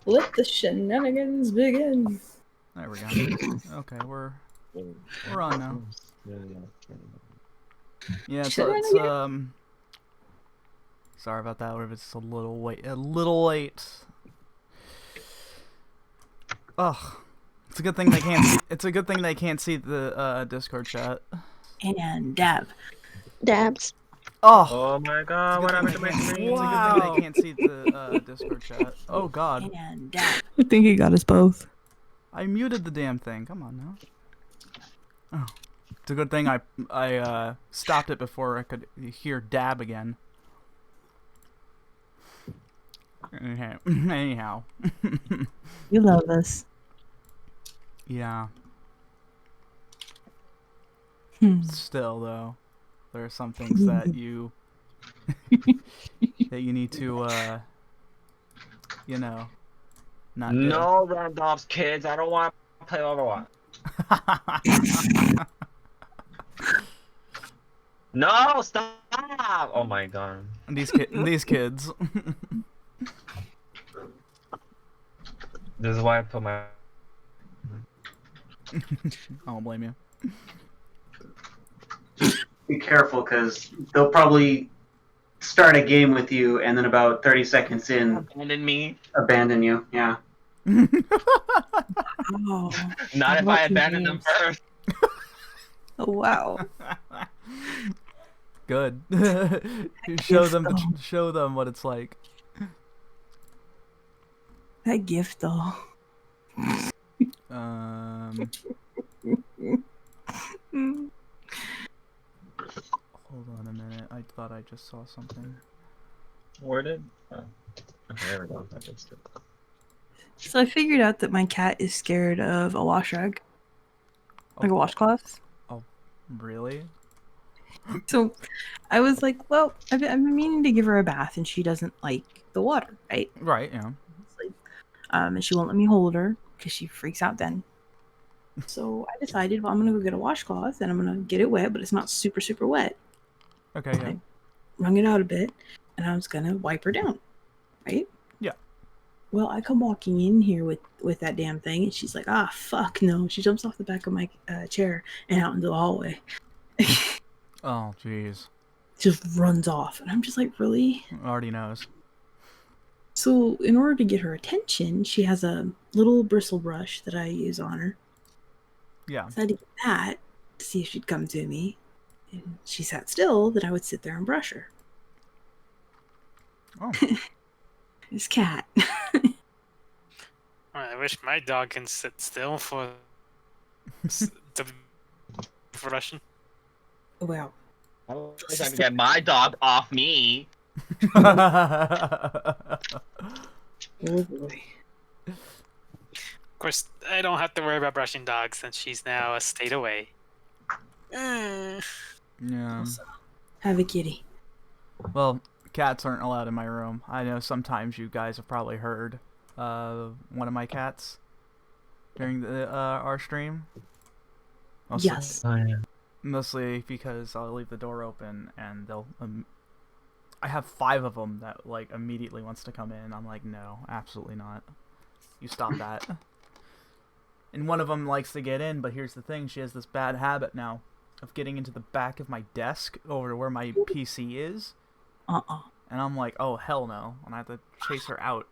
Let the shenanigans begin. There we go. Okay, we're on now. Yeah, it's sorry about that. If it's a little late. Ugh. It's a good thing they can't see. It's a good thing they can't see the Discord chat. And dab. Dabs. Oh. Oh my god, what happened to my screen? It's a good thing they can't see the Discord chat. Oh god. And dab. I think he got us both. I muted the damn thing. Come on now. Oh. It's a good thing I stopped it before I could hear dab again. Anyhow. You love us. Yeah. Still though, there are some things that you that you need to you know, not do. No Randolph's kids, I don't want to play Overwatch. No, stop! Oh my god. These kids. This is why I put my... I don't blame you. Be careful, because they'll probably start a game with you, and then about 30 seconds in, abandon you. Yeah. Oh. Not if I abandon them first. Oh, wow. Good. show them what it's like. That gift, though. Hold on a minute. I thought I just saw something. Where did? Oh. Okay, there we go. I fixed it. So I figured out that my cat is scared of a wash rag. Like a washcloth. Oh, really? So I was like, well, I've been meaning to give her a bath, and she doesn't like the water, right? Right, yeah. And she won't let me hold her because she freaks out then. So I decided, well, I'm going to go get a washcloth, and I'm going to get it wet, but it's not super, super wet. Okay, yeah. I wrung it out a bit, and I was going to wipe her down, right? Yeah. Well, I come walking in here with that damn thing, and she's like, ah, fuck no. She jumps off the back of my chair and out into the hallway. Oh, jeez. Just runs off. And I'm just like, really? Already knows. So in order to get her attention, she has a little bristle brush that I use on her. Yeah. So I had to get that to see if she'd come to me. And she sat still, then I would sit there and brush her. Oh. This cat. I wish my dog can sit still for the brushing. Well, I wish I could get my dog off me. oh boy. Of course, I don't have to worry about brushing dogs since she's now a state away. Yeah. Have a kitty. Well, cats aren't allowed in my room. I know sometimes you guys have probably heard one of my cats during the our stream. Mostly, Yes. Oh, yeah. Mostly because I'll leave the door open and they'll. I have 5 of them that like immediately wants to come in. I'm like, no, absolutely not. You stop that. And one of them likes to get in, but here's the thing: she has this bad habit now of getting into the back of my desk over to where my PC is. And I'm like, oh hell no, and I have to chase her out.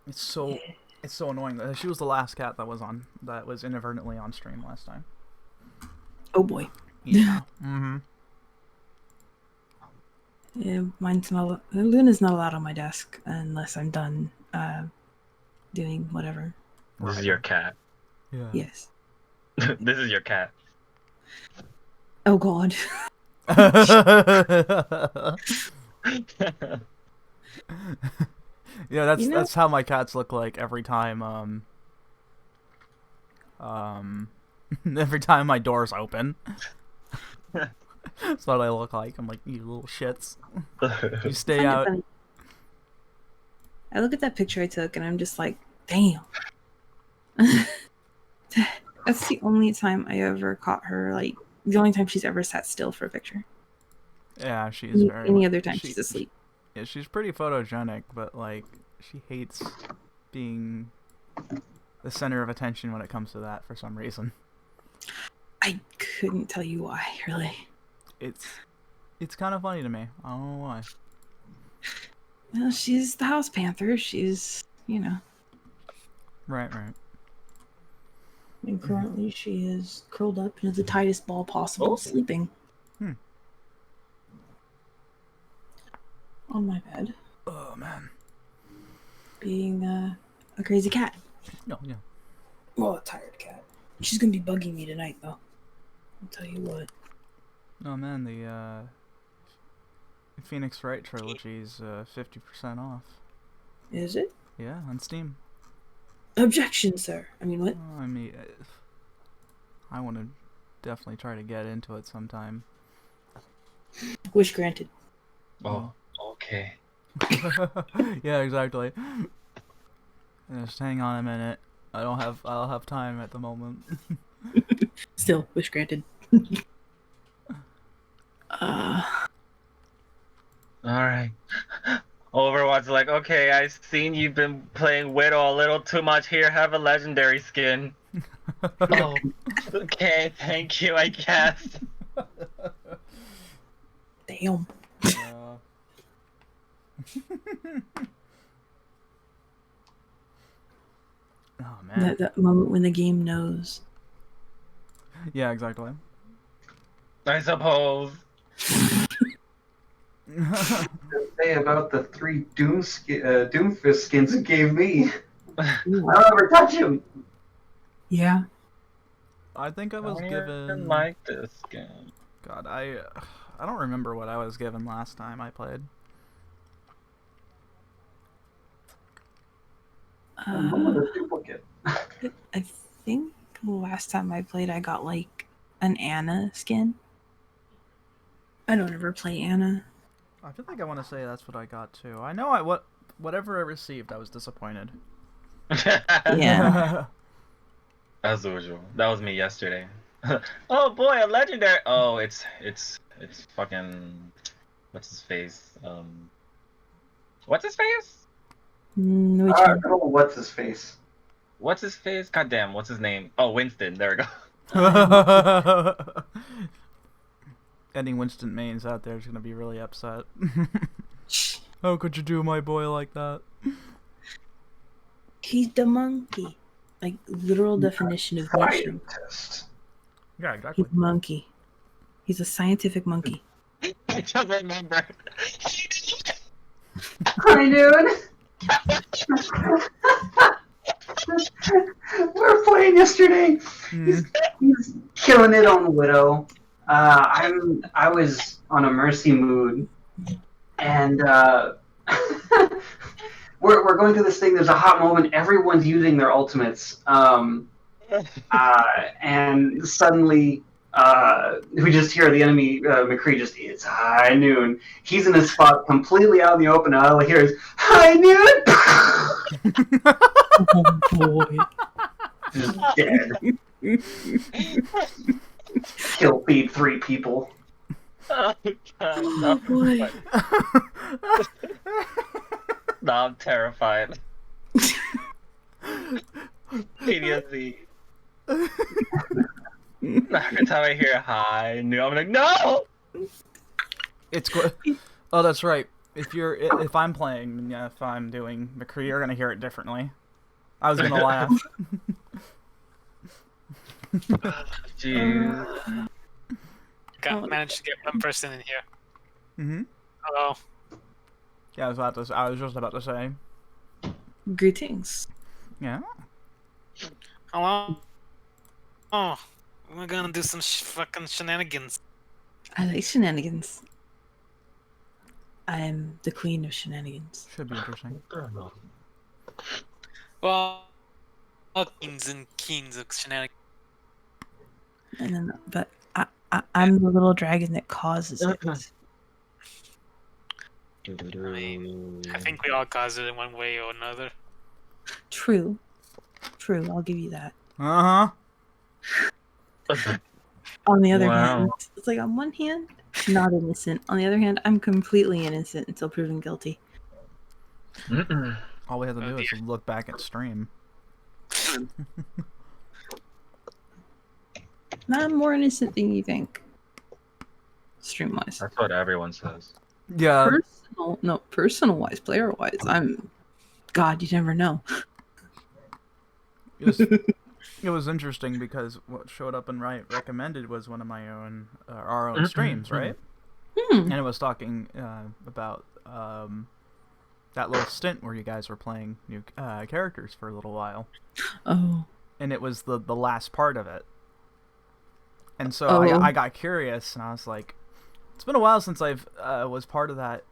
It's so annoying. She was the last cat that was inadvertently on stream last time. Oh boy. Yeah. Mm-hmm. Yeah, mine's not. Luna's not allowed on my desk unless I'm done doing whatever. This is your cat. Yeah. Yes. This is your cat. Oh god. Yeah, that's how my cats look like every time every time my door's open. That's what I look like. I'm like, you little shits. You stay out. I look at that picture I took and I'm just like, damn. That's the only time I ever caught her, like, the only time she's ever sat still for a picture. Yeah, she is very. Any other time she's asleep. Yeah, she's pretty photogenic, but like she hates being the center of attention when it comes to that for some reason. I couldn't tell you why, really. It's kind of funny to me. I don't know why. Well, she's the house panther. She's, Right. And currently she is curled up into the tightest ball possible, sleeping. On my bed. Oh man. Being a crazy cat. No, yeah. Well, a tired cat. She's gonna be bugging me tonight, though. I'll tell you what. Oh man, the Phoenix Wright trilogy's 50% off. Is it? Yeah, on Steam. Objection, sir. I mean, what? I mean, I want to definitely try to get into it sometime. Wish granted. Oh, okay. Yeah, exactly. Just hang on a minute. I'll have time at the moment. Still, wish granted. Alright. Overwatch like, okay, I've seen you've been playing Widow a little too much here, have a legendary skin. Oh, okay, thank you, I guess. Damn. Oh man. That moment when the game knows. Yeah, exactly. I suppose. Say about the 3 Doomfist skins it gave me. I don't ever touch him. Yeah. I think I was I given. didn't like this skin. God, I don't remember what I was given last time I played. Duplicate. I think the last time I played, I got like an Anna skin. I don't ever play Anna. I feel like I want to say that's what I got too. I know whatever I received, I was disappointed. Yeah. As usual. That was me yesterday. Oh boy, a legendary. Oh, it's fucking. What's his face? What's his face? Which I one? don't know what's his face. What's his face? God damn, what's his name? Oh, Winston. There we go. Any Winston mains out there is gonna be really upset. How could you do my boy like that? He's the monkey. Like, literal definition of nation. Scientist. Yeah, exactly. He's a monkey. He's a scientific monkey. I don't remember. Hi, dude. We were playing yesterday. He's killing it on Widow. I was on a mercy mood, and we're going through this thing. There's a hot moment. Everyone's using their ultimates, and suddenly we just hear the enemy McCree just, it's high noon. He's in a spot completely out in the open. And all I hear is high noon. Oh boy. Just dead. Kill feed 3 people. Oh, God, Oh boy. no, I'm terrified. PTSD. Every time I hear hi, new, I'm like, no! It's good. Oh, that's right. If I'm playing, if I'm doing McCree, you're gonna hear it differently. I was gonna laugh. Jeez. Managed to get one person in here. Mm-hmm. Hello. Yeah, I was just about to say. Greetings. Yeah. Hello. Oh, we're gonna do some fucking shenanigans. I like shenanigans. I'm the queen of shenanigans. Should be interesting. Well, all kings and queens of shenanigans. And then, but I'm the little dragon that causes it. I mean, I think we all caused it in one way or another. True. I'll give you that. Uh-huh. On the other Wow. hand, it's like on one hand, Not innocent. On the other hand, I'm completely innocent until proven guilty. All we have to Oh, do is dear. look back at stream. Not more innocent than you think. Stream wise. That's what everyone says. Yeah. Personal wise, player wise, I'm. God, you never know. It was interesting because what showed up and recommended was one of my own, our own streams, right? And it was talking about that little stint where you guys were playing new characters for a little while. Oh. And it was the last part of it. And so Oh. I got curious, and I was like, it's been a while since I've was part of that,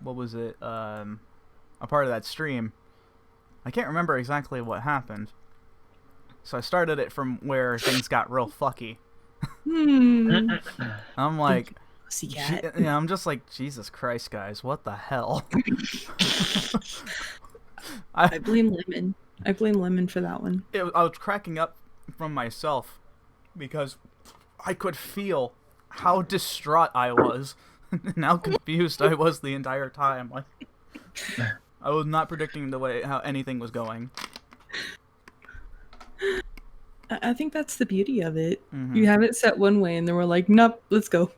what was it? A part of that stream. I can't remember exactly what happened. So I started it from where things got real fucky. I'm like, I'm just like, Jesus Christ, guys, what the hell? I blame Lemon. I blame Lemon for that one. I was cracking up from myself because I could feel how distraught I was and how confused I was the entire time. Like, I was not predicting the way how anything was going. I think that's the beauty of it. Mm-hmm. You have it set one way, and then we're like, nope, let's go.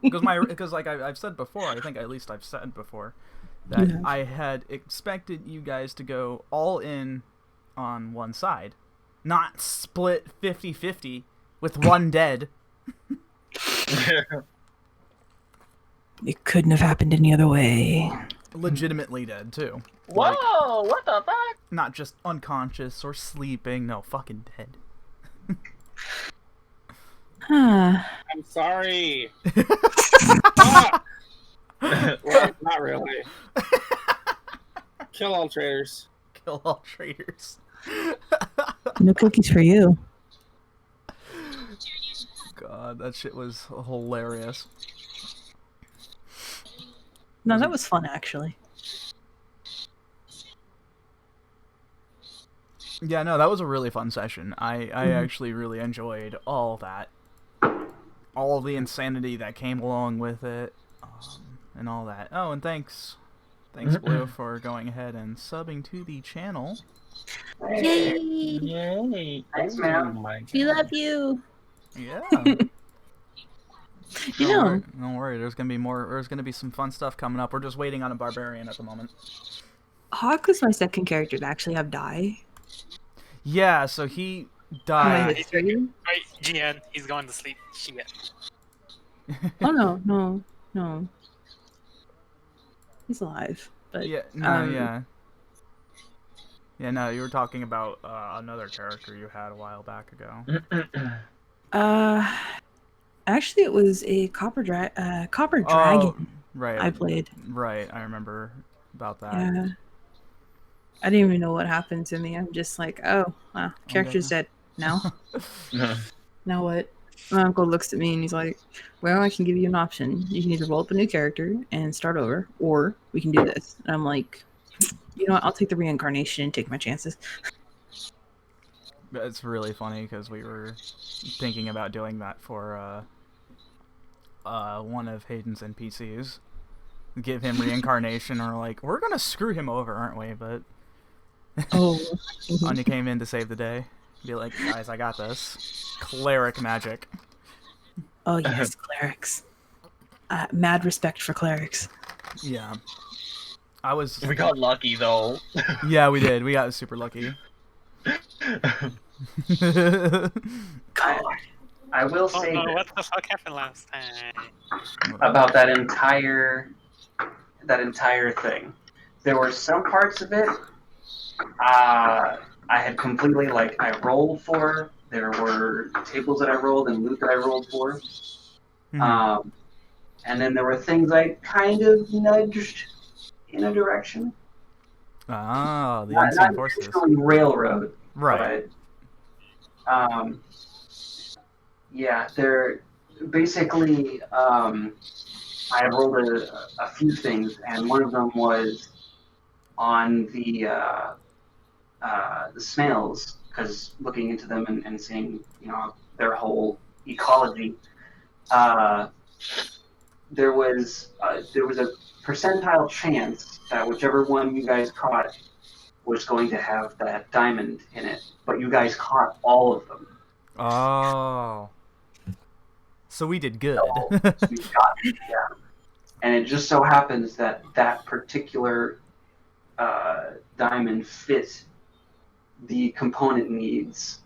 Because like I've said before, I think at least I've said before that I had expected you guys to go all in on one side, not split 50-50 with one dead. It couldn't have happened any other way. Legitimately dead too. Whoa! Like, What the fuck? not just unconscious or sleeping. No, fucking dead. Huh. I'm sorry. Ah! Well, not really. Kill all traitors. Kill all traitors. No cookies for you. God, that shit was hilarious. No, that was fun, actually. Yeah, no, that was a really fun session. I actually really enjoyed all that. All the insanity that came along with it. And all that. Oh, and thanks Blue, for going ahead and subbing to the channel. Yay! Yay! Thanks, Oh man. my God. We love you. Yeah. You know. Don't worry, there's gonna be more. There's gonna be some fun stuff coming up. We're just waiting on a barbarian at the moment. Hawk was my second character to actually have die. Yeah, so he My died. history. Right, GN, he's going to sleep. Shit. Oh no. He's alive, but Yeah, no, yeah, no. You were talking about another character you had a while back ago. Actually, it was a copper dragon. Right. I played. Right, I remember about that. Yeah. I didn't even know what happened to me. I'm just like, oh, wow, character's dead. Now? Now what? My uncle looks at me and he's like, well, I can give you an option. You can either roll up a new character and start over, or we can do this. And I'm like, you know what? I'll take the reincarnation and take my chances. It's really funny because we were thinking about doing that for one of Hayden's NPCs. Give him reincarnation, or like, we're gonna screw him over, aren't we? But Oh. Anya came in to save the day. Be like, guys, I got this. Cleric magic. Oh, yes, clerics. Mad respect for clerics. Yeah. I was... We got lucky though. Yeah, we did. We got super lucky. I will Oh say no, that what the fuck happened last time? about that entire thing. There were some parts of it I had completely, like, I rolled for. There were tables that I rolled and loot that I rolled for. Mhm. And then there were things I kind of nudged in a direction. Ah, the Not unseen forces. necessarily railroad. Right. But, yeah, they're basically, I had rolled a few things, and one of them was on the smells because looking into them and seeing, their whole ecology, there was a percentile chance that whichever one you guys caught was going to have that diamond in it, but you guys caught all of them. Oh. So we did good. So you got it, yeah. And it just so happens that that particular diamond fit the component needs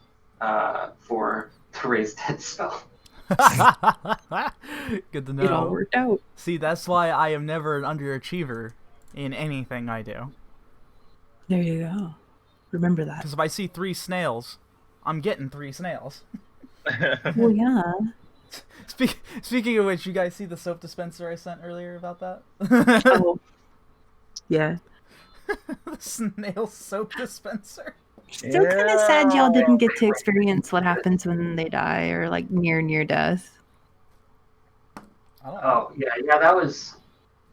for Therese dead spell. Good to know. It all worked out. See, that's why I am never an underachiever in anything I do. There you go. Remember that. Because if I see 3 snails, I'm getting 3 snails. Well, yeah. Speaking of which, you guys see the soap dispenser I sent earlier about that? Oh. Yeah. The snail soap dispenser. Still kind of sad y'all didn't get to experience what happens when they die or like near death. Oh, yeah, that was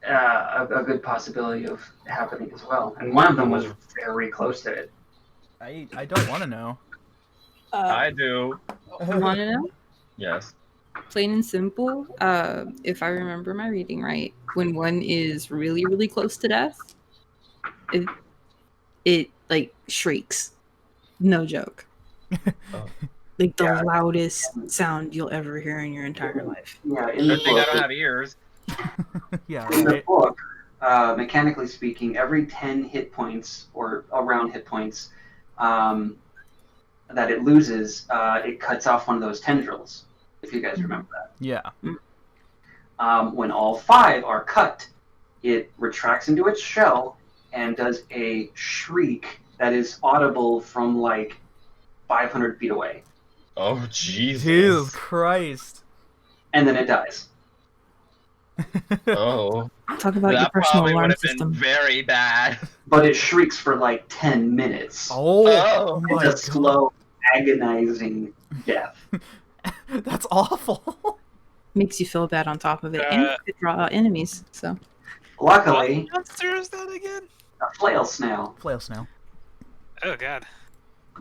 a good possibility of happening as well. And one of them was very close to it. I don't want to know. I do. You want to know? Yes. Plain and simple, if I remember my reading right, when one is really, really close to death, it like shrieks. No joke. Like the loudest sound you'll ever hear in your entire life. Yeah, in the Good thing I book, don't have ears. Yeah, in the right. book, mechanically speaking, every 10 hit points or around hit points that it loses, it cuts off one of those tendrils. If you guys remember that. Yeah. When all 5 are cut, it retracts into its shell and does a shriek that is audible from like 500 feet away. Oh, Jesus. Jesus Christ. And then it dies. Oh. Talk about your That personal probably would alarm have been system. very bad. But it shrieks for like 10 minutes. Oh It's my a god. slow, agonizing death. That's awful. Makes you feel bad on top of it. And it could draw out enemies, so. Luckily, What monster is that again? a flail snail. Flail snail. Oh god.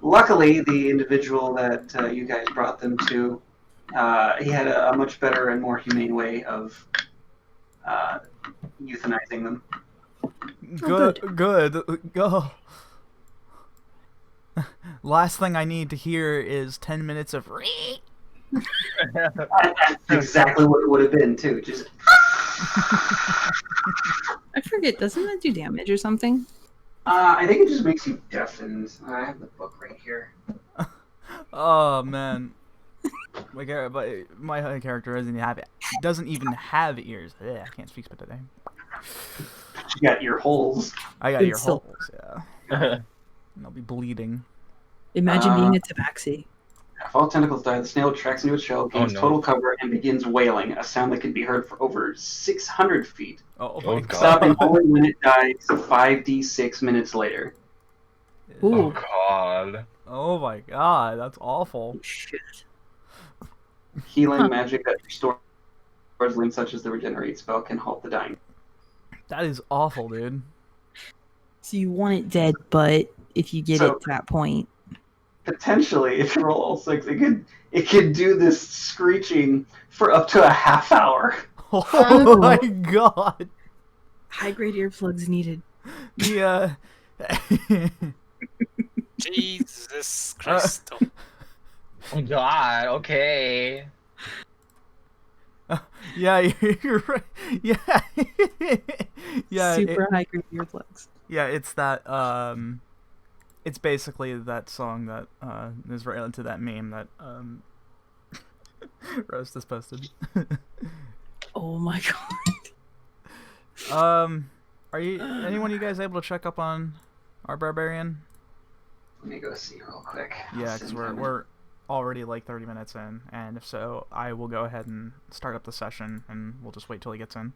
Luckily, the individual that you guys brought them to, he had a much better and more humane way of euthanizing them. Good. Go. Last thing I need to hear is 10 minutes of That's exactly what it would have been, too. Just I forget, doesn't that do damage or something? I think it just makes you deafened. I have the book right here. Oh man. My character doesn't even have ears. Ugh, I can't speak today. You got ear holes. I got ear It's still- holes, yeah. And I'll be bleeding. Imagine being a tabaxi. If all tentacles die, the snail tracks into its shell, gains no. total cover, and begins wailing, a sound that can be heard for over 600 feet, Oh Oh, my God. god. stopping only when it dies 5d6 minutes later. Oh, Ooh. God. Oh my god, that's awful. Shit. Healing magic that restores limbs such as the regenerate spell can halt the dying. That is awful, dude. So you want it dead, but if you get So- it to that point. Potentially, if you roll all 6, it could do this screeching for up to a half hour. Oh my god. High grade earplugs needed. Yeah. Jesus Christ. Oh, God. Okay. Yeah, you're right. Yeah. Yeah. Super high grade earplugs. Yeah, it's that it's basically that song that is right into that meme that Rose has posted. Oh my god. Are anyone of you guys able to check up on our barbarian? Let me go see real quick. Yeah, because we're already like 30 minutes in, and if so, I will go ahead and start up the session, and we'll just wait till he gets in.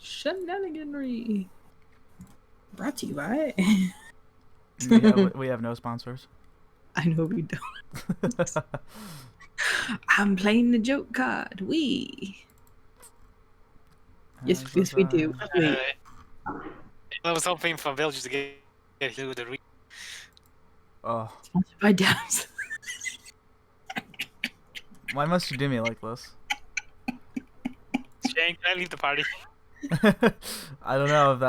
Shenaniganry. Brought to you by. We have no sponsors. I know we don't. I'm playing the joke card. We. Yes, yes, we do. Wait. I was hoping for Belgium to get through the Oh, Sponsored by Dabs. why must you do me like this? Shane, can I leave the party? I don't know if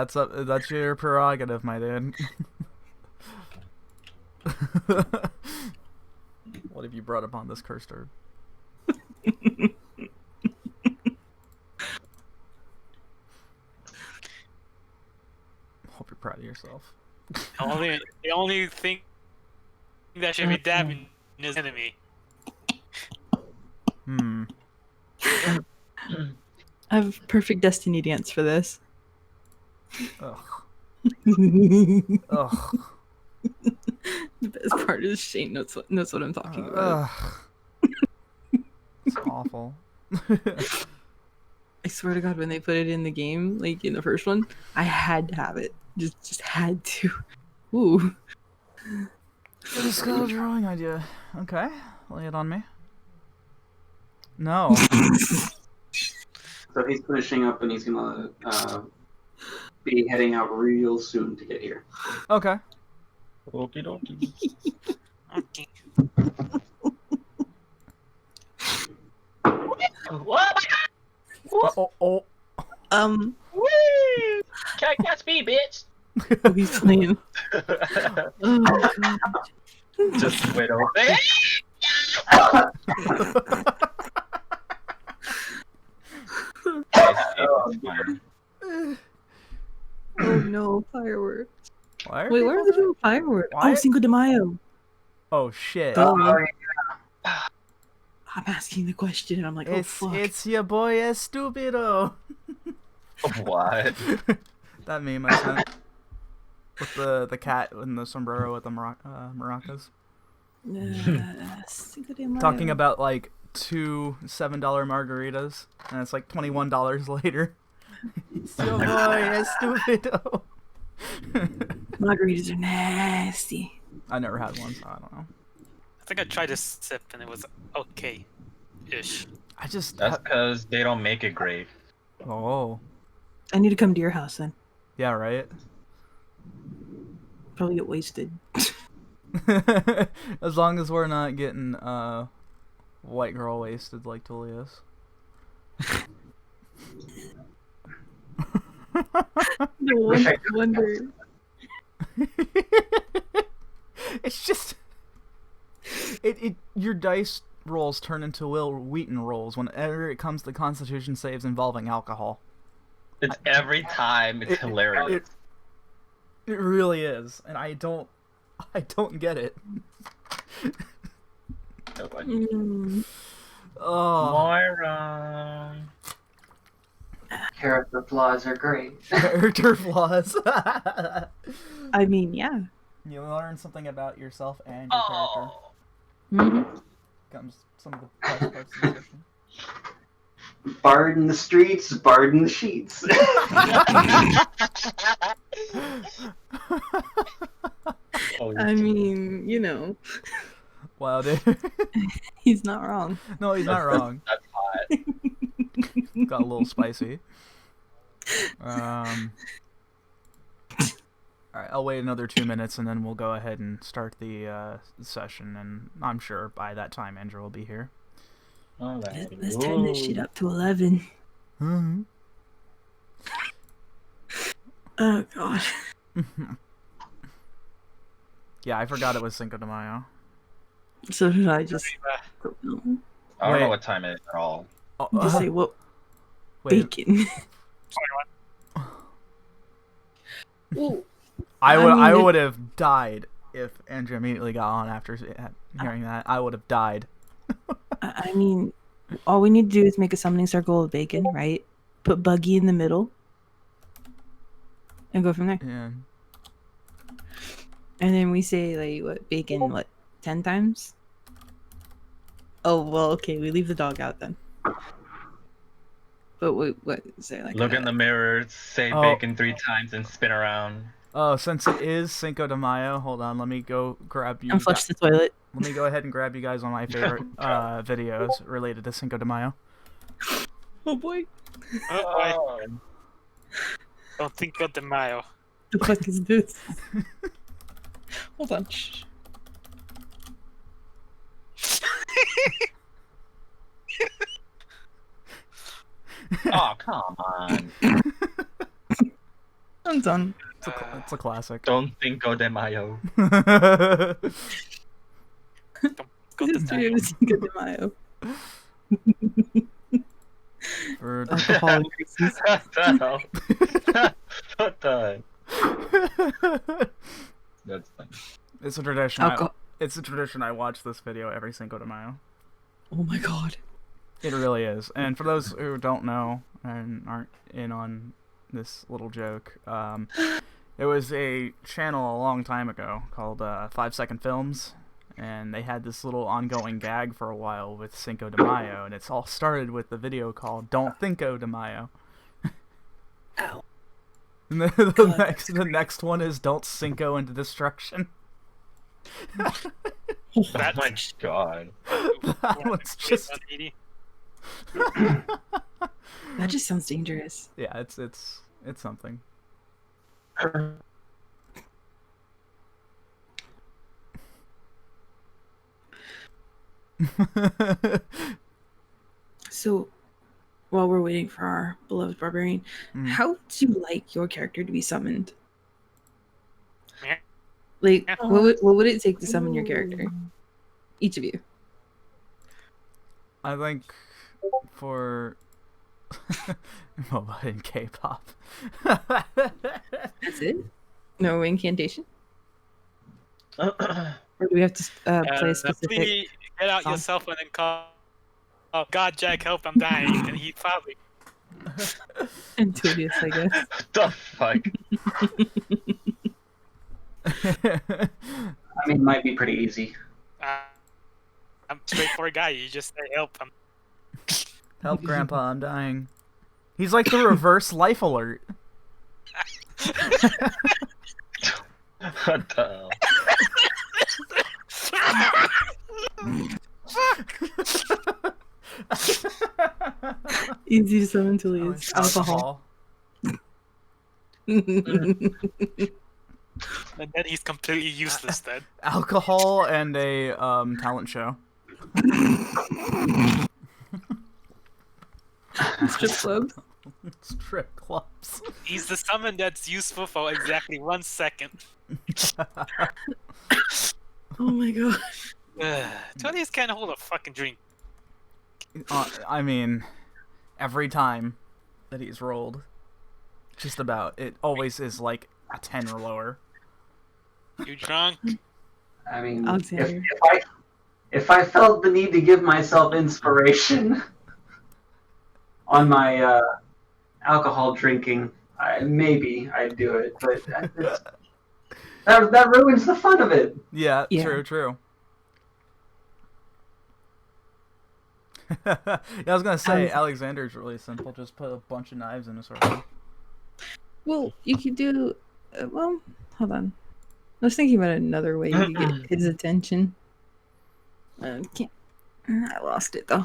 that's your prerogative, my dude. What have you brought upon this cursed earth? Hope you're proud of yourself. The only thing that should be dabbing is enemy. Hmm. I have a perfect Destiny dance for this. Ugh. The Ugh. best part is Shane knows what I'm talking about. Ugh. It's awful. I swear to God, when they put it in the game, like in the first one, I had to have it. Just had to. Ooh. What a skill drawing idea. Okay, lay it on me. No. So he's finishing up and he's gonna be heading out real soon to get here. Okay. Okie dokie. Okay. Oh my god! Oh. Whee! Can't catch me, bitch! Oh, he's playing. Oh, God. Just wait over. Oh no, fireworks. Why are Wait, where are they people- doing fireworks? Why- Oh, Cinco de Mayo. Oh shit. I'm asking the question and I'm like, oh fuck. It's your boy Estupido. What? That meme I sent. With the cat and the sombrero with the maracas. Cinco de Mayo. Talking about like two $7 margaritas, and it's like $21 later. It's your boy Estupido. Margaritas are nasty. I never had one, so I don't know. I think I tried a sip and it was okay-ish. I just That's because they don't make it great. oh I need to come to your house then. yeah, right. Probably get wasted. As long as we're not getting white girl wasted like Tulius. No wonder. It's just your dice rolls turn into Will Wheaton rolls whenever it comes to Constitution saves involving alcohol. It's every time. It's hilarious. It really is, and I don't get it. Mm. Oh, Moira. Character flaws are great. character flaws. I mean, yeah. You learn something about yourself and your character. Oh. Mm-hmm. Comes some of the best parts of the session. Bard in the streets, bard in the sheets. I mean, you know, Wow, dude. he's not wrong. No, he's not wrong. That's hot. Got a little spicy. Alright, I'll wait another 2 minutes and then we'll go ahead and start the session, and I'm sure by that time Andrew will be here. Let's turn this shit up to 11. Mm-hmm. Oh god. Yeah, I forgot it was Cinco de Mayo. So did I just don't know. I don't Wait. know what time it is at all. Oh, Just say what wait, bacon. Ooh. I I mean, would have died if Andrew immediately got on after hearing that. I would have died. I mean, all we need to do is make a summoning circle of bacon, right? Put Buggy in the middle. And go from there. Yeah. And then we say, like, what, bacon, 10 times? Oh, well, okay, we leave the dog out then. But what is there, like... Look in the mirror, say Oh. bacon 3 times, and spin around. Oh, since it is Cinco de Mayo, hold on, let me go grab you. And flush the toilet. Let me go ahead and grab you guys one of my favorite videos related to Cinco de Mayo. Oh boy. Oh, boy. Don't think of the Mayo. The fuck is this? Hold on. Shh. Oh, come on. I'm done. It's a classic. Don't think of de Mayo. Go to History of Cinco de Mayo. For Alcohol increases. What the hell? What the? That's funny. It's a tradition. Alcohol. It's a tradition. I watch this video every Cinco de Mayo. Oh my god. It really is. And for those who don't know and aren't in on this little joke, it was a channel a long time ago called 5 Second Films, and they had this little ongoing gag for a while with Cinco de Mayo, and it's all started with the video called "Don't Thinko de Mayo." Ow. And the next one is "Don't Cinco into Destruction." Oh my god. That one's just 180. That just sounds dangerous. yeah, it's something. So, while we're waiting for our beloved barbarian, how would you like your character to be summoned? Yeah. Like, what would it take to summon your character? Each of you. I think for MOBA and K-pop. That's it? No incantation? Or do we have to play a specific... Please get out song? your cell phone and call. Oh God, Jack, help! I'm dying, and he probably. And Tulius, I guess. What the fuck? I mean, it might be pretty easy. I'm a straightforward guy. You just say help. Help, Grandpa, I'm dying. He's like the reverse life alert. What the hell? Easy to summon Tulius. Alcohol. And then he's completely useless. Then. Alcohol and a talent show. Strip clubs. Strip clubs. He's the summon that's useful for exactly 1 second. Oh my god. Tulius can't hold a fucking drink. I mean, every time that he's rolled, just about, it always is like a 10 or lower. You drunk? I mean, Alexandria. if I felt the need to give myself inspiration on my alcohol drinking, maybe I'd do it, but that ruins the fun of it. Yeah, Yeah. true. Yeah, I was gonna say, Alexander's really simple. Just put a bunch of knives in a circle. Well, you could do... well, hold on. I was thinking about another way you could get his attention. Can't... I lost it, though.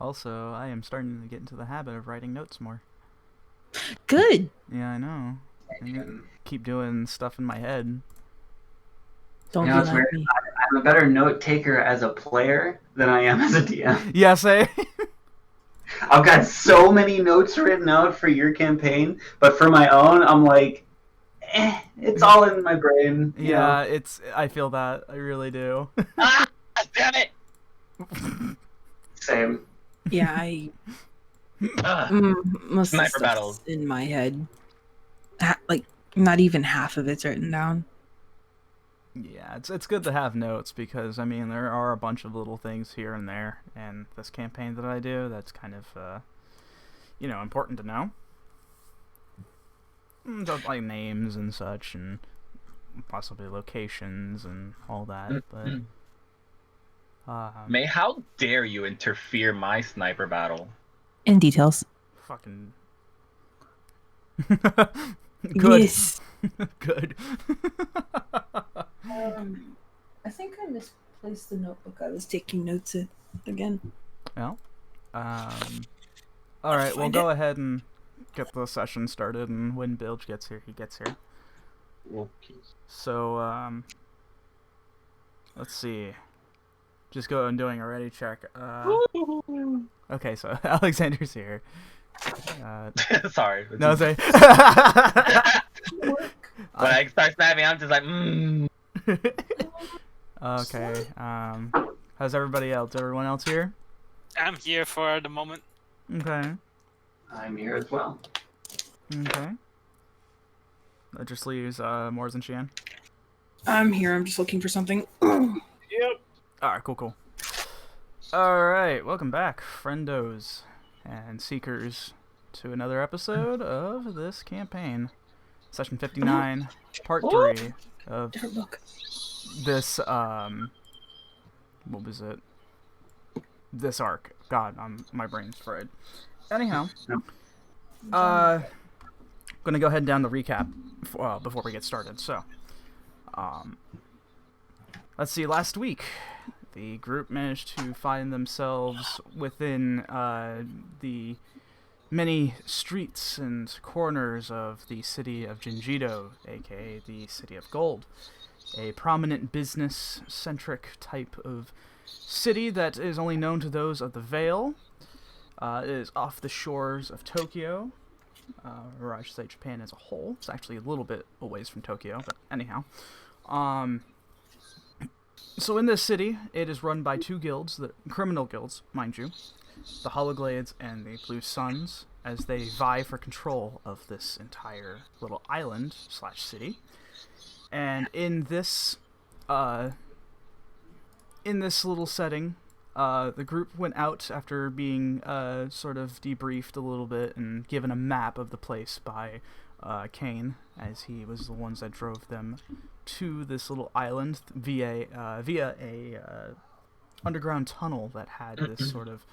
Also, I am starting to get into the habit of writing notes more. Good! Yeah, I know. I keep doing stuff in my head. Don't You be know, it's like weird. me. I'm a better note taker as a player than I am as a DM. Yeah, say. I've got so many notes written out for your campaign, but for my own, I'm like, it's all in my brain. you know? It's. I feel that. I really do. Ah, damn it! Same. Yeah, I... most of the Sniper stuff's battles. in my head. Like, not even half of it's written down. Yeah, it's good to have notes because, I mean, there are a bunch of little things here and there, and this campaign that I do, that's kind of, important to know. Just like names and such, and possibly locations and all that, but... May, how dare you interfere my sniper battle? In details. Fucking... Good. Yes. Good. I think I misplaced the notebook I was taking notes in again. Well, alright, we'll go ahead and get the session started, and when Bilge gets here, he gets here. Okay. So, let's see. Just go and doing a ready check. Okay, so Alexander's here. Sorry. No, sorry. When I start snapping, I'm just like, Okay. How's everybody else? Everyone else here? I'm here for the moment. Okay. I'm here as well. Okay. That just leaves Moors and Shian. I'm here. I'm just looking for something. Yep. Alright, cool. Alright, welcome back, friendos and seekers, to another episode of this campaign. Session 59, part 3 of Different book. this, what was it? This arc. God, my brain's fried. Anyhow, gonna go ahead and down the recap before we get started. So, let's see, last week, the group managed to find themselves within the many streets and corners of the city of Jinjido, aka the City of Gold. A prominent business-centric type of city that is only known to those of the Vale. It is off the shores of Tokyo, or I should say Japan as a whole. It's actually a little bit a ways from Tokyo, but anyhow. So in this city, it is run by two guilds, criminal guilds, mind you, the Hollowglades and the Blue Suns, as they vie for control of this entire little island/city. And in this little setting, the group went out after being sort of debriefed a little bit and given a map of the place by Kane, as he was the ones that drove them to this little island via a underground tunnel that had this sort of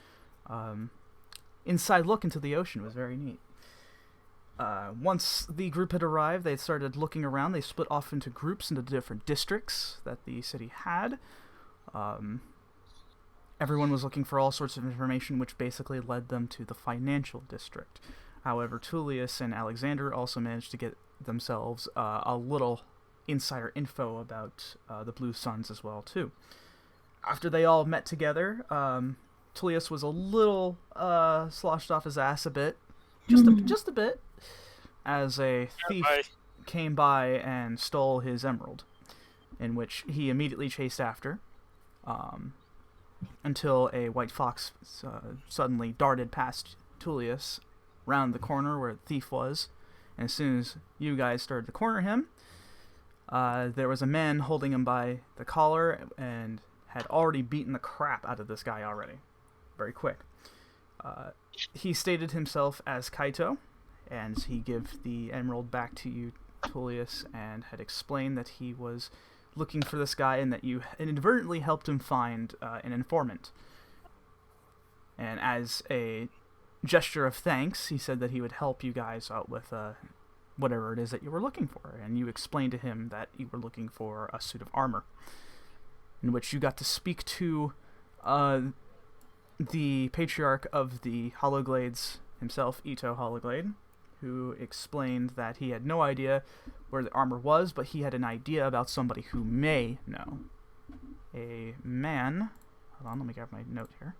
inside look into the ocean. It was very neat. Once the group had arrived, they started looking around. They split off into groups into different districts that the city had. Everyone was looking for all sorts of information, which basically led them to the financial district. However, Tulius and Alexander also managed to get themselves a little insider info about the Blue Suns as well, too. After they all met together, Tulius was a little sloshed off his ass a bit, just a bit, as a thief came by and stole his emerald, in which he immediately chased after, until a white fox suddenly darted past Tulius, round the corner where the thief was, and as soon as you guys started to corner him, there was a man holding him by the collar and had already beaten the crap out of this guy already. Very quick. He stated himself as Kaito, and he gave the emerald back to you, Tulius, and had explained that he was looking for this guy and that you inadvertently helped him find an informant. And as a gesture of thanks, he said that he would help you guys out with whatever it is that you were looking for. And you explained to him that you were looking for a suit of armor, in which you got to speak to the patriarch of the Hollowglades himself, Ito Hollowglade, who explained that he had no idea where the armor was, but he had an idea about somebody who may know. A man... Hold on, let me grab my note here.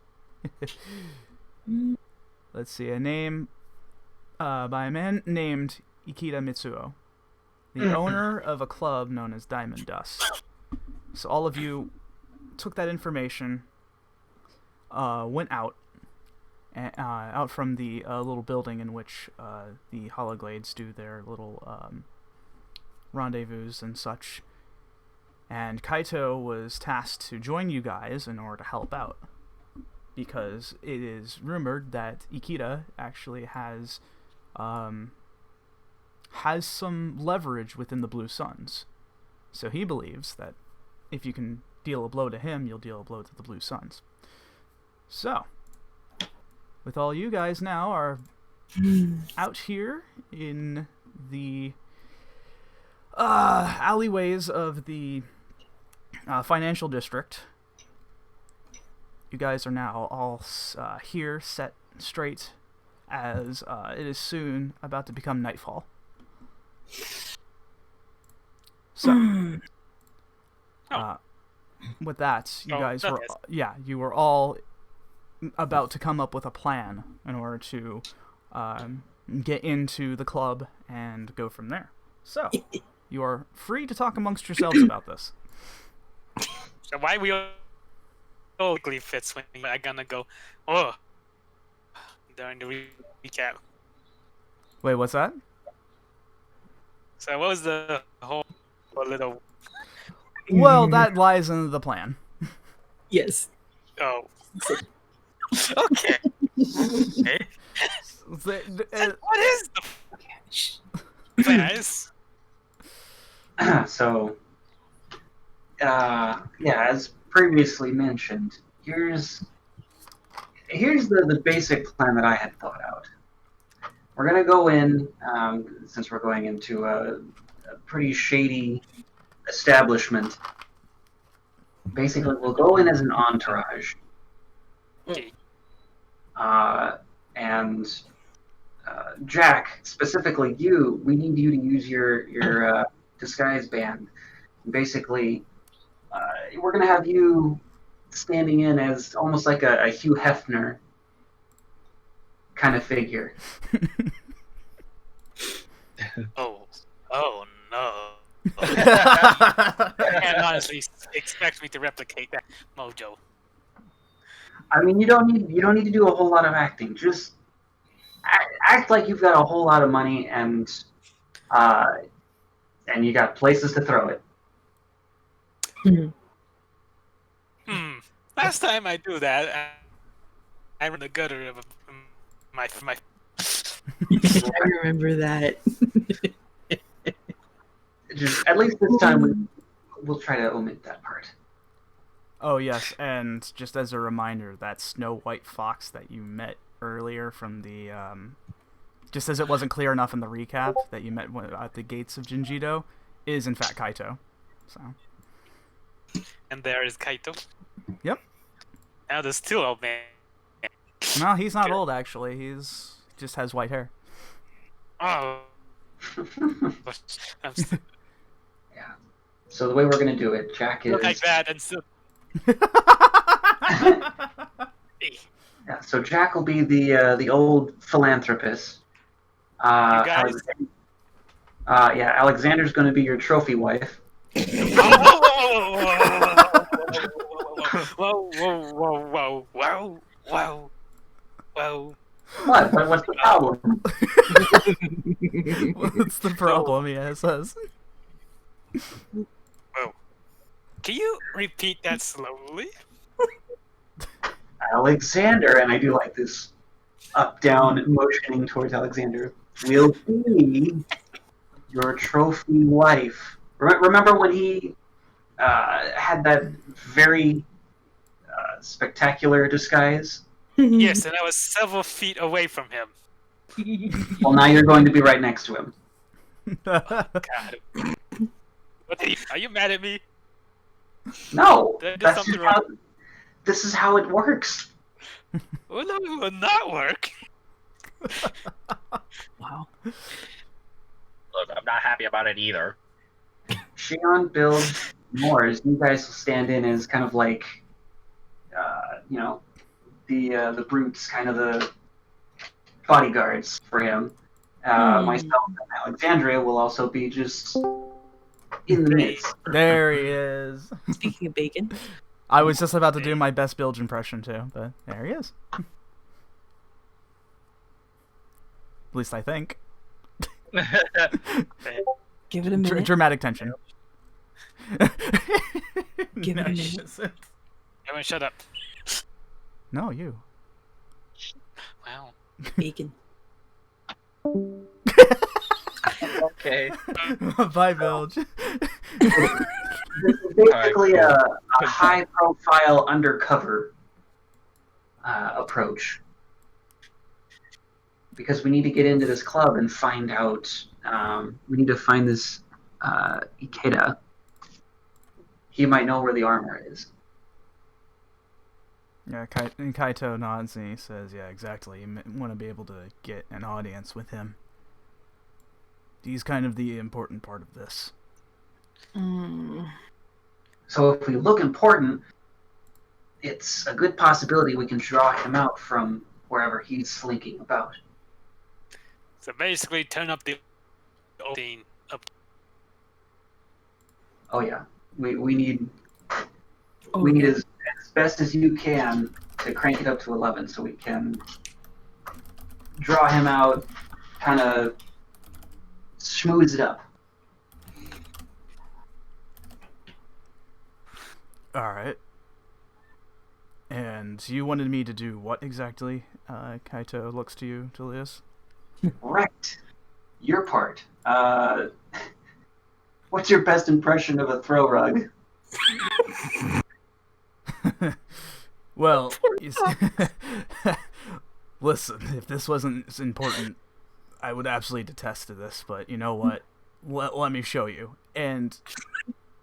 Let's see, a name by a man named Ikeda Mitsuo, the owner of a club known as Diamond Dust. So all of you took that information, went out from the little building in which the Hollowglades do their little rendezvous and such. And Kaito was tasked to join you guys in order to help out, because it is rumored that Ikeda actually has some leverage within the Blue Suns. So he believes that if you can deal a blow to him, you'll deal a blow to the Blue Suns. So, with all you guys now are out here in the alleyways of the financial district, you guys are now all here, set straight, as it is soon about to become nightfall. So, with that, you guys that were, is. you were all about to come up with a plan in order to get into the club and go from there. So, you are free to talk amongst yourselves about this. So why we all fits when I'm gonna go, oh, during the recap. Wait, what's that? So what was the whole little... Well, that lies in the plan. Yes. Oh. Okay. Hey. What is the plan? So, as previously mentioned, here's the basic plan that I had thought out. We're gonna go in, since we're going into a pretty shady establishment. Basically, we'll go in as an entourage, and Jack, specifically you, we need you to use your disguise band. Basically, we're gonna have you standing in as almost like a Hugh Hefner kind of figure. Oh no. You can't honestly expect me to replicate that mojo. I mean, you don't need to do a whole lot of acting. Just act like you've got a whole lot of money and you got places to throw it. Last time I do that, I ran the gutter of my. I remember that. Just, at least this time, we'll try to omit that part. Oh, yes, and just as a reminder, that Snow White fox that you met earlier from the, just as it wasn't clear enough in the recap that you met at the gates of Jinjido, is in fact Kaito. So. And there is Kaito. Yep. Now there's two old man. No, he's not old, actually. He just has white hair. Oh. Yeah. So the way we're gonna do it, Jack is like that, and so. Yeah. So Jack will be the old philanthropist. You guys. Alexander's gonna be your trophy wife. Whoa. What? What's the problem? What's the problem? Yeah, it says. Whoa. Can you repeat that slowly? Alexander, and I do like this up-down motioning towards Alexander, will be your trophy wife. Remember when he had that very spectacular disguise? Yes, and I was several feet away from him. Well, now you're going to be right next to him. God. Are you mad at me? No, Did I do that's something just wrong? this is how it works. Well, no, it will not work. Wow. Look, I'm not happy about it either. Shion builds Moors. You guys will stand in as kind of like, the brutes, kind of the bodyguards for him. Myself and Alexandria will also be just in the midst. There he is. Speaking of bacon. I was just about to do my best Bilge impression too, but there he is. At least I think. Give it a minute. Dramatic tension. Give it a minute. Everyone shut up. No, you. Wow. Bacon. Okay. Bye, Bilge. This is basically a high-profile undercover approach. Because we need to get into this club and find out... we need to find this Ikeda. He might know where the armor is. Yeah, Kaito nods and he says, yeah, exactly. You want to be able to get an audience with him. He's kind of the important part of this. So if we look important, it's a good possibility we can draw him out from wherever he's slinking about. So basically, turn up the scene up. Oh yeah, we need as best as you can to crank it up to 11 so we can draw him out, kind of schmooze it up. All right. And you wanted me to do what exactly? Kaito looks to you, Tulius. Right. Your part. What's your best impression of a throw rug? Well, listen, if this wasn't as important, I would absolutely detest this, but you know what? Let me show you. And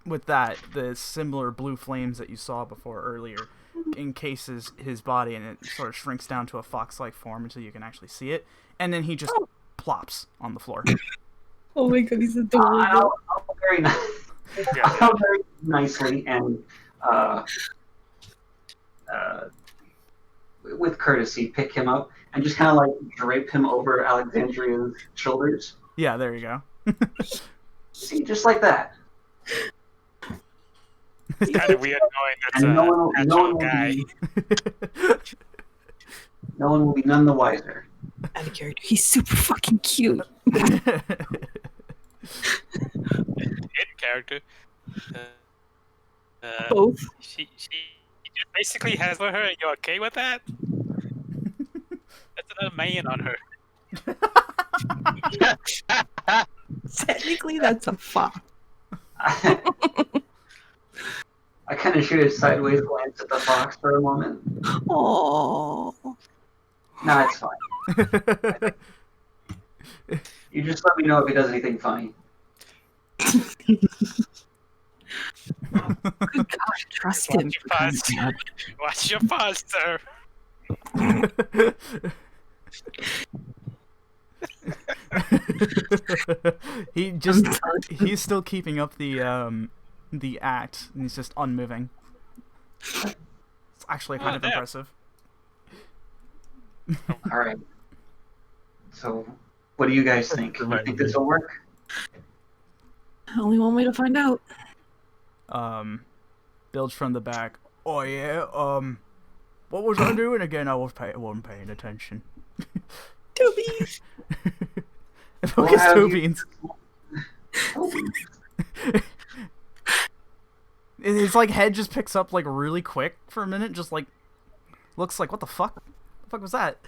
with that, the similar blue flames that you saw before earlier encases his body, and it sort of shrinks down to a fox-like form until you can actually see it, and then he just plops on the floor. Oh my god, he's adorable. I'll very nicely and with courtesy pick him up and just kind of like drape him over Alexandria's shoulders. Yeah, there you go. See, just like that. It's kind of weird knowing that's And a natural guy. No one will be none the wiser. Out of character. He's super fucking cute. In character. Both. She just basically has for her. Are you okay with that? That's another man on her. Technically, that's a fox. I kind of shoot a sideways glance at the fox for a moment. Oh. No, it's fine. You just let me know if he does anything funny. Good gosh, trust him. Watch your paws, sir. He's still keeping up the act, and he's just unmoving. It's actually kind of impressive. All right. So, what do you guys think? You think this will work? Only one way to find out. Bilge from the back. Oh yeah. What was I doing again? I wasn't paying attention. Two beans. Focus two beans. His like head just picks up like really quick for a minute, just like looks like what the fuck? The fuck was that?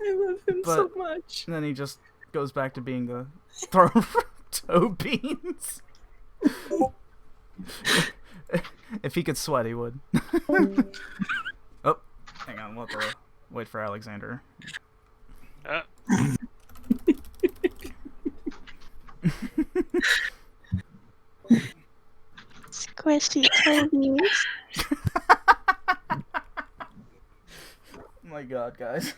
I love him so much. And then he just goes back to being the throw toe beans. If he could sweat, he would. Oh, hang on, we'll have to wait for Alexander. Squishy toe beans. Oh my god, guys.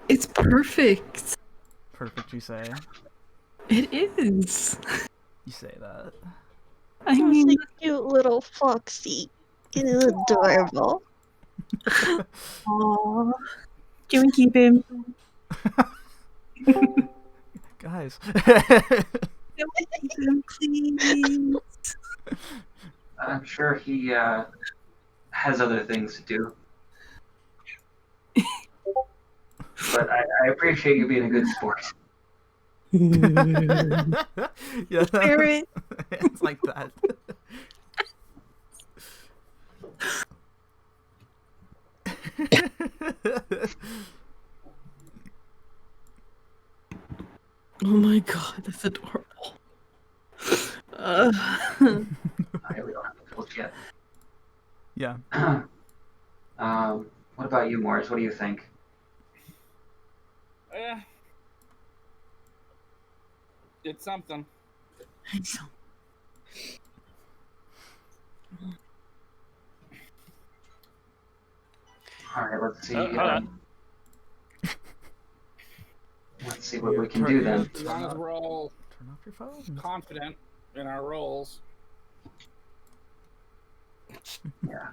It's perfect. Perfect, you say. It is. You say that. I mean, He's a cute little foxy. He's adorable. aww. Can we keep him? Guys. Can we keep him, please? I'm sure he has other things to do. But I appreciate you being a good sport. Yeah, Spirit. it's like that. Oh my god, that's adorable. Okay, we don't have to close yet. Yeah. What about you, Morris? What do you think? It's something. All right, let's see. Hold on. Let's see what we can do then. As long as we're all Turn off your phone. confident in our roles. Yeah.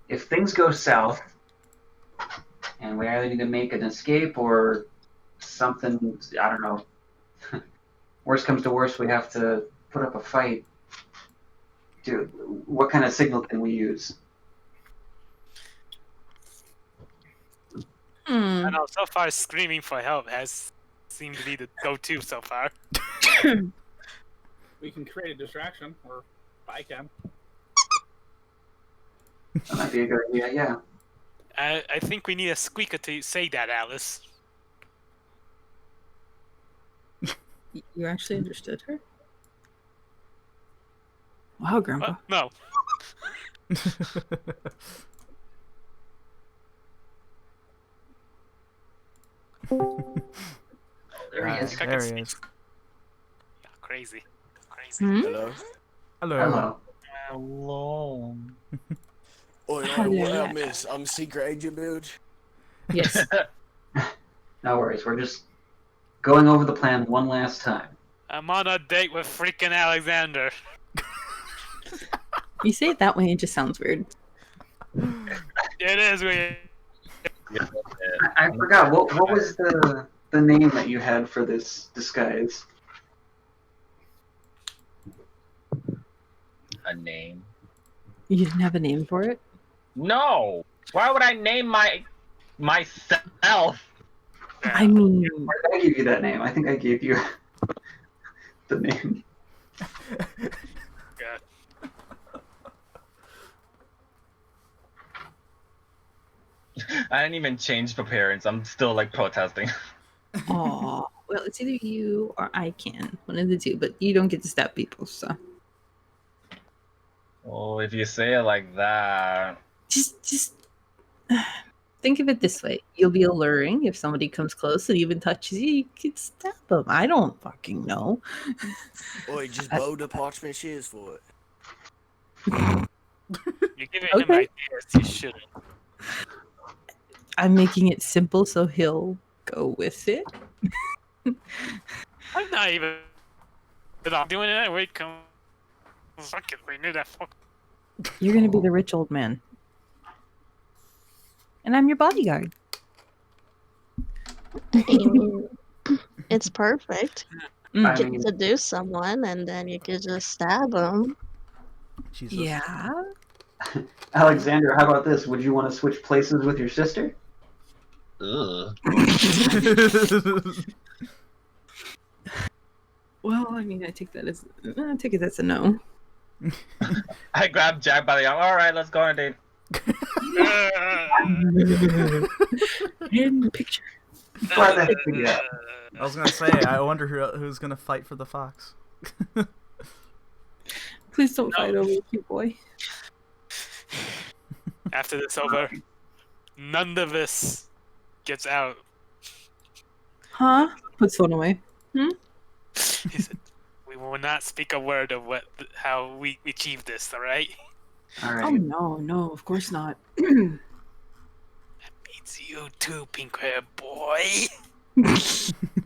If things go south, and we either need to make an escape or something, I don't know. Worst comes to worst, we have to put up a fight. Dude, what kind of signal can we use? I know, so far screaming for help has seemed to be the go-to so far. We can create a distraction, or I can. That might be a good idea, yeah. I think we need a squeaker to say that, Alice. You actually understood her? Wow, Grandpa. What? No. There he is. There he is. Yeah, crazy. Crazy. Hmm? Hello? Hello. Hello. Oi, Hello. what I miss? I'm Secret Agent Build. Yes. No worries, we're just going over the plan one last time. I'm on a date with freaking Alexander. You say it that way, it just sounds weird. It is weird. I forgot, what was the name that you had for this disguise? A name? You didn't have a name for it? No! Why would I name myself? I mean, Why did I give you that name? I think I gave you the name. God. I didn't even change the parents. I'm still like protesting. aw. Well, it's either you or I can. One of the two, but you don't get to stab people, so. Oh, if you say it like that. Just think of it this way. You'll be alluring if somebody comes close and even touches you, you can stab them. I don't fucking know. Oi, just blow the parchment shears for it. You're giving him Okay. ideas you shouldn't. I'm making it simple so he'll go with it. I'm not even. But I'm doing it. Wait, come. Fuck it. We knew that. Fuck. You're gonna be the rich old man. And I'm your bodyguard. It's perfect. Mm. I Get mean, to do someone, and then you could just stab them. Jesus. Yeah. Alexander, how about this? Would you want to switch places with your sister? Ugh. Well, I mean, I take it as a no. I grabbed Jack by the arm. Alright, let's go on a date. In the picture. Glad that hit you. I was gonna say, I wonder who's gonna fight for the fox. Please don't fight over a cute boy. After this over, none of this gets out. Huh? Puts phone away. He said, "We will not speak a word of how we achieved this. All right? All Oh right. no, of course not. It's you too, pink hair boy."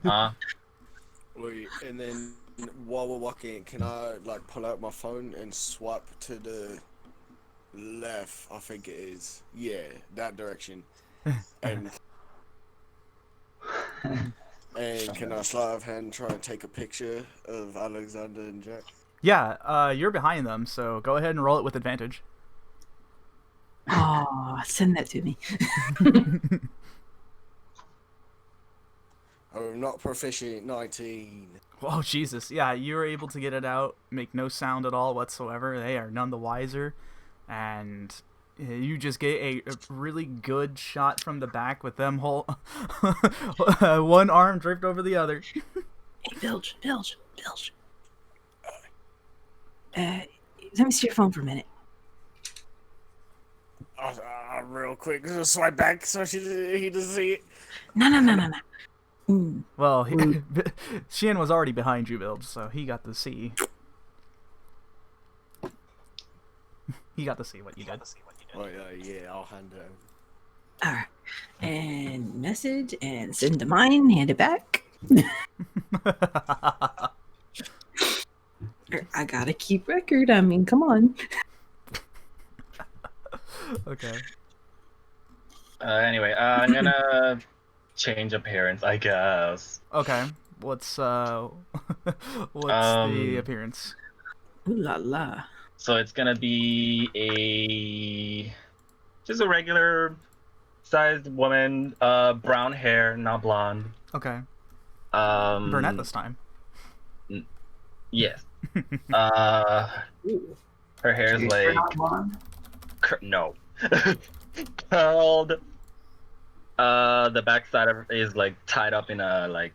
Huh? Wait, and then while we're walking, can I like pull out my phone and swipe to the left? I think it is. Yeah, that direction. And can I sleight of hand try and take a picture of Alexander and Jack? Yeah, you're behind them, so go ahead and roll it with advantage. Oh, send that to me. I'm not proficient. 19. Oh, Jesus. Yeah, you were able to get it out, make no sound at all whatsoever. They are none the wiser. And you just get a really good shot from the back with them one arm draped over the other. Hey, Bilge. Let me see your phone for a minute. Real quick, just swipe back so he doesn't see it. No. Mm. Well, Sheehan was already behind you, Bilge, so he got to see. He got to see what you did. Oh, yeah, I'll hand it over. All right. and message and send to mine, hand it back. I gotta keep record. I mean, come on. Okay. Anyway, I'm gonna change appearance, I guess. Okay. What's the appearance? Ooh la la. So it's gonna be just a regular sized woman, brown hair, not blonde. Okay. Brunette this time. Yes. Her hair's You're like not blonde? no. Curled. The backside of it is like tied up in a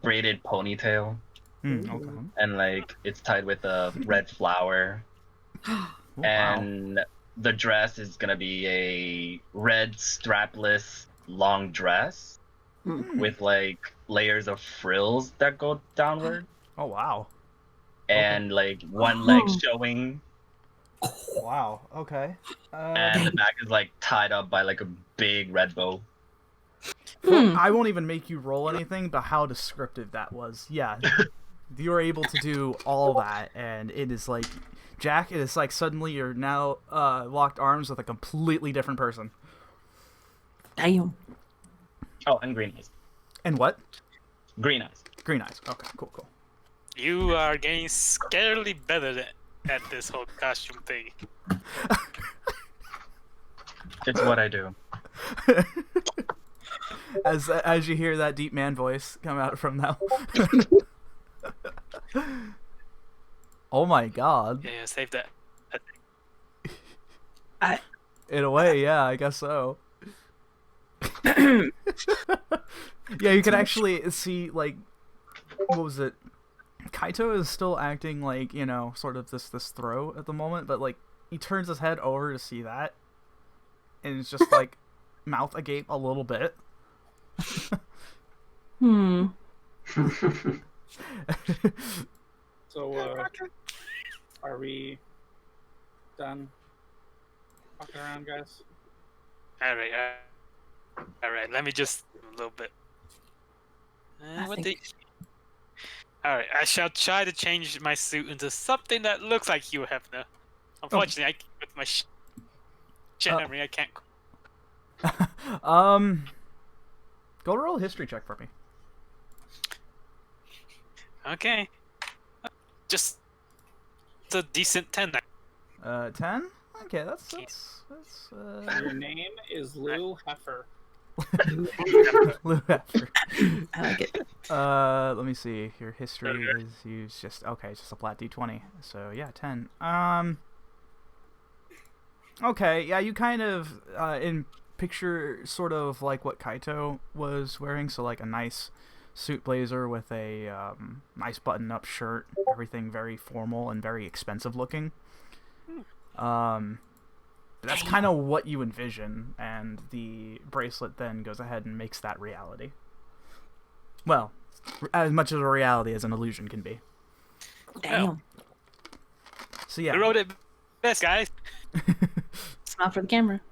braided ponytail, Okay. and like it's tied with a red flower. And the dress is gonna be a red strapless long dress with like layers of frills that go downward. Oh wow. And like one leg showing. Wow. Okay. And the back is like tied up by like a big red bow. Well, I won't even make you roll anything, but how descriptive that was. Yeah. You were able to do all that, and it is like, Jack, it is like suddenly you're now locked arms with a completely different person. Damn. Oh, and green eyes. And what? Green eyes. Green eyes. Okay, cool. You are getting scarily better at this whole costume thing. It's what I do. As you hear that deep man voice come out from now. Oh my god. Yeah, save that. In a way, yeah, I guess so. Yeah, you can actually see, like, what was it? Kaito is still acting like, you know, sort of this throw at the moment, but like he turns his head over to see that, and it's just like mouth agape a little bit. So, are we done walking around, guys? All right. Let me just a little bit. All right, I shall try to change my suit into something that looks like you, Hefner. Unfortunately, with my shit memory, I can't. Go roll a history check for me. Okay. Just a decent 10. 10? Okay, that's Your name is Lou Heifer. Lou Hefner. I like it. Let me see. Your history is just it's just a flat D20. So yeah, 10. Okay, yeah, you kind of in picture sort of like what Kaito was wearing, so like a nice suit blazer with a nice button-up shirt, everything very formal and very expensive looking. That's kind of what you envision, and the bracelet then goes ahead and makes that reality. Well, as much of a reality as an illusion can be. Damn. So yeah. We wrote it best, guys. It's not for the camera.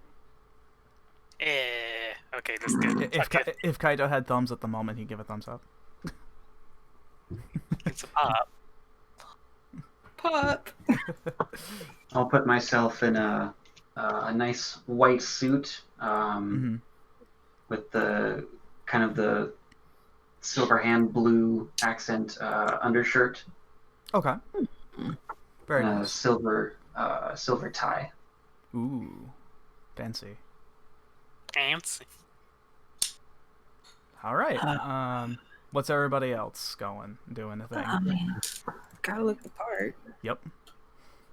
Okay, that's good. If Kaito had thumbs at the moment, he'd give a thumbs up. It's up. Pop. I'll put myself in a nice white suit with the kind of the silver hand blue accent undershirt. Okay. Very and nice. a silver tie. Ooh, fancy. Fancy. All right. What's everybody else doing a thing? I mean, gotta look the part. Yep.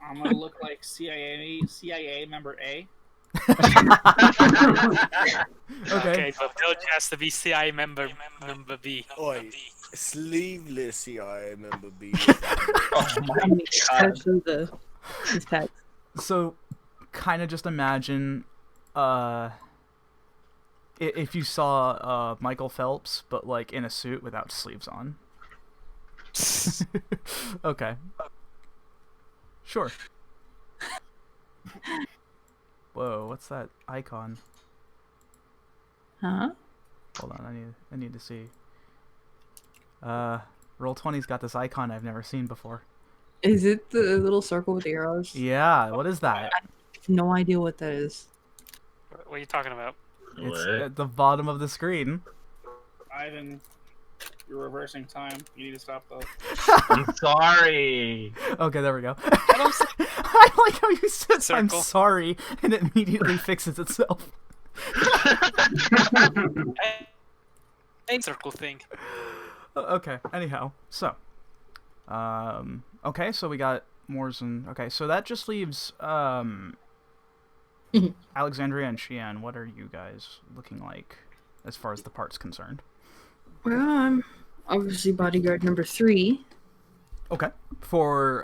I'm gonna look like CIA member A. Okay. But Bill has to be CIA member B. Oi, sleeveless CIA member B. Oh my god. Especially his tags. So, kind of just imagine, if you saw Michael Phelps, but like in a suit without sleeves on. Okay. Sure. Whoa, what's that icon? Huh? Hold on, I need to see. Roll20's got this icon I've never seen before. Is it the little circle with the arrows? Yeah, what is that? I have no idea what that is. What are you talking about? It's What? at the bottom of the screen. Ivan, you're reversing time. You need to stop though. I'm sorry. Okay, there we go. I don't see I like how you said I'm Circle. sorry and it immediately fixes itself. a circle thing. Okay, anyhow, so. Okay, so we got Moors and... Okay, so that just leaves, Alexandria and Xian. What are you guys looking like as far as the part's concerned? Well, I'm obviously bodyguard number 3. Okay. For,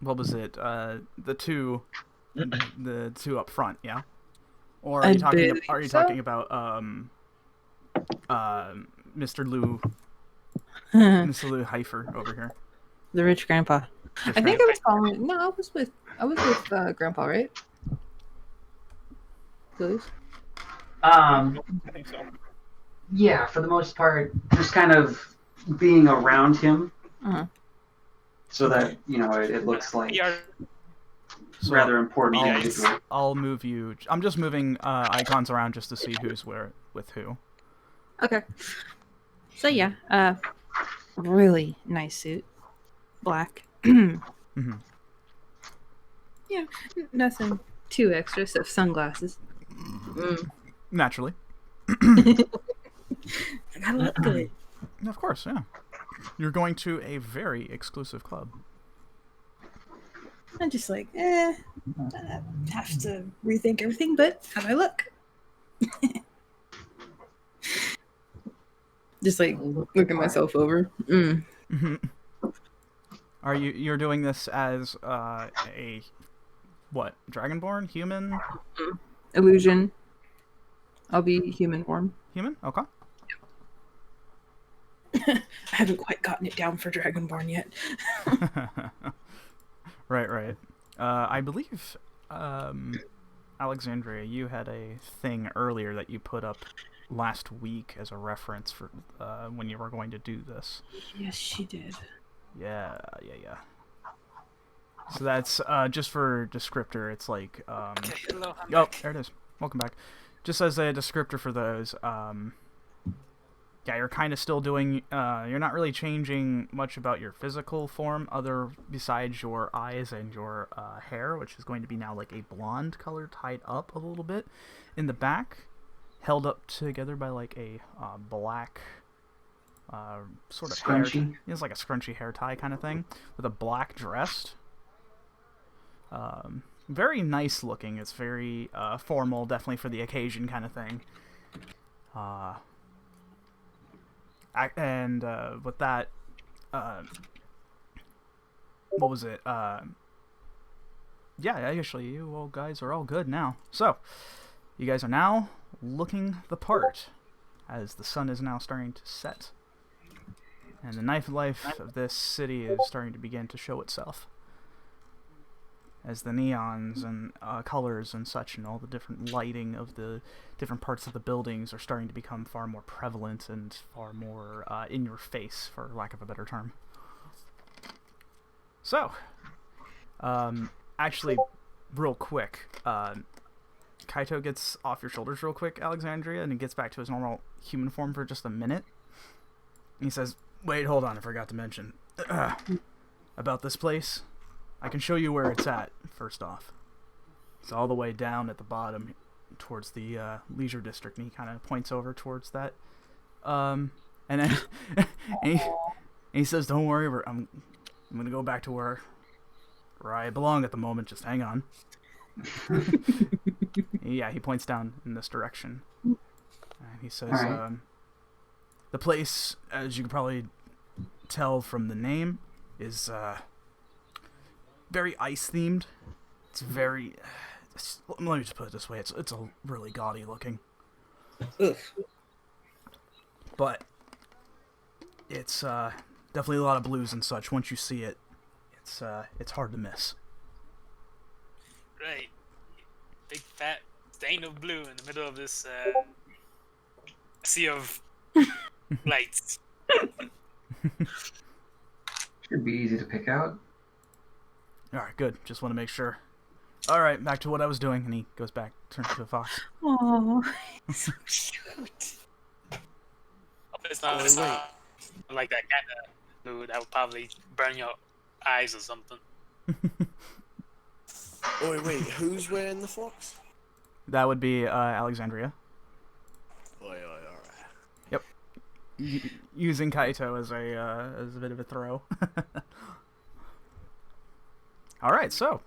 what was it? The two up front, yeah? Or are you talking, talking about, Mr. Lou Heifer over here? The rich grandpa. I think I was calling. No, I was with grandpa, right? Please. I think so. Yeah, for the most part, just kind of being around him, so that it looks like So rather important individual. I'll move you. I'm just moving icons around just to see who's where with who. Okay. So yeah, really nice suit, black. Mm-hmm. Yeah, nothing too extra except sunglasses. Naturally. I gotta look good. Of course, yeah. You're going to a very exclusive club. I'm just like, I have to rethink everything, but how do I look? Just like looking myself over. Are you're doing this as a what? Dragonborn? Human? Illusion. I'll be human form. Human? Okay. I haven't quite gotten it down for Dragonborn yet. Right. I believe, Alexandria, you had a thing earlier that you put up last week as a reference for when you were going to do this. Yes, she did. Yeah. So that's just for descriptor. It's like Okay, hello, I'm oh, back. there it is. Welcome back. Just as a descriptor for those, yeah, you're kind of still doing. You're not really changing much about your physical form, other besides your eyes and your hair, which is going to be now like a blonde color, tied up a little bit in the back, held up together by like a black sort of Scrunchie? hair. It's like a scrunchy hair tie kind of thing with a black dress. Very nice looking. It's very formal, definitely for the occasion kind of thing. And with that, what was it? Yeah, actually, you all guys are all good now. So, you guys are now looking the part, as the sun is now starting to set. And the nightlife of this city is starting to begin to show itself. As the neons and colors and such and all the different lighting of the different parts of the buildings are starting to become far more prevalent and far more in your face, for lack of a better term. So, actually, real quick, Kaito gets off your shoulders real quick, Alexandria, and he gets back to his normal human form for just a minute. And he says, wait, hold on, I forgot to mention about this place. I can show you where it's at, first off. It's all the way down at the bottom towards the leisure district, and he kind of points over towards that. And then and he says, don't worry, I'm going to go back to where I belong at the moment, just hang on. Yeah, he points down in this direction. And he says, right. The place, as you can probably tell from the name, is very ice themed. It's very. Let me just put it this way: it's a really gaudy looking. Ugh. But it's definitely a lot of blues and such. Once you see it, it's hard to miss. Right. Big fat stain of blue in the middle of this sea of lights. Should be easy to pick out. Alright, good. Just want to make sure. Alright, back to what I was doing. And he goes back, turns to a fox. Oh, so cute. It's not like that kind of blue that would probably burn your eyes or something. Oh, wait, who's wearing the fox? That would be Alexandria. Alright. Yep. Using Kaito as a bit of a throw. Alright, so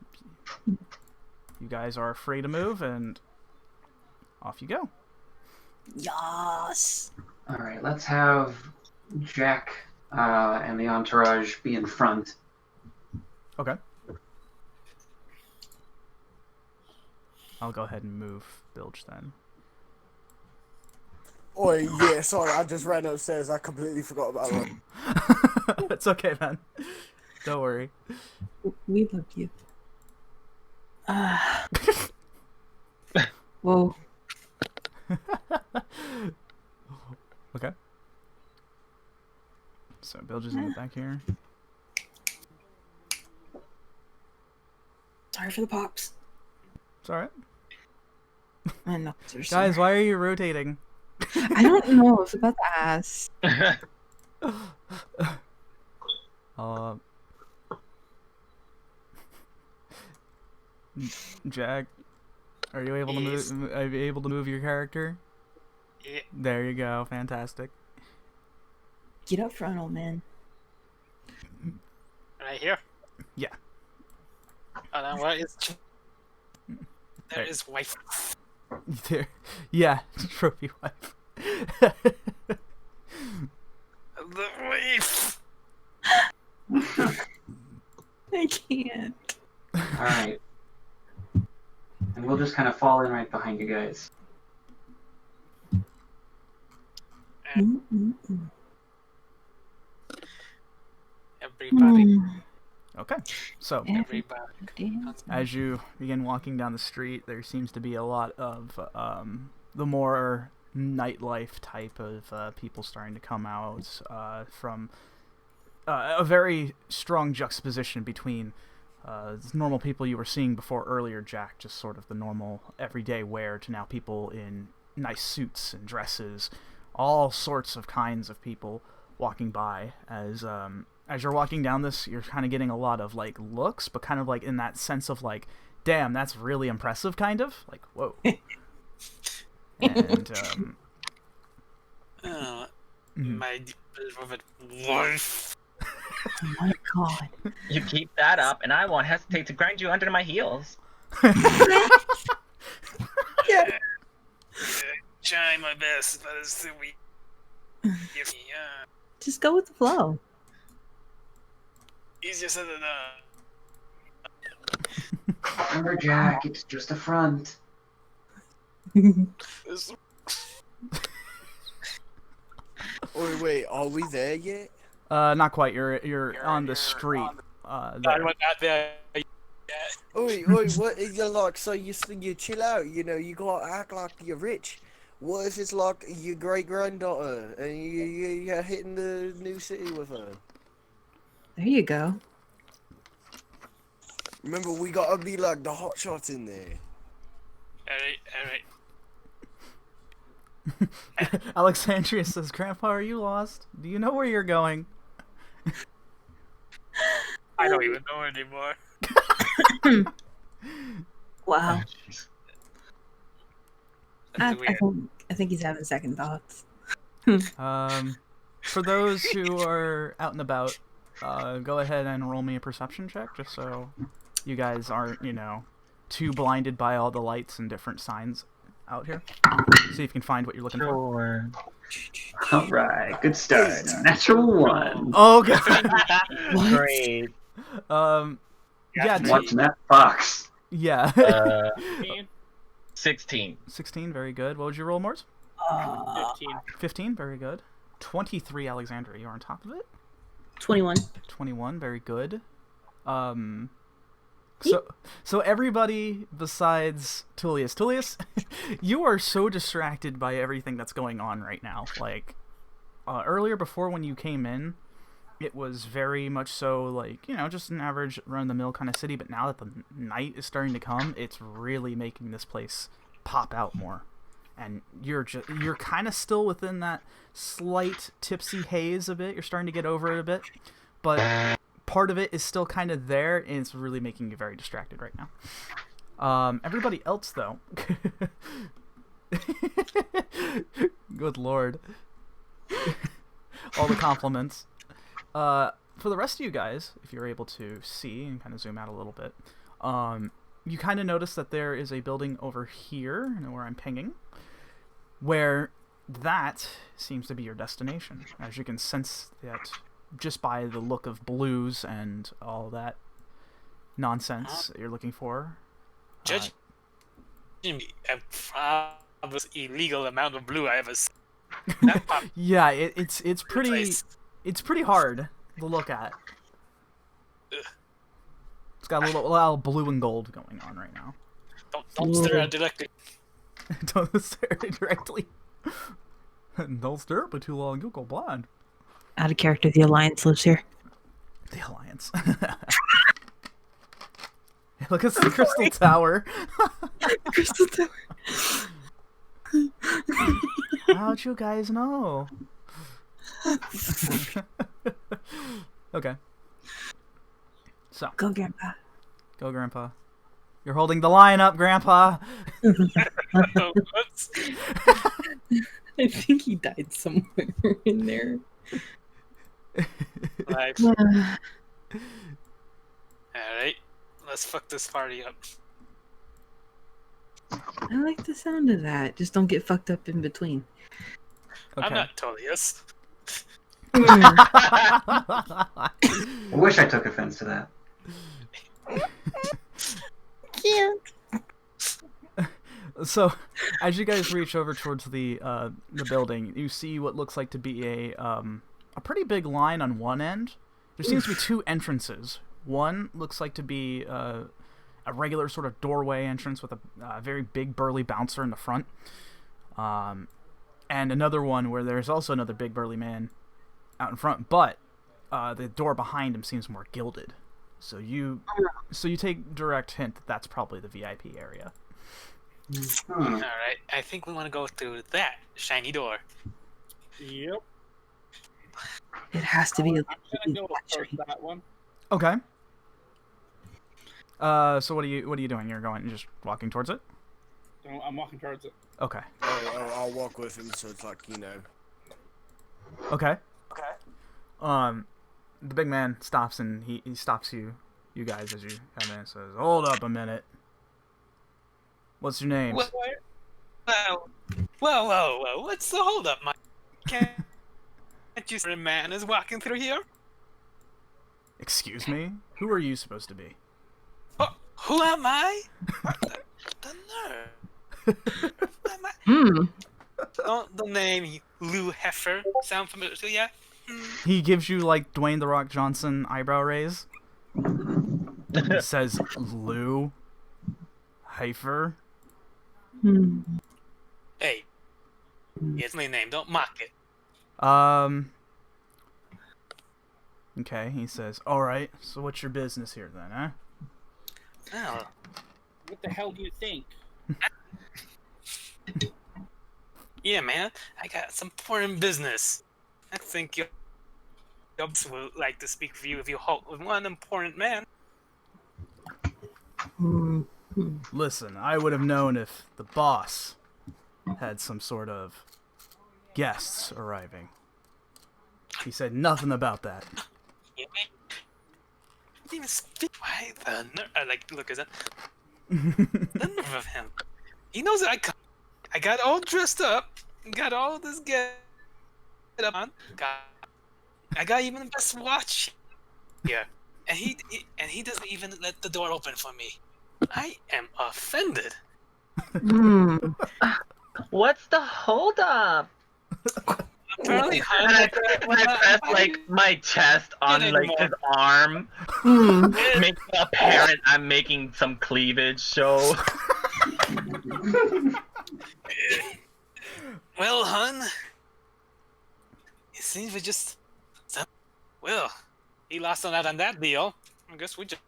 you guys are free to move, and off you go. Yes. All right, let's have Jack and the entourage be in front. Okay. I'll go ahead and move Bilge then. Oh, yeah, sorry, I just ran upstairs. I completely forgot about that. It's okay, man. Don't worry. We love you. Whoa. Okay. So Bilge is in the back here. Sorry for the pops. It's alright. And no, Guys, why are you rotating? I don't know. I was about to ask. Jack, are you able to move? Are you able to move your character? Yeah. There you go. Fantastic. Get up front, old man. Right here. Yeah. Oh, then what is? There is wife. There. Yeah. Trophy wife. The wife. I can't. All right. And we'll just kind of fall in right behind you guys. Everybody. Okay. So, Everybody. as you begin walking down the street, there seems to be a lot of the more nightlife type of people starting to come out from a very strong juxtaposition between normal people you were seeing before earlier, Jack, just sort of the normal everyday wear, to now people in nice suits and dresses, all sorts of kinds of people walking by. As you're walking down this, you're kind of getting a lot of like looks, but kind of like in that sense of like, damn, that's really impressive, kind of like, whoa. And My beloved wife. Oh my god. You keep that up, and I won't hesitate to grind you under my heels. Yeah. Trying my best, but it's too weak. Just go with the flow. Easier said than done. Remember, Jack, it's just a front. Oh, wait, are we there yet? not quite. You're on the street. There. Not there. Oi, what is your like? So you chill out, you know. You gotta act like you're rich. What if it's like your great granddaughter and you're hitting the new city with her? There you go. Remember, we gotta be like the hot shots in there. Alright. Alexandria says, "Grandpa, are you lost? Do you know where you're going?" I don't even know anymore. Wow. That's weird. I think he's having second thoughts. For those who are out and about, go ahead and roll me a perception check, just so you guys aren't, too blinded by all the lights and different signs out here. See if you can find what you're looking for. All right, good start. Natural 1. Oh, God. Great. Yeah. Watching that fox. Yeah. 16. 16, very good. What would you roll, Mors? 15. 15, very good. 23, Alexandria, you're on top of it. 21. 21, very good. So everybody besides Tullius, you are so distracted by everything that's going on right now. Like, earlier before when you came in, it was very much so like, just an average run-of-the-mill kind of city, but now that the night is starting to come, it's really making this place pop out more. And you're kind of still within that slight tipsy haze a bit. You're starting to get over it a bit, but part of it is still kind of there, and it's really making you very distracted right now. Everybody else, though, good lord, all the compliments. For the rest of you guys, if you're able to see and kind of zoom out a little bit, you kind of notice that there is a building over here, where I'm pinging, where that seems to be your destination. As you can sense that just by the look of blues and all that nonsense that you're looking for. Judge me a illegal amount of blue I ever seen. Yeah, it's pretty hard to look at. It's got a little blue and gold going on right now. Don't stare at it directly. Don't stare at it directly. Don't stare at me too long, you'll go blind. Out of character, the Alliance lives here. The Alliance. Look at the Crystal Tower. Crystal Tower. How'd you guys know? Okay. So. Go, Grandpa. Go, Grandpa. You're holding the line up, Grandpa. I think he died somewhere in there. Alright, let's fuck this party up. I like the sound of that. Just don't get fucked up in between. Okay. I'm not Tullius. I wish I took offense to that. Can't. So, as you guys reach over towards the building, you see what looks like to be a pretty big line on one end. There seems to be two entrances. One looks like to be a regular sort of doorway entrance with a very big burly bouncer in the front, and another one where there's also another big burly man out in front, but the door behind him seems more gilded. So you take direct hint that that's probably the VIP area. Alright, I think we want to go through that shiny door. Yep. It has to be. I'm gonna go towards that one. Okay. So what are you doing? You're just walking towards it? I'm walking towards it. Okay. I'll walk with him, so it's like, Okay. The big man stops and he stops you guys as you come in and says, "Hold up a minute. What's your names?" Whoa, what's the hold up, Mike? Can't you see a man is walking through here? Excuse me? Who are you supposed to be? Oh, who am I? The nerve. Don't the name Lou Heifer sound familiar to you? He gives you, like, Dwayne "The Rock" Johnson eyebrow raise. He says, "Lou Heifer." Hey, it's my name. Don't mock it. Okay, he says, "Alright, so what's your business here then, huh?" Oh. What the hell do you think? Yeah, man, I got some important business. I think your would like to speak with you if you hold with one important man. Listen, I would have known if the boss had some sort of guests arriving. He said nothing about that. Yeah, man. He didn't even speak. Why the nerve? I like look at that. The nerve of him. He knows that I got all dressed up, got all this get up on, I got even the best watch here, and he doesn't even let the door open for me. I am offended. What's the hold up? Apparently, And I press like my chest on Get like in his arm, making apparent I'm making some cleavage show. Well, hun, it seems we just. Well, he lost on that deal. I guess we just.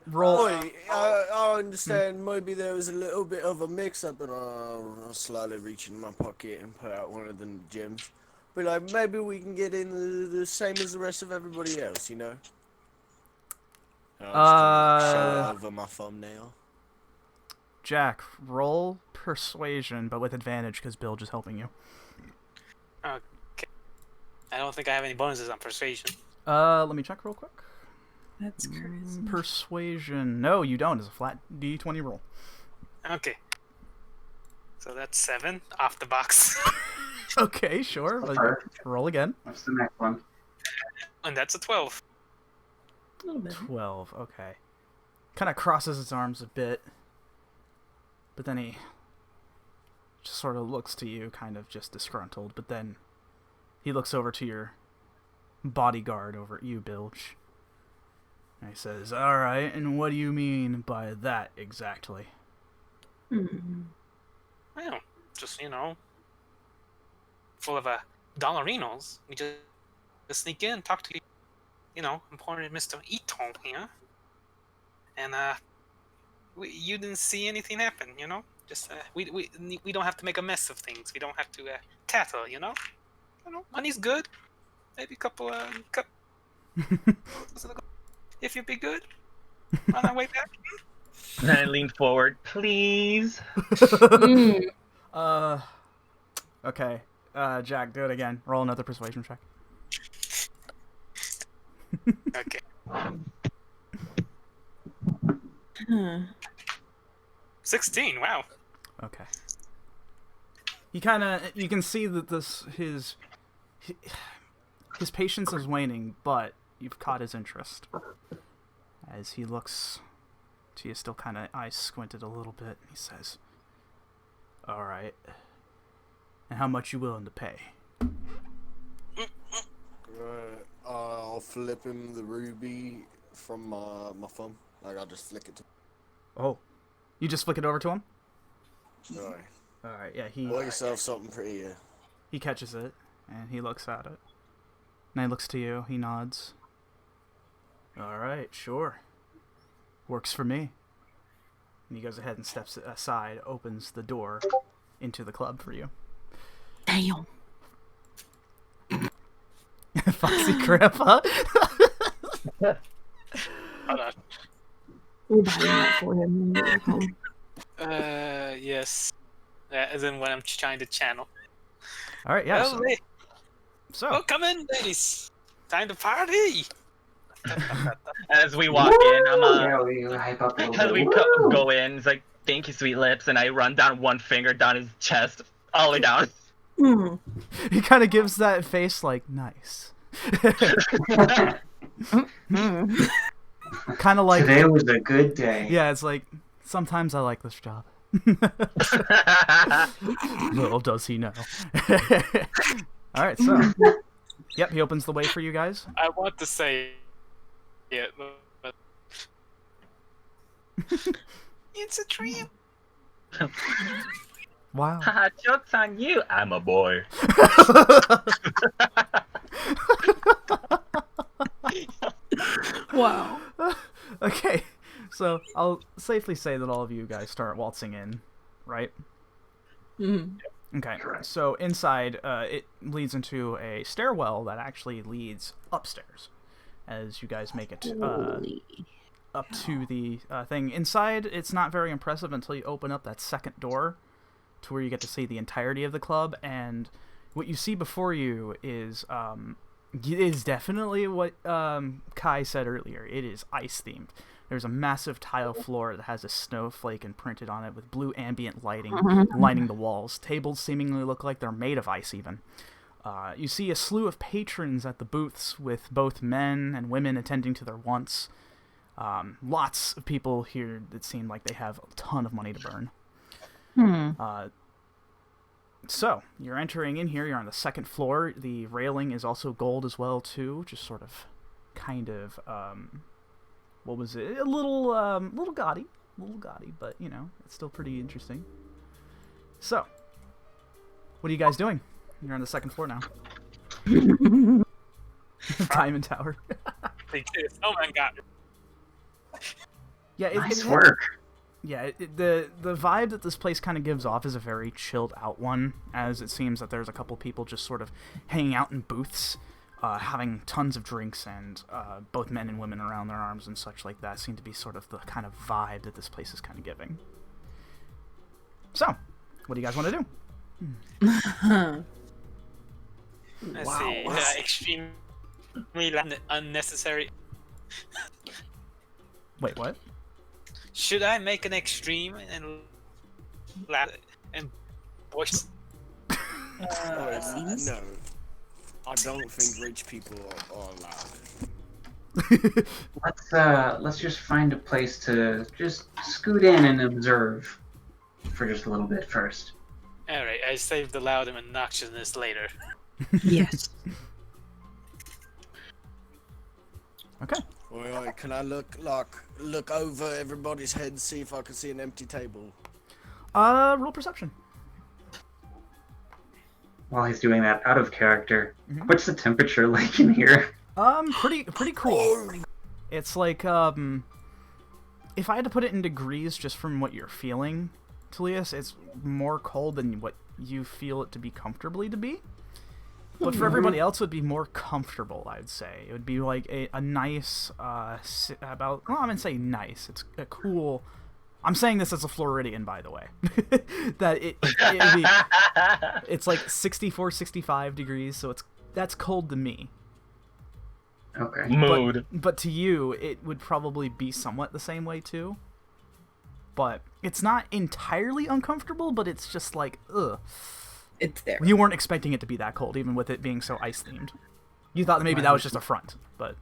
Roll. Oi, I understand maybe there was a little bit of a mix-up, and I'll slightly reach in my pocket and pull out one of the gems. But like, maybe we can get in the same as the rest of everybody else, you know? And I'll just show it over my thumbnail. Jack, roll persuasion, but with advantage because Bilge is helping you. Okay. I don't think I have any bonuses on persuasion. Let me check real quick. That's crazy. Persuasion. No, you don't. It's a flat D20 roll. Okay. So that's 7 off the box. Okay, sure. Roll again. What's the next one? And that's a 12. A little bit. 12. Okay. Kind of crosses his arms a bit, but then he just sort of looks to you, kind of just disgruntled. But then he looks over to your bodyguard over at you, Bilge. And he says, "All right, and what do you mean by that exactly?" Well, just, full of dollarinos. We just sneak in, talk to important Mr. Ito here. And, you didn't see anything happen, Just, we don't have to make a mess of things. We don't have to tattle, money's good. Maybe a couple, if you'd be good, on our way back. And I lean forward, please. Okay. Jack, do it again. Roll another persuasion check. Okay. 16. Wow. Okay. You can see that his patience is waning, but you've caught his interest. As he looks to you, still kind of eyes squinted a little bit, and he says, "All right. And how much you willing to pay?" I'll flip him the ruby from my thumb. Like, I'll just flick it to him. Oh. You just flick it over to him? Alright. Alright, yeah, he... Got yourself something pretty, yeah. He catches it, and he looks at it. And he looks to you, he nods. "Alright, sure. Works for me." And he goes ahead and steps aside, opens the door into the club for you. Damn. Foxy Grandpa. Hold on. We're buying that for him when we get home. Yes. As in when I'm trying to channel. Alright, yeah. Oh, come in, ladies. Time to party. As we walk in, we hype up a little as we bit. go in, it's like, "Thank you, sweet lips," and I run down one finger down his chest, all the way down. He kind of gives that face like, "Nice." Kind of like... Today was a good day. Yeah, it's like, sometimes I like this job. Little does he know. Alright, so... Yep, he opens the way for you guys. I want to say it, but... It's a dream. Wow. Haha, joke's on you. I'm a boy. Wow. Okay, so I'll safely say that all of you guys start waltzing in, right? Okay, so inside, it leads into a stairwell that actually leads upstairs, as you guys make it up to the thing. Inside, it's not very impressive until you open up that second door, to where you get to see the entirety of the club, and what you see before you is definitely what Kai said earlier. It is ice-themed. There's a massive tile floor that has a snowflake imprinted on it with blue ambient lighting lining the walls. Tables seemingly look like they're made of ice even. You see a slew of patrons at the booths with both men and women attending to their wants. Lots of people here that seem like they have a ton of money to burn. So, you're entering in here. You're on the second floor. The railing is also gold as well, too. Just sort of, kind of, what was it? A little gaudy. A little gaudy, but, you know, it's still pretty interesting. So, what are you guys doing? You're on the second floor now. Diamond Tower. Oh my god. Yeah, Nice work. Yeah, the vibe that this place kind of gives off is a very chilled out one, as it seems that there's a couple people just sort of hanging out in booths, having tons of drinks, and both men and women around their arms and such like that seem to be sort of the kind of vibe that this place is kind of giving. So, what do you guys want to do? Let's see. Extremely unnecessary. Wait, what? Should I make an extreme and voice? No. I don't think rich people are allowed. Let's just find a place to just scoot in and observe for just a little bit first. Alright, I saved the loud and obnoxiousness later. Yes. Okay. Wait, can I look over everybody's head, see if I can see an empty table? Roll perception. While he's doing that, out of character, what's the temperature like in here? Pretty cool. It's like, if I had to put it in degrees just from what you're feeling, Tulius, it's more cold than what you feel it to be comfortably to be. But for everybody else, it would be more comfortable, I'd say. It would be like a nice, I'm going to say nice. It's a cool... I'm saying this as a Floridian, by the way. That it'd be... It's like 64, 65 degrees, so that's cold to me. Okay. Mood. But to you, it would probably be somewhat the same way, too. But it's not entirely uncomfortable, but it's just like, ugh. It's there. You weren't expecting it to be that cold, even with it being so ice-themed. You thought that maybe that was just a front, but...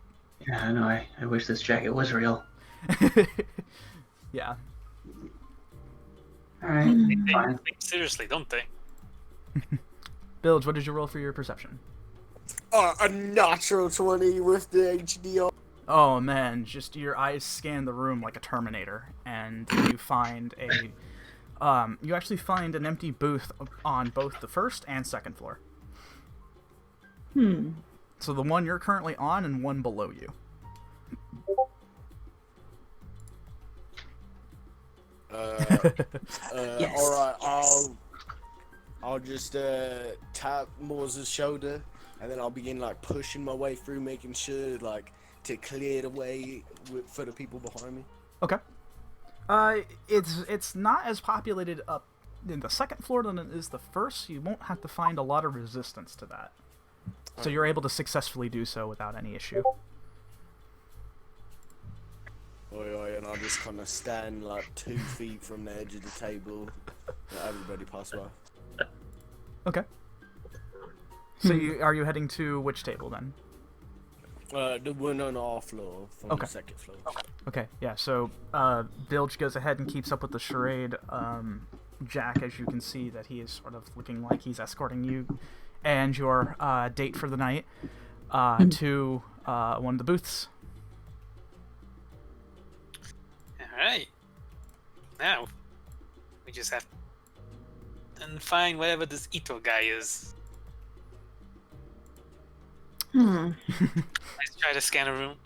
Yeah, I know. I wish this jacket was real. Yeah. Alright, They fine. take it seriously, don't they? Bilge, what did you roll for your perception? A natural 20 with the HDR. Oh, man, just your eyes scan the room like a Terminator, and you find a... you actually find an empty booth on both the first and second floor. So the one you're currently on and one below you. Yes. Alright, I'll just tap Moore's shoulder, and then I'll begin like pushing my way through, making sure like to clear the way for the people behind me. Okay. It's not as populated up in the second floor than it is the first. You won't have to find a lot of resistance to that. So you're able to successfully do so without any issue. And I'll just kind of stand like 2 feet from the edge of the table. Let everybody pass by. Okay. So are you heading to which table then? The one on our floor from Okay. the second floor. Okay, yeah, so Bilge goes ahead and keeps up with the charade. Jack, as you can see, that he is sort of looking like he's escorting you and your date for the night to one of the booths. Alright. Now, we just have to find whatever this Ito guy is. Let's try to scan a room.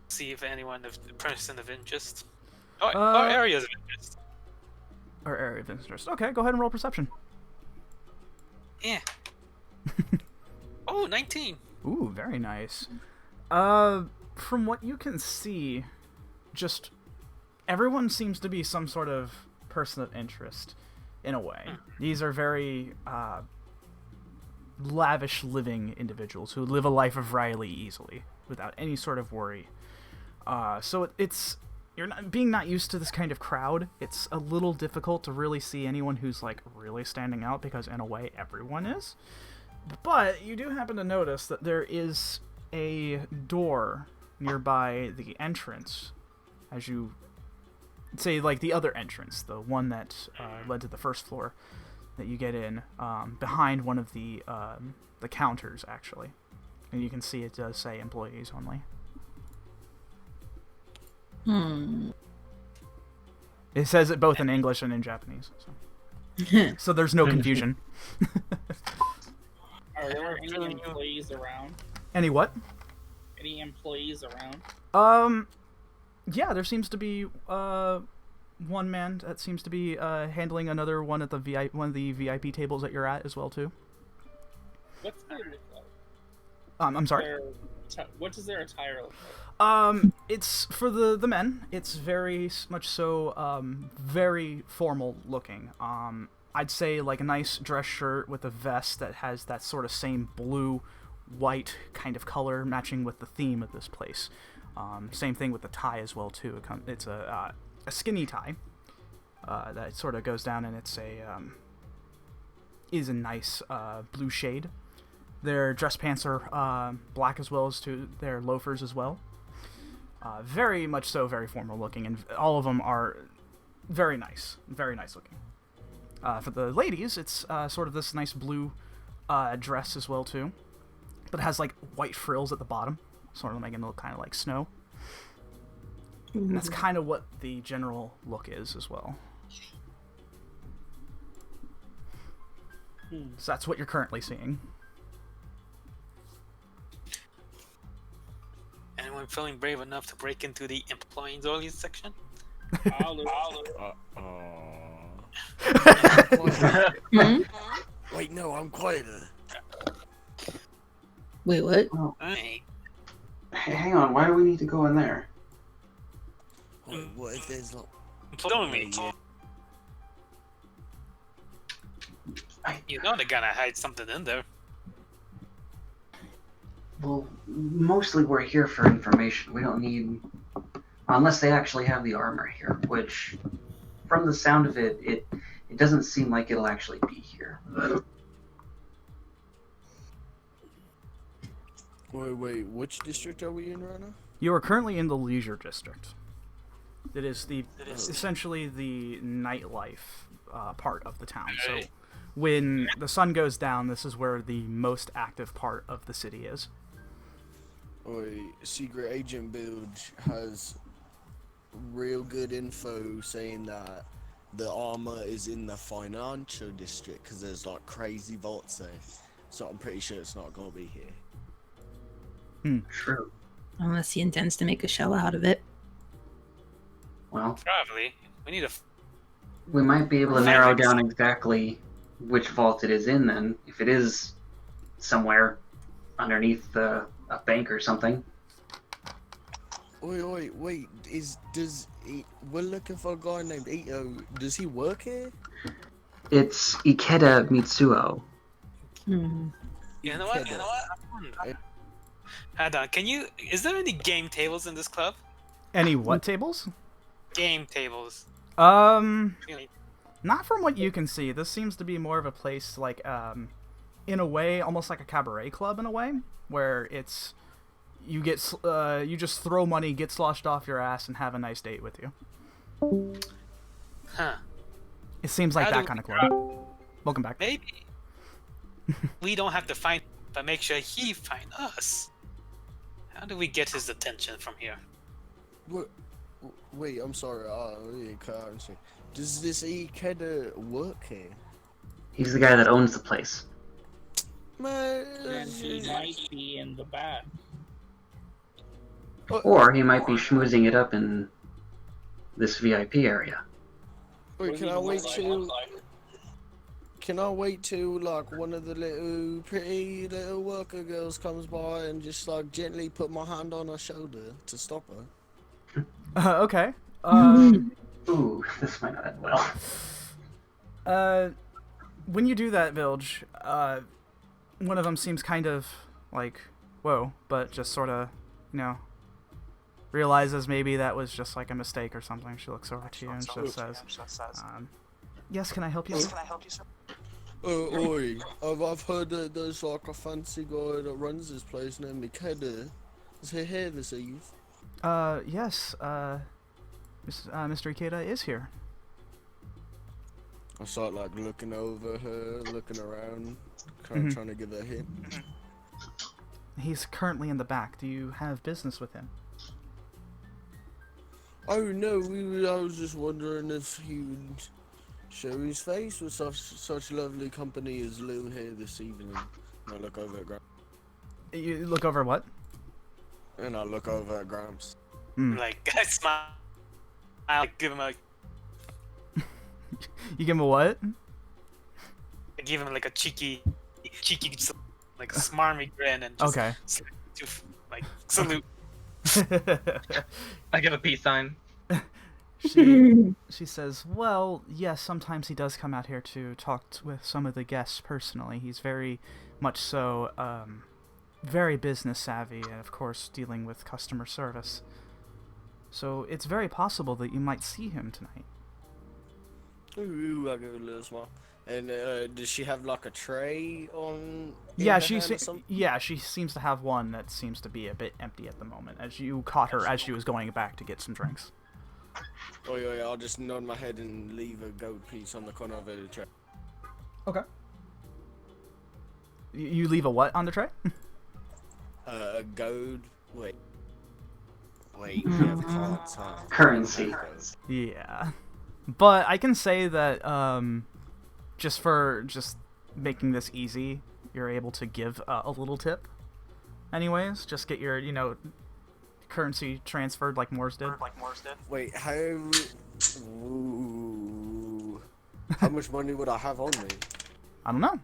See if anyone of the person of interest. Or areas of interest. Or area of interest. Okay, go ahead and roll perception. Yeah. Oh, 19. Ooh, very nice. From what you can see, just everyone seems to be some sort of person of interest, in a way. These are very lavish living individuals who live a life of Riley easily, without any sort of worry. So it's you're not used to this kind of crowd. It's a little difficult to really see anyone who's like really standing out, because in a way everyone is. But you do happen to notice that there is a door nearby the entrance, as you say, like the other entrance, the one that led to the first floor. that you get in behind one of the counters, actually. And you can see it does say employees only. It says it both in English and in Japanese. So there's no confusion. Are there any employees around? Any what? Any employees around? Yeah, there seems to be one man that seems to be handling another one at the one of the VIP tables that you're at as well too. What's their look like? I'm sorry. What does their attire look like? It's for the men. It's very much so very formal looking. I'd say like a nice dress shirt with a vest that has that sort of same blue-white kind of color matching with the theme of this place. Same thing with the tie as well too. It's a skinny tie that sort of goes down, and it's is a nice blue shade. Their dress pants are black as well as to their loafers as well. Very much so, very formal looking, and all of them are very nice looking. For the ladies, it's sort of this nice blue dress as well too, but it has like white frills at the bottom, sort of making it look kind of like snow. And that's kind of what the general look is as well. So that's what you're currently seeing. Anyone feeling brave enough to break into the employees only section? Wait, no, I'm quieter. Wait, what? Oh, Hey, hang on. Why do we need to go in there? Wait, what if there's not? only. You know they're gonna hide something in there. Well, mostly we're here for information. We don't need... Unless they actually have the armor here, which, from the sound of it, it doesn't seem like it'll actually be here. Wait, which district are we in right now? You are currently in the leisure district. It is essentially the nightlife part of the town. So when the sun goes down, this is where the most active part of the city is. Secret Agent Bilge has real good info saying that the armor is in the financial district because there's like crazy vaults there. So I'm pretty sure it's not going to be here. True. Unless he intends to make a shell out of it. Well, Probably. We need a. we might be able to narrow down exactly which vault it is in then, if it is somewhere underneath a bank or something. Wait, we're looking for a guy named Ito. Does he work here? It's Ikeda Mitsuo. You know what? Hold on. Is there any game tables in this club? Any what tables? Game tables. Not from what you can see. This seems to be more of a place like, in a way, almost like a cabaret club in a way, where it's you just throw money, get sloshed off your ass, and have a nice date with you. Huh. It seems like that kind of club. Welcome back. Maybe we don't have to find, but make sure he find us. How do we get his attention from here? Wait, I'm sorry. Does this Ikeda work here? He's the guy that owns the place. And he might be in the back. Or he might be schmoozing it up in this VIP area. Wait, can I wait till like one of the little pretty little worker girls comes by and just like gently put my hand on her shoulder to stop her? Okay. Ooh, this might not end well. When you do that, Bilge, one of them seems kind of like, whoa, but just sort of, realizes maybe that was just like a mistake or something. She looks over to you and she says, yes, can I help you? Oi, I've heard that there's like a fancy guy that runs this place named Ikeda. Is he here this eve? Yes, Mr. Ikeda is here. I start like looking over her, looking around, trying to give her a hint. He's currently in the back. Do you have business with him? Oh no, I was just wondering if he would show his face with such lovely company as Lou here this evening. And I look over at Gramps. You look over what? And I look over at Gramps. Like, I smile. I give him a. You give him a what? I give him like a cheeky, like a smarmy grin and just Okay. like salute. I give a peace sign. She says, well, yes, sometimes he does come out here to talk with some of the guests personally. He's very much so, very business savvy, and of course dealing with customer service. So it's very possible that you might see him tonight. Ooh, I give a little smile. And does she have like a tray on? Yeah, she seems to have one that seems to be a bit empty at the moment. As you caught her as she was going back to get some drinks. Oh yeah, I'll just nod my head and leave a gold piece on the corner of the tray. Okay. You leave a what on the tray? A gold. Wait, we have cards, huh? Currency. Yeah. But I can say that just making this easy, you're able to give a little tip. Anyways, just get your, currency transferred like Morse did. Wait, how? Ooh. How much money would I have on me? I don't know.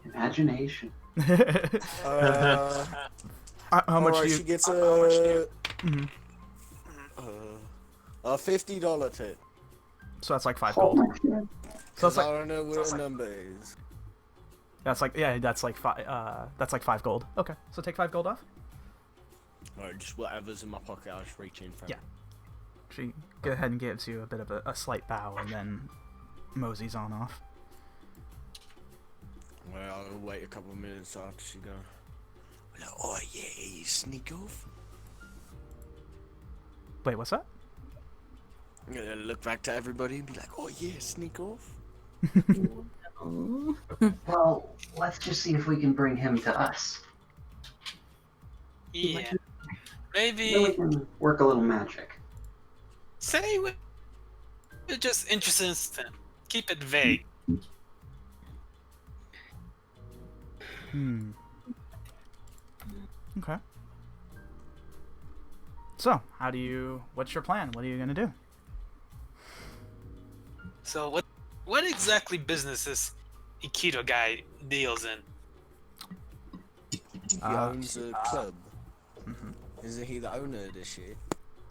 Imagination. How much do you... She gets a $50 tip. So that's like 5 Oh gold. my God. So that's I like... don't know what the number is. That's like 5 gold. Okay, so take 5 gold off. Alright, just whatever's in my pocket, I'll just reach in for. Yeah. She go ahead and gives you a bit of a slight bow and then moseys on off. Well, I'll wait a couple of minutes after she go. Like, oh yeah, you sneak off. Wait, what's that? I'm gonna look back to everybody and be like, oh yeah, sneak off. Well, let's just see if we can bring him to us. Yeah. Then we Maybe can work a little magic. say we're just interested in him. Keep it vague. Okay. So, what's your plan? What are you gonna do? So what exactly business this Ikido guy deals in? He owns a club. Isn't he the owner of this shit?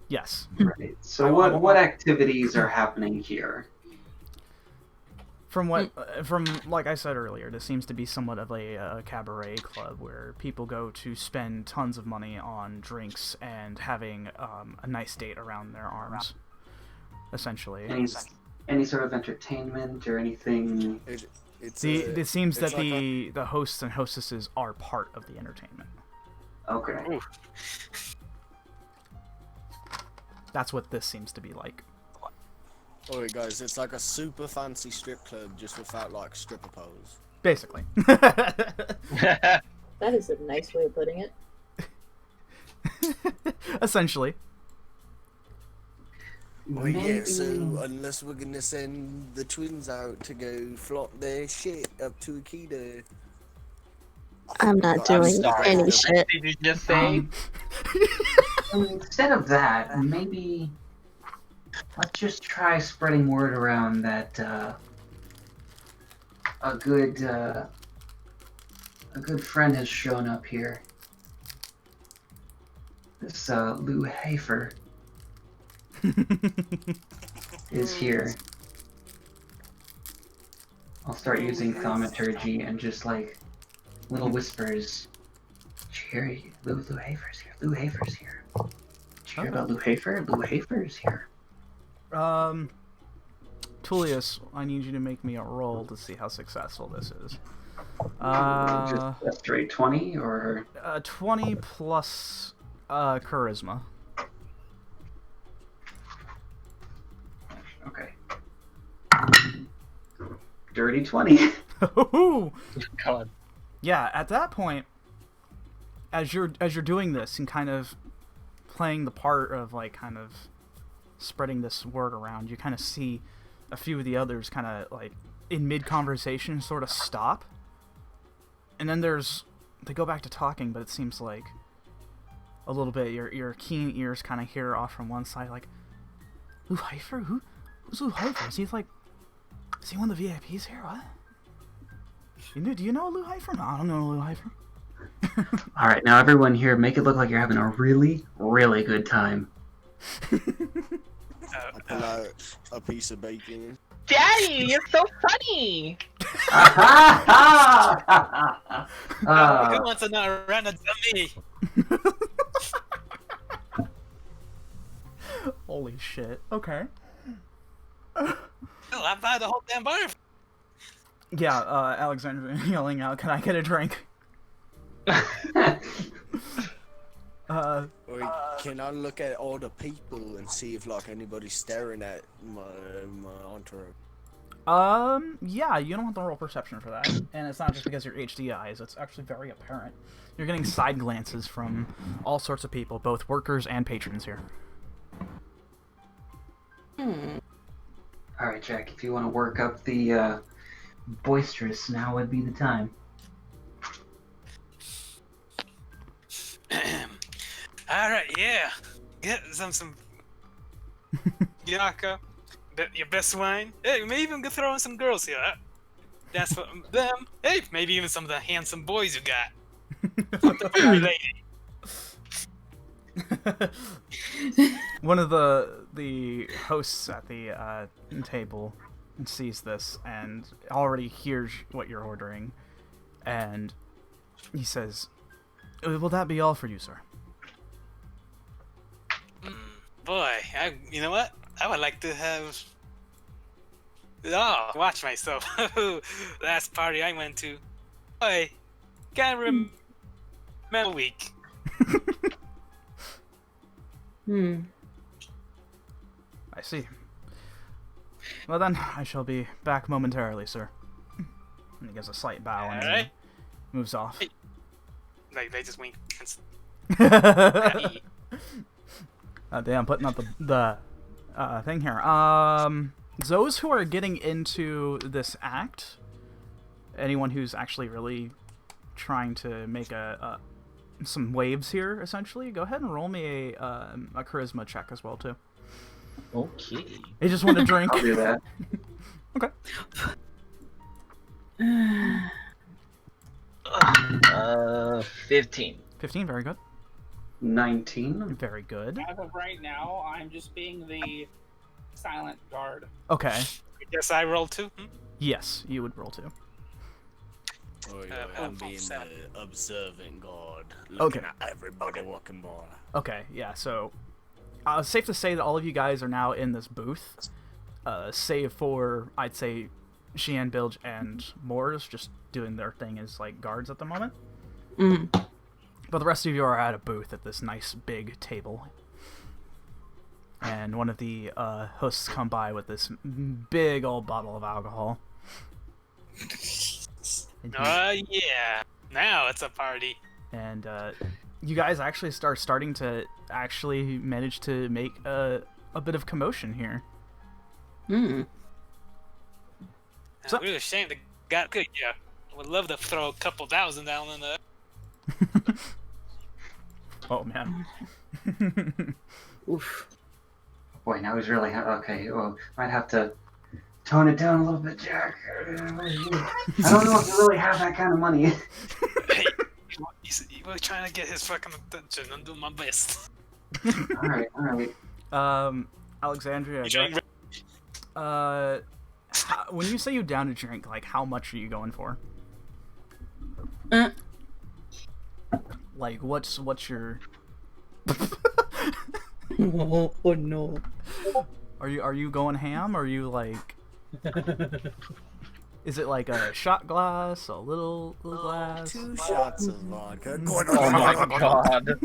Yes. Right. So what activities are happening here? From like I said earlier, this seems to be somewhat of a cabaret club where people go to spend tons of money on drinks and having a nice date around their arms, essentially. Any sort of entertainment or anything? It seems that the hosts and hostesses are part of the entertainment. Okay. Ooh. That's what this seems to be like. Alright guys, it's like a super fancy strip club just without like stripper poles. Basically. That is a nice way of putting it. Essentially. Oh yeah, so unless we're gonna send the twins out to go flop their shit up to Akita. I'm not doing any shit. Did you just say? Instead of that, maybe let's just try spreading word around that a good friend has shown up here. This Lou Hafer is here. I'll start using thaumaturgy and just like little whispers. Did you hear? Lou Hafer's here. Lou Hafer's here. Did you hear about Lou Hafer? Lou Hafer's here. Tullius, I need you to make me a roll to see how successful this is. Just a straight 20 or 20 plus charisma. okay. Dirty 20. God. Yeah, at that point, as you're doing this and kind of playing the part of like kind of spreading this word around, you kind of see a few of the others kind of like in mid conversation sort of stop, and then they go back to talking, but it seems like a little bit your keen ears kind of hear off from one side like, Lou Heifer? Who's Lou Heifer? Is he one of the VIPs here? What? Do you know Lou Heifer? No, I don't know Lou Heifer. All right, now everyone here, make it look like you're having a really, really good time. I pull out a piece of bacon. Daddy, you're so funny. Who wants to not run a dummy? Holy shit. Okay. Hell, I buy the whole damn bar. Yeah, Alexandria yelling out, "Can I get a drink?" Wait, can I look at all the people and see if like anybody's staring at my entourage? Yeah, you don't have to roll perception for that, and it's not just because you're HD eyes. It's actually very apparent. You're getting side glances from all sorts of people, both workers and patrons here. All right, Jack, if you want to work up the boisterous, now would be the time. Alright, yeah. Get some Yaka. Your best wine. Hey, maybe even throw in some girls here. That's for them. Hey, maybe even some of the handsome boys you got. One of the hosts at the table sees this and already hears what you're ordering, and he says, "Will that be all for you, sir?" Boy, you know what? I would like to have... Oh, watch myself. Last party I went to. Boy, can't remember a week. I see. Well then, I shall be back momentarily, sir. And he gives a slight bow and Alright. moves off. Hey. Like, they just wink. Damn, putting up the thing here. Those who are getting into this act, anyone who's actually really trying to make some waves here, essentially, go ahead and roll me a charisma check as well, too. Okay. They just want to drink. I'll do that. Okay. 15. 15, very good. 19. Very good. As of right now, I'm just being the silent guard. Okay. I guess I rolled too. Yes, you would roll too. Oh yeah, I'm being the observant guard. Okay. Looking at everybody walking by. Okay, yeah, so safe to say that all of you guys are now in this booth, save for, I'd say, Sheehan, Bilge, and Moors just doing their thing as, like, guards at the moment. But the rest of you are at a booth at this nice big table. And one of the hosts come by with this big old bottle of alcohol. Yeah. Now it's a party. And you guys actually starting to actually manage to make a bit of commotion here. So, really ashamed to got good. Yeah, would love to throw a couple thousand down in there. Oh man. Oof. Boy, now he's really okay. Well, might have to tone it down a little bit, Jack. I don't know if you really have that kind of money. Hey, he's really trying to get his fucking attention. I'm doing my best. All right. Alexandria. When you say you down a drink, like how much are you going for? Like what's your? Oh no. Are you going ham? Or are you like? Is it like a shot glass, a little glass? 2 shots of vodka. Oh my god.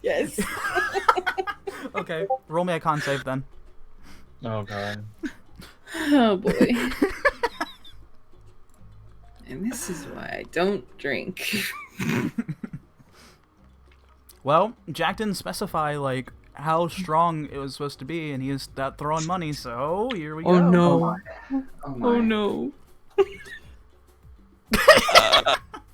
Yes. Okay, roll me a con save then. Oh god. Oh boy. And this is why I don't drink. Well, Jack didn't specify, like, how strong it was supposed to be, and he is throwing money, so here we go. Oh no. Oh no.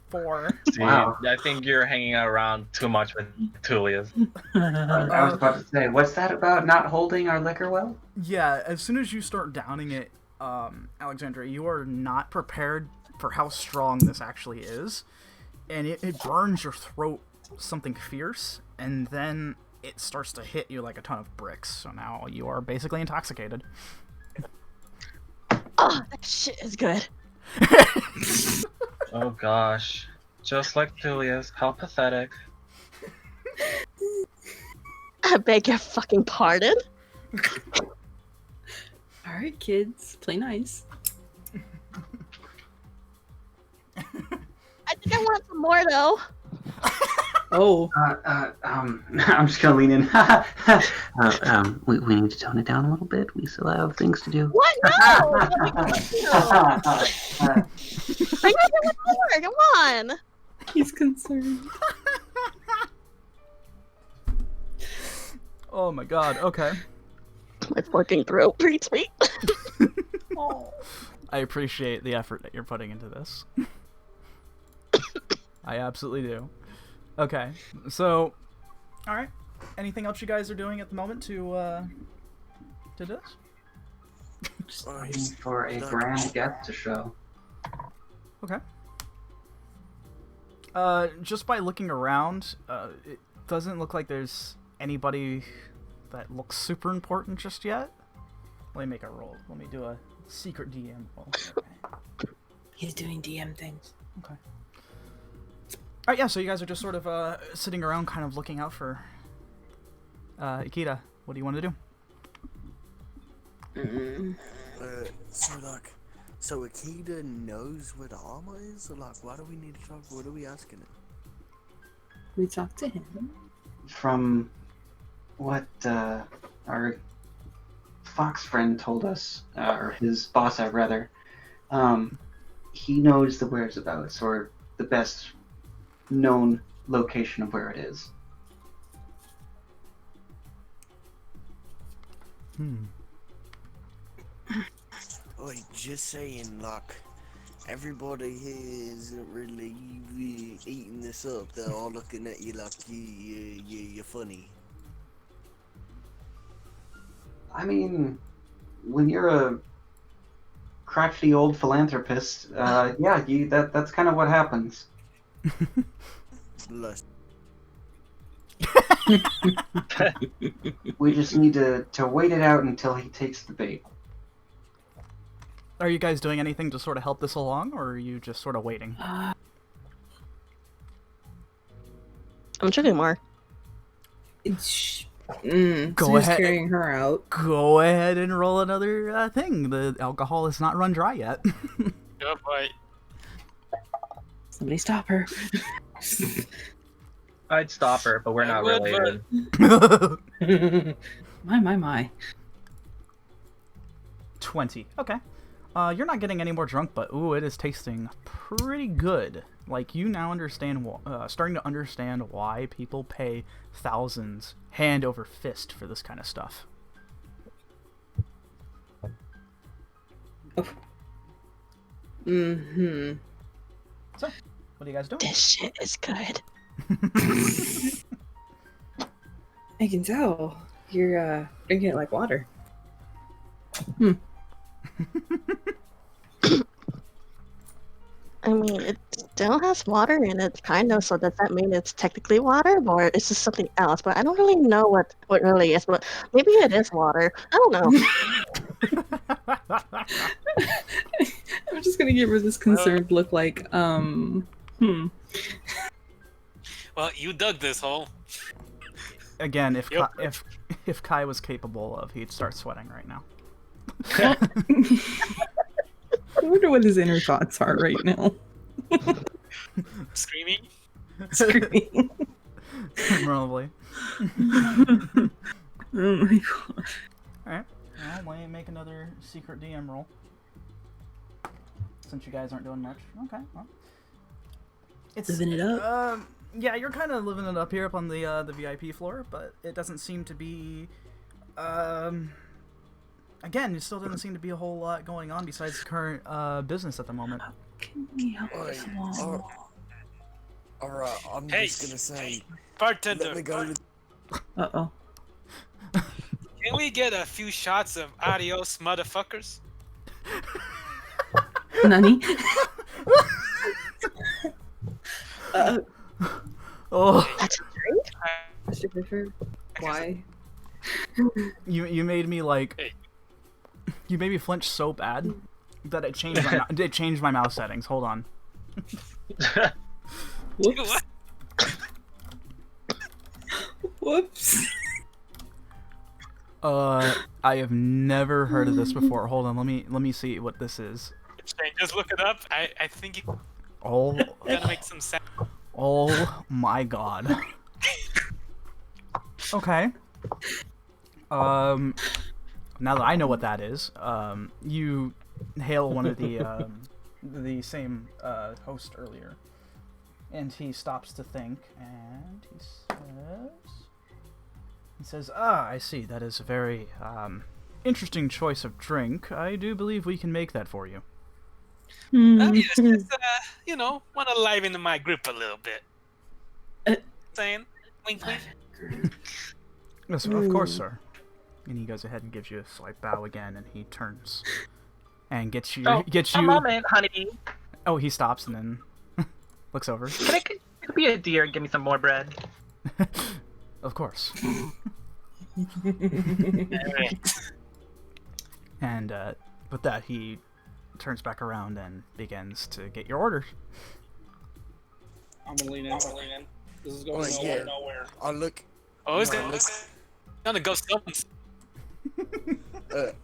4. See, Wow. I think you're hanging around too much with Tulius. I was about to say, what's that about not holding our liquor well? Yeah, as soon as you start downing it, Alexandria, you are not prepared for how strong this actually is. And it burns your throat something fierce, and then it starts to hit you like a ton of bricks. So now you are basically intoxicated. Oh, that shit is good. Oh gosh. Just like Tulius. How pathetic. I beg your fucking pardon? Alright, kids. Play nice. I think I want some more, though. Oh. I'm just gonna lean in. We need to tone it down a little bit. We still have things to do. What? No! I gotta do more. Come on. He's concerned. Oh my god, okay. My fucking throat breathes me. I appreciate the effort that you're putting into this. I absolutely do. Okay, so, alright. Anything else you guys are doing at the moment to do this? Just waiting for a grand guest to show. Okay. Just by looking around, it doesn't look like there's anybody that looks super important just yet. Let me make a roll. Let me do a secret DM roll. Okay. He's doing DM things. Okay. Alright, yeah, so you guys are just sort of sitting around kind of looking out for Ikeda. What do you want to do? So Ikeda knows where the armor is? Or like, why do we need to talk? What are we asking him? We talked to him. From what our fox friend told us, or his boss, rather, he knows the whereabouts, or the best known location of where it is. Like, just saying, like, everybody here isn't really eating this up. They're all looking at you like you're funny. I mean, when you're a crafty old philanthropist, yeah, that's kind of what happens. Less. We just need to wait it out until he takes the bait. Are you guys doing anything to sort of help this along, or are you just sort of waiting? I'm drinking more. Go ahead. Carrying her out. Go ahead and roll another thing. The alcohol has not run dry yet. Oh boy. Somebody stop her. I'd stop her, but we're not would, related. My. 20. Okay. You're not getting any more drunk, but ooh, it is tasting pretty good. Like, you now understand, starting to understand why people pay thousands hand over fist for this kind of stuff. Oh. Mm-hmm. So, what are you guys doing? This shit is good. I can tell. You're drinking it like water. I mean, it still has water in it, kind of, so does that mean it's technically water, or is this something else? But I don't really know what it really is, but maybe it is water. I don't know. I'm just gonna give her this concerned look like, Well, you dug this hole. Again, if Yep. if Kai was capable of, he'd start sweating right now. I wonder what his inner thoughts are right now. Screaming. Screaming. Probably. Oh my god. Alright. Well, why make another secret DM roll? Since you guys aren't doing much. Okay, well. It's living it up. Yeah, you're kind of living it up here up on the VIP floor, but it doesn't seem to be. Again, it still doesn't seem to be a whole lot going on besides the current business at the moment. Can we help us along? Alright, I'm just gonna say. Bartender. Let me go to Uh-oh. Can we get a few shots of adios, motherfuckers? Nani? Oh. That's a drink? Mr. Fisher, why? You made me like. Hey. You made me flinch so bad that it changed my mouse settings. Hold on. Whoops. Whoops. I have never heard of this before. Hold on, let me see what this is. Just look it up. I think you Oh. gotta make some sense. Oh my god. Okay. Now that I know what that is, you hail one of the same host earlier, and he stops to think, and he says, "Ah, I see. That is a very interesting choice of drink. I do believe we can make that for you." Yes, just, want to liven my group a little bit. Saying, wink, wink. Yes, of course, sir. And he goes ahead and gives you a slight bow again, and he turns and gets you. A moment, honey. Oh, he stops and then looks over. Can I be a dear and give me some more bread? Of course. And with that, he turns back around and begins to get your orders. I'm gonna lean in. This is going nowhere. I look. Oh, it's gonna go something.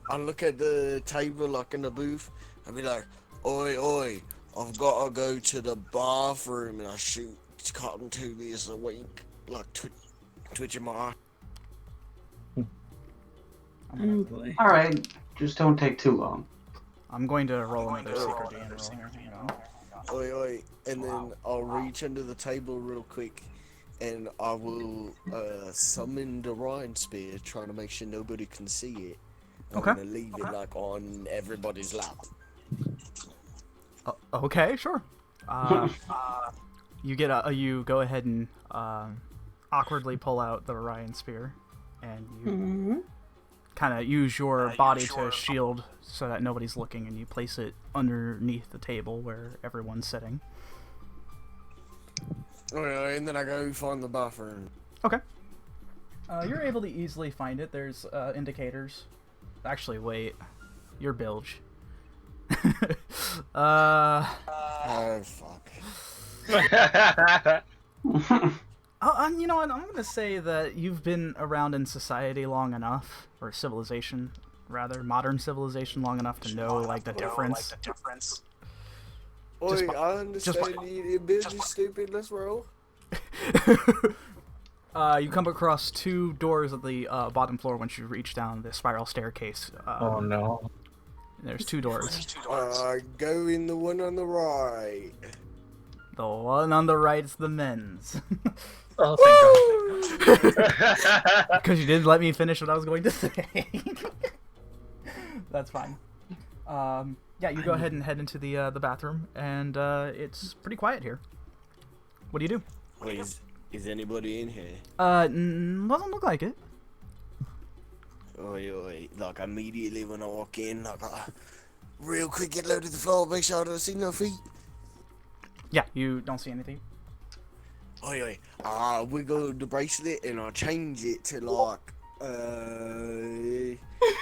I look at the table like in the booth. I'll be like, "Oi, oi! I've got to go to the bathroom," and I shoot Cotton Tulius a wink, like twitching my eye. Oh boy. Alright, just don't take too long. I'm going to roll another secret DM roll here. Hang on. Oi, oi! And then I'll reach under the table real quick, and I will summon the Ryan Spear, trying to make sure nobody can see it. I'm Okay. gonna leave it like on everybody's lap. Okay, sure. You get you go ahead and awkwardly pull out the Orion spear, and you kind of use your body to shield so that nobody's looking, and you place it underneath the table where everyone's sitting. Alright, and then I go find the bathroom. Okay. You're able to easily find it. There's indicators. Actually, wait. You're bilge. Oh fuck. You know what? I'm gonna say that you've been around in society long enough, or civilization, rather, modern civilization long enough to know like the difference. Oi, I understand you're busy, stupid. Let's roll. You come across two doors at the bottom floor once you reach down the spiral staircase. Oh no. There's two doors. Go in the one on the right. The one on the right is the men's. Oh, thank God. Because you didn't let me finish what I was going to say. That's fine. Yeah, you go ahead and head into the bathroom, and it's pretty quiet here. What do you do? Wait, is anybody in here? Doesn't look like it. Oi, oi. Like, immediately when I walk in, like, real quick, get low to the floor, make sure I don't see no feet. Yeah, you don't see anything. Oi, oi. I wiggle the bracelet and I change it to, like,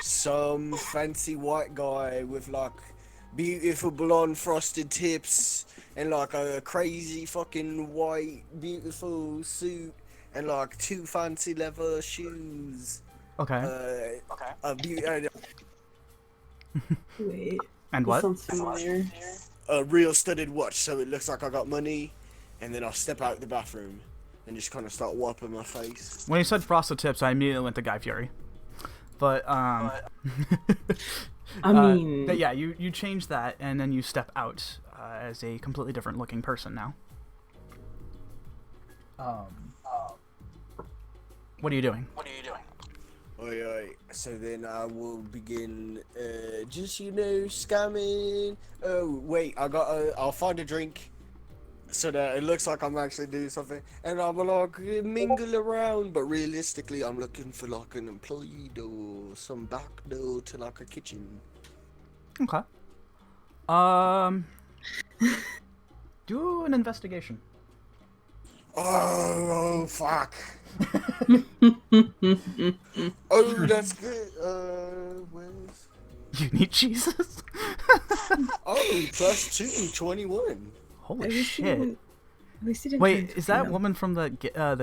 some fancy white guy with, like, beautiful blonde frosted tips and, like, a crazy fucking white beautiful suit and, like, two fancy leather shoes. Okay. Wait. And This what? sounds familiar. A real studded watch, so it looks like I got money, and then I'll step out the bathroom and just kind of start wiping my face. When you said frosted tips, I immediately went to Guy Fieri. But I mean, but yeah, you change that, and then you step out as a completely different looking person now. What are you doing? Oi. So then I will begin, just, scamming. Oh, wait, I'll find a drink so that it looks like I'm actually doing something. And I'm like, mingle around, but realistically, I'm looking for like an employee door, some back door to like a kitchen. Okay. Do an investigation. Oh, fuck. Oh, that's good. Where's... You need Jesus? Oh, plus 2, 21. Holy shit. At least he didn't Wait, turn is that into- woman from the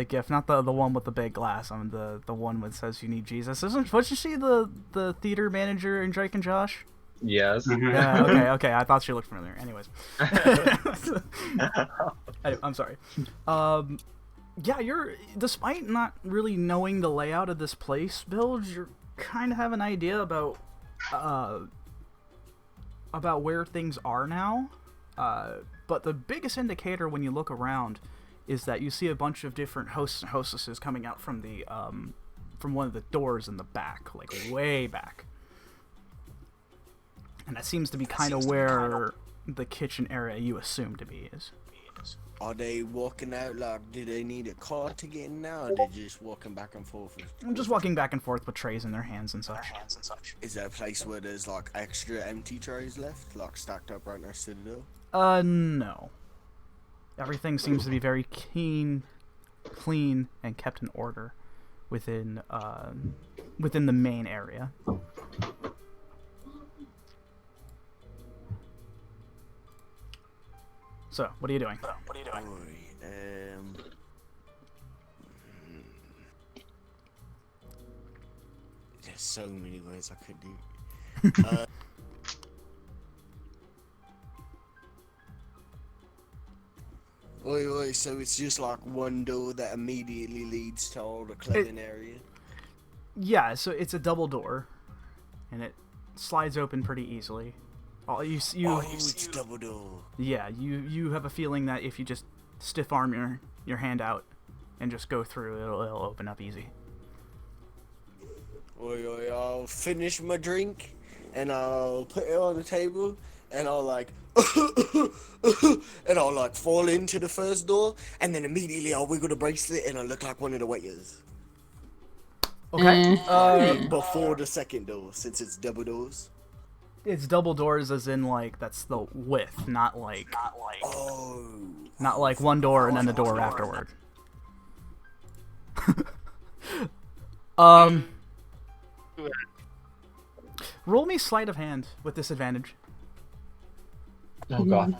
GIF, not the one with the big glass? The one that says you need Jesus. Wasn't she the theater manager in Drake and Josh? Yes. Yeah. Okay. I thought she looked familiar. Anyways, I'm sorry. Yeah, despite not really knowing the layout of this place, Bilge, you kind of have an idea about where things are now. But the biggest indicator when you look around is that you see a bunch of different hosts and hostesses coming out from the from one of the doors in the back, like way back. And that seems to be kind of where the kitchen area you assume to be is. Are they walking out like, do they need a car to get in now, or are they just walking back and forth? I'm just walking back and forth with trays in their hands and such. Is there a place where there's like extra empty trays left, like stacked up right next to the door? No. Everything seems to be very clean, and kept in order within the main area. So, what are you doing? There's so many ways I could do. Oi, so it's just like one door that immediately leads to all the clothing area? Yeah, so it's a double door, and it slides open pretty easily. It's double door. Yeah, you have a feeling that if you just stiff arm your hand out and just go through, it'll open up easy. Oi, I'll finish my drink, and I'll put it on the table, and I'll like, and I'll like fall into the first door, and then immediately I'll wiggle the bracelet, and I'll look like one of the waiters. Okay. Before the second door, since it's double doors. It's double doors as in, like, that's the width, not like one door and then the door afterward. Roll me sleight of hand with disadvantage. Oh god.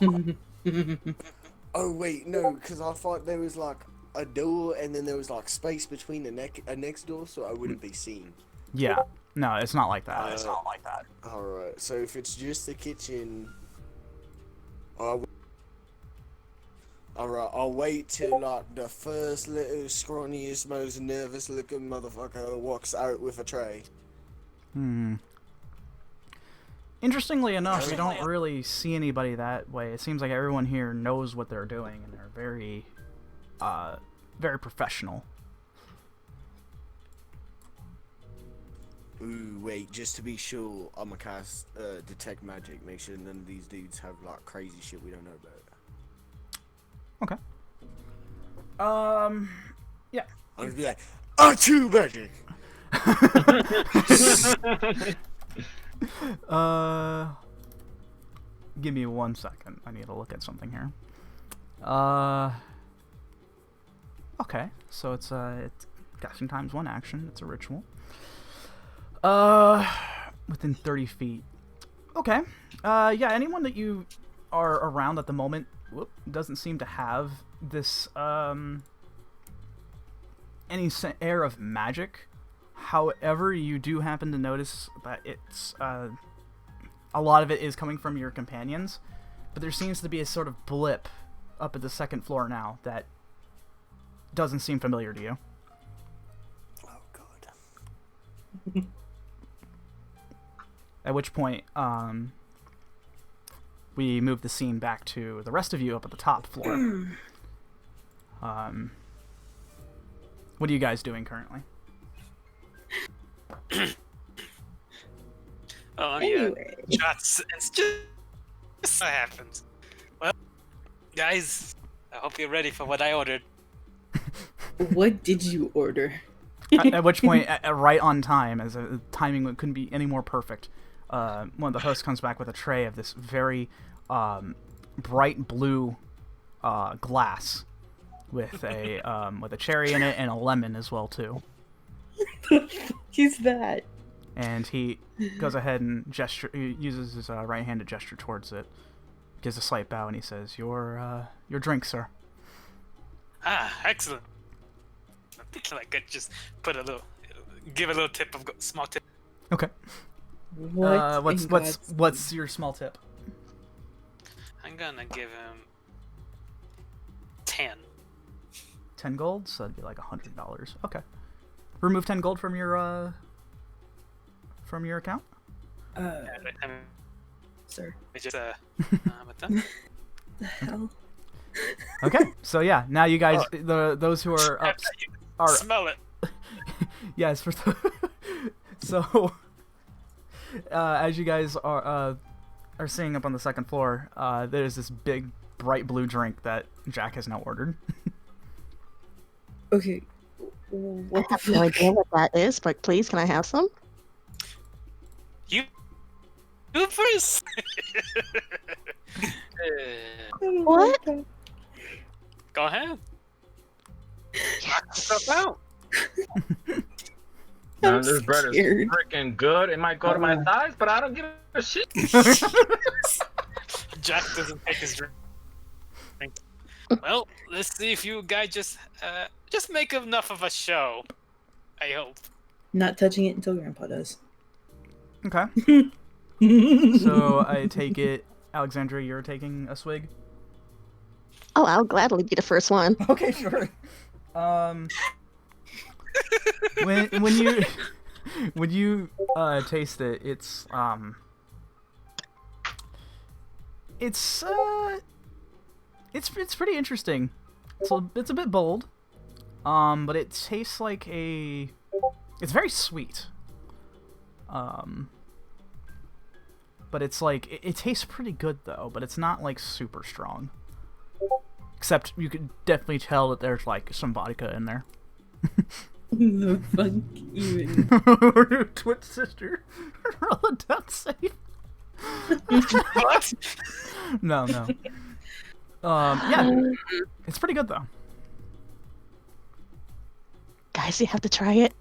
Oh wait, no, because I thought there was like a door and then there was like space between the next door, so I wouldn't be seen. Yeah. No, it's not like that. Alright, so if it's just the kitchen, alright, I'll wait till like the first little scrawniest, most nervous looking motherfucker walks out with a tray. Interestingly enough, you don't really see anybody that way. It seems like everyone here knows what they're doing, and they're very, very professional. Ooh, wait, just to be sure, I'm gonna cast Detect Magic. Make sure none of these dudes have like crazy shit we don't know about. Okay. Yeah. I'm gonna be like, Achoo Magic! Give me 1 second. I need to look at something here. Okay, so it's casting times 1 action. It's a ritual. Within 30 feet. Okay. Yeah, anyone that you are around at the moment doesn't seem to have this, any air of magic. However, you do happen to notice that it's, a lot of it is coming from your companions, but there seems to be a sort of blip up at the second floor now that doesn't seem familiar to you. Oh god. At which point, we move the scene back to the rest of you up at the top floor. What are you guys doing currently? Oh, Anyway. yeah. Shots. It's just what happens. Well, guys, I hope you're ready for what I ordered. What did you order? At which point, right on time, as timing couldn't be any more perfect, one of the hosts comes back with a tray of this very bright blue glass with a cherry in it and a lemon as well too. Who's that? And he goes ahead and uses his right hand to gesture towards it, gives a slight bow, and he says, "Your drink, sir." Ah, excellent. I think I could just give a little tip of small tip. Okay. What's your small tip? I'm gonna give him 10. 10 gold, so that'd be like $100. Okay. Remove 10 gold from your account. Sir. Just what the? The hell? Okay, so yeah, now you guys, those who are up, are smell it. Yes, so as you guys are seeing up on the second floor, there's this big bright blue drink that Jack has now ordered. Okay. What I have no idea what that is, but please, can I have some? You first. What? Go ahead. Knock yourself out. Now, this bread is freaking good. It might go to my thighs, but I don't give a shit. Jack doesn't take his drink. Well, let's see if you guys just make enough of a show. I hope. Not touching it until Grandpa does. Okay. So I take it, Alexandria, you're taking a swig? Oh, I'll gladly be the first one. Okay, sure. When you taste it, it's pretty interesting. It's a bit bold, but it tastes like it's very sweet. But it's like it tastes pretty good though, but it's not like super strong. Except you could definitely tell that there's like some vodka in there. The fuck even? Your twin sister. Roll a death save. What? No. Yeah, it's pretty good though. Guys, you have to try it.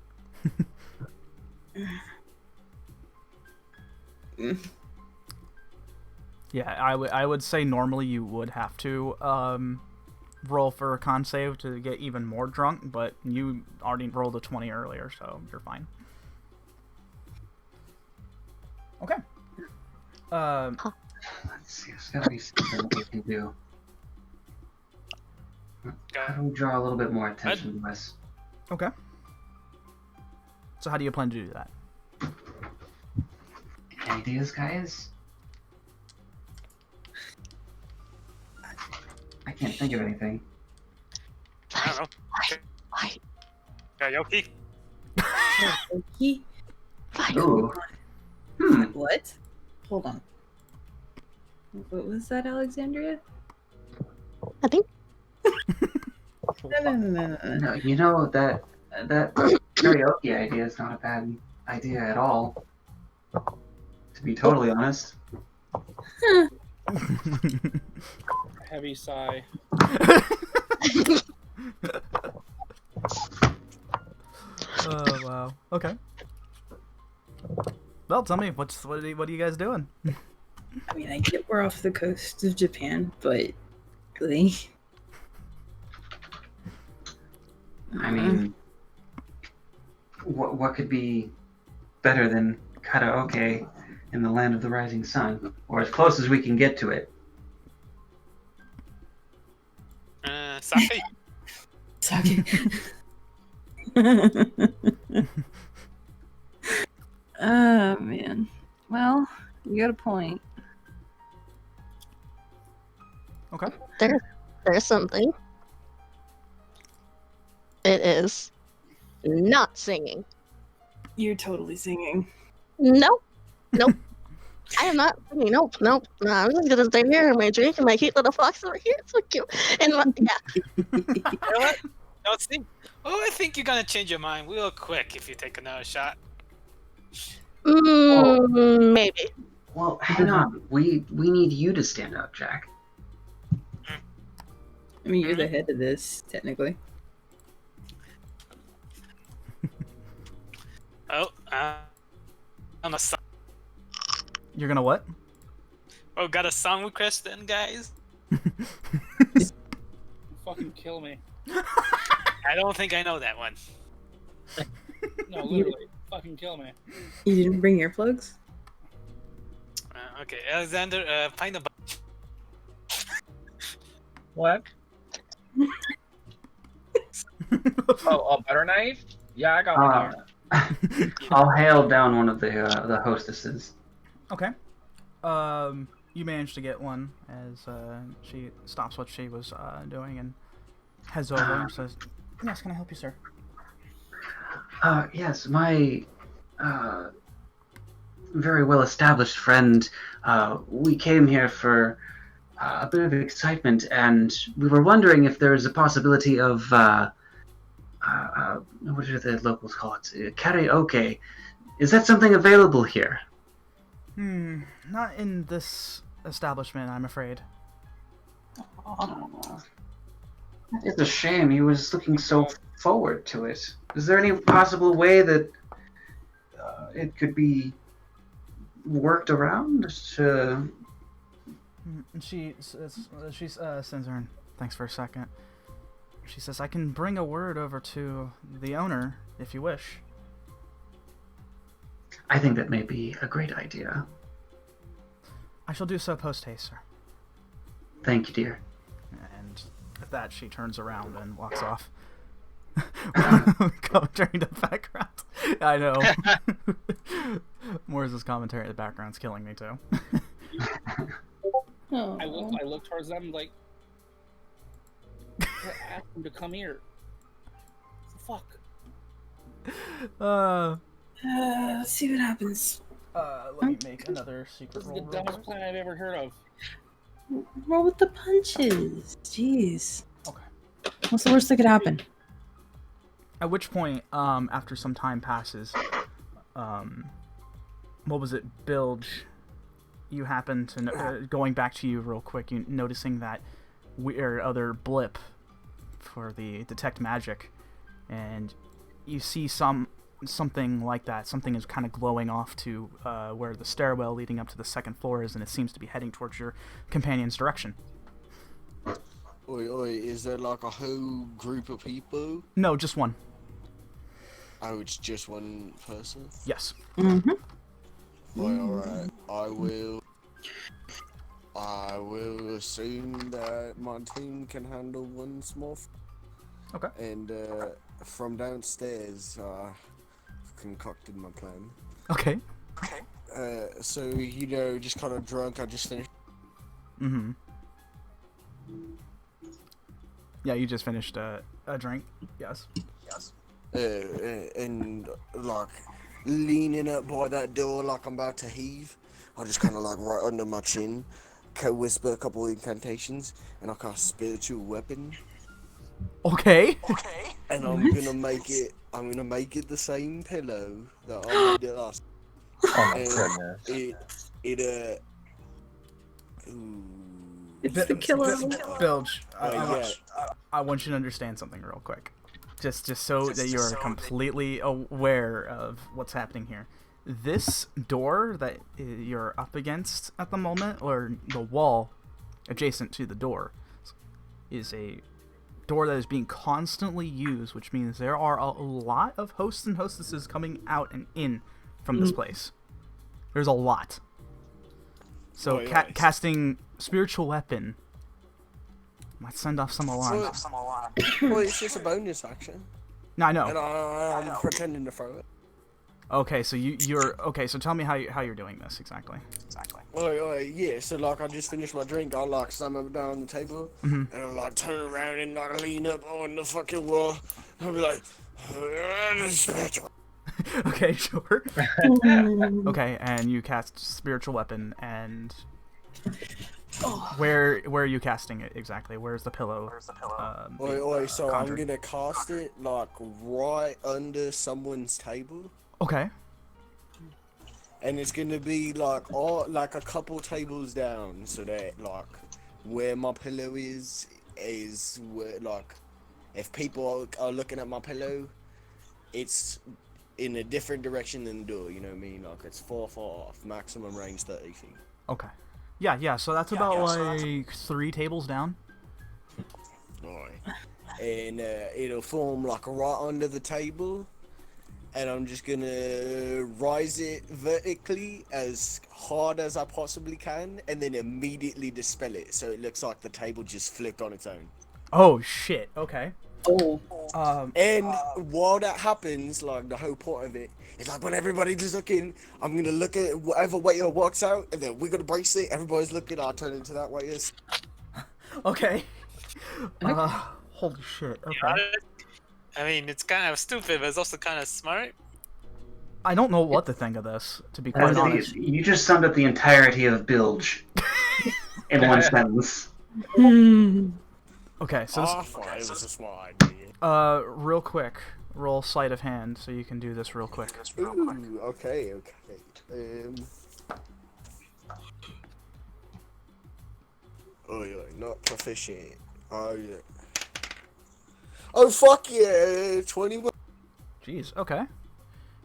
Yeah, I would say normally you would have to roll for a con save to get even more drunk, but you already rolled a 20 earlier, so you're fine. Okay. Let's see. There's gotta be something we can do. How do we draw a little bit more attention to us? Okay. So how do you plan to do that? Any ideas, guys? I can't think of anything. I don't know. Why? Karaoke. Karaoke? Ooh. What? Hold on. What was that, Alexandria? I think. No. No, you know that karaoke idea is not a bad idea at all. To be totally honest. Heavy sigh. Oh wow. Okay. Well, tell me what are you guys doing? I mean, I get we're off the coast of Japan, but really, I mean, what could be better than karaoke in the land of the rising sun, or as close as we can get to it? Saga. Saga. Oh man, Well, you got a point. Okay. There's something. It is not singing. You're totally singing. Nope. I am not singing. Nope. No, I'm just gonna stay here in my drink and my cute little fox over here. It's so cute. And yeah. You know what? Don't think. Oh, I think you're gonna change your mind real quick if you take another shot. Maybe. Well, hang on. We need you to stand up, Jack. I mean, you're the head of this, technically. Oh, I'm a song. You're gonna what? Oh, got a song request then, guys? Fucking kill me. I don't think I know that one. No, literally. Fucking kill me. You didn't bring earplugs? Okay, Alexander, find a. What? Oh, a butter knife? Yeah, I got one here. I'll hail down one of the hostesses. Okay. You managed to get one as she stops what she was doing and heads over and says, "Yes, can I help you, sir?" Yes, my very well-established friend. We came here for a bit of excitement, and we were wondering if there is a possibility of what do the locals call it? Karaoke. Is that something available here? Not in this establishment, I'm afraid. Oh, it's a shame. He was looking so forward to it. Is there any possible way that it could be worked around? She sends her in. Thanks for a second. She says, "I can bring a word over to the owner if you wish." I think that may be a great idea. I shall do so post haste, sir. Thank you, dear. And with that, she turns around and walks off. Commentary in the background. I know. Moore's commentary in the background's killing me too. I look towards them like, ask them to come here. What the fuck? Let's see what happens. Let me make another secret This is roll. the dumbest plan I've ever heard of. Roll with the punches. Jeez. Okay. What's the worst that could happen? At which point, after some time passes, what was it, Bilge? You happen to going back to you real quick. You noticing that weird other blip for the detect magic, and you see something like that. Something is kind of glowing off to where the stairwell leading up to the second floor is, and it seems to be heading towards your companion's direction. Oi, is there like a whole group of people? No, just one. Oh, it's just one person? Yes. Mm-hmm. Alright. I will assume that my team can handle one small Okay. And from downstairs, concocted my plan. Okay. So, just kind of drunk, I just finished. Mm-hmm. Yeah, you just finished a drink. Yes. And like leaning up by that door like I'm about to heave, I just kind of like right under my chin, whisper a couple incantations, and I cast spiritual weapon. Okay. And I'm gonna make it the same pillow that I made it last. Oh my goodness. It's the killer. Bilge, Yeah. I want you to understand something real quick. Just so that you're completely aware of what's happening here. This door that you're up against at the moment, or the wall adjacent to the door, is a door that is being constantly used, which means there are a lot of hosts and hostesses coming out and in from this place. There's a lot. So casting spiritual weapon might send off some alarms. Well, it's just a bonus action. No, I know. And I'm pretending to throw it. Okay, so you're okay. So tell me how you're doing this exactly. Yeah, so like I just finished my drink, I like slam it down on the table, and I like turn around and like lean up on the fucking wall. I'll be like, Okay, sure. Okay, and you cast spiritual weapon, and where are you casting it exactly? Where's the pillow? So conjured? I'm gonna cast it like right under someone's table. Okay. And it's gonna be like a couple tables down, so that like where my pillow is where like if people are looking at my pillow, it's in a different direction than the door. You know what I mean? Like it's far off. Maximum range 30 feet. Okay. Yeah. So that's about like 3 tables down. Alright. And it'll form like right under the table. And I'm just gonna rise it vertically as hard as I possibly can, and then immediately dispel it, so it looks like the table just flipped on its own. Oh shit. Okay. Oh. And while that happens, like the whole point of it is like when everybody's looking, I'm gonna look at whatever waiter walks out, and then we're gonna brace it. Everybody's looking, I'll turn into that waiter. Okay. Holy shit. Okay. I mean, it's kind of stupid, but it's also kind of smart. I don't know what to think of this, to be quite honest. You just summed up the entirety of Bilge in one sentence. Okay, so I thought it was a smart idea. real quick, roll sleight of hand, so you can do this real quick. Ooh, okay. Oh yeah, not proficient. Oh yeah. Oh fuck yeah, 21. Jeez, okay.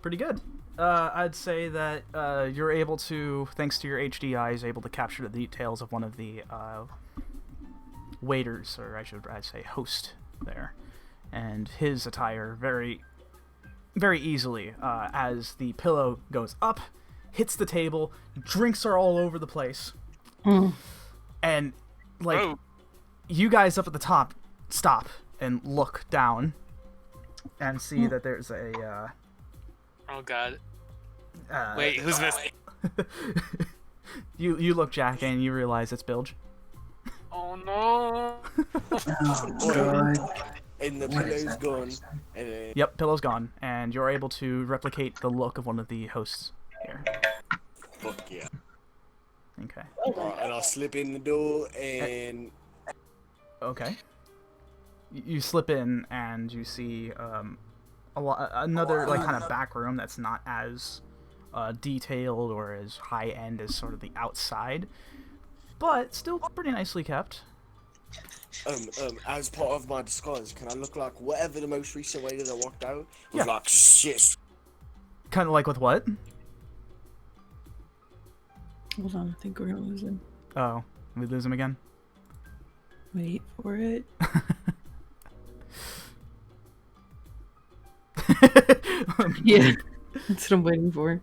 Pretty good. I'd say that you're able to, thanks to your HD eyes, able to capture the details of one of the waiters, or I'd say host there, and his attire very, very easily as the pillow goes up, hits the table, drinks are all over the place, and like you guys up at the top stop and look down and see that there's a Oh god. Wait, who's missing? you look, Jack, and you realize it's Bilge. Oh no. Oh, God. And the pillow's gone. And Yep, pillow's gone, and you're able to replicate the look of one of the hosts here. fuck yeah. Okay. And I'll slip in the door and Okay. You slip in and you see another like kind of back room that's not as detailed or as high end as sort of the outside, but still pretty nicely kept. As part of my disguise, can I look like whatever the most recent waiter that walked out? Yeah. Like shit. Kind of like with what? Hold on, I think we're gonna lose him. Oh, we lose him again? Wait for it. Yeah, that's what I'm waiting for.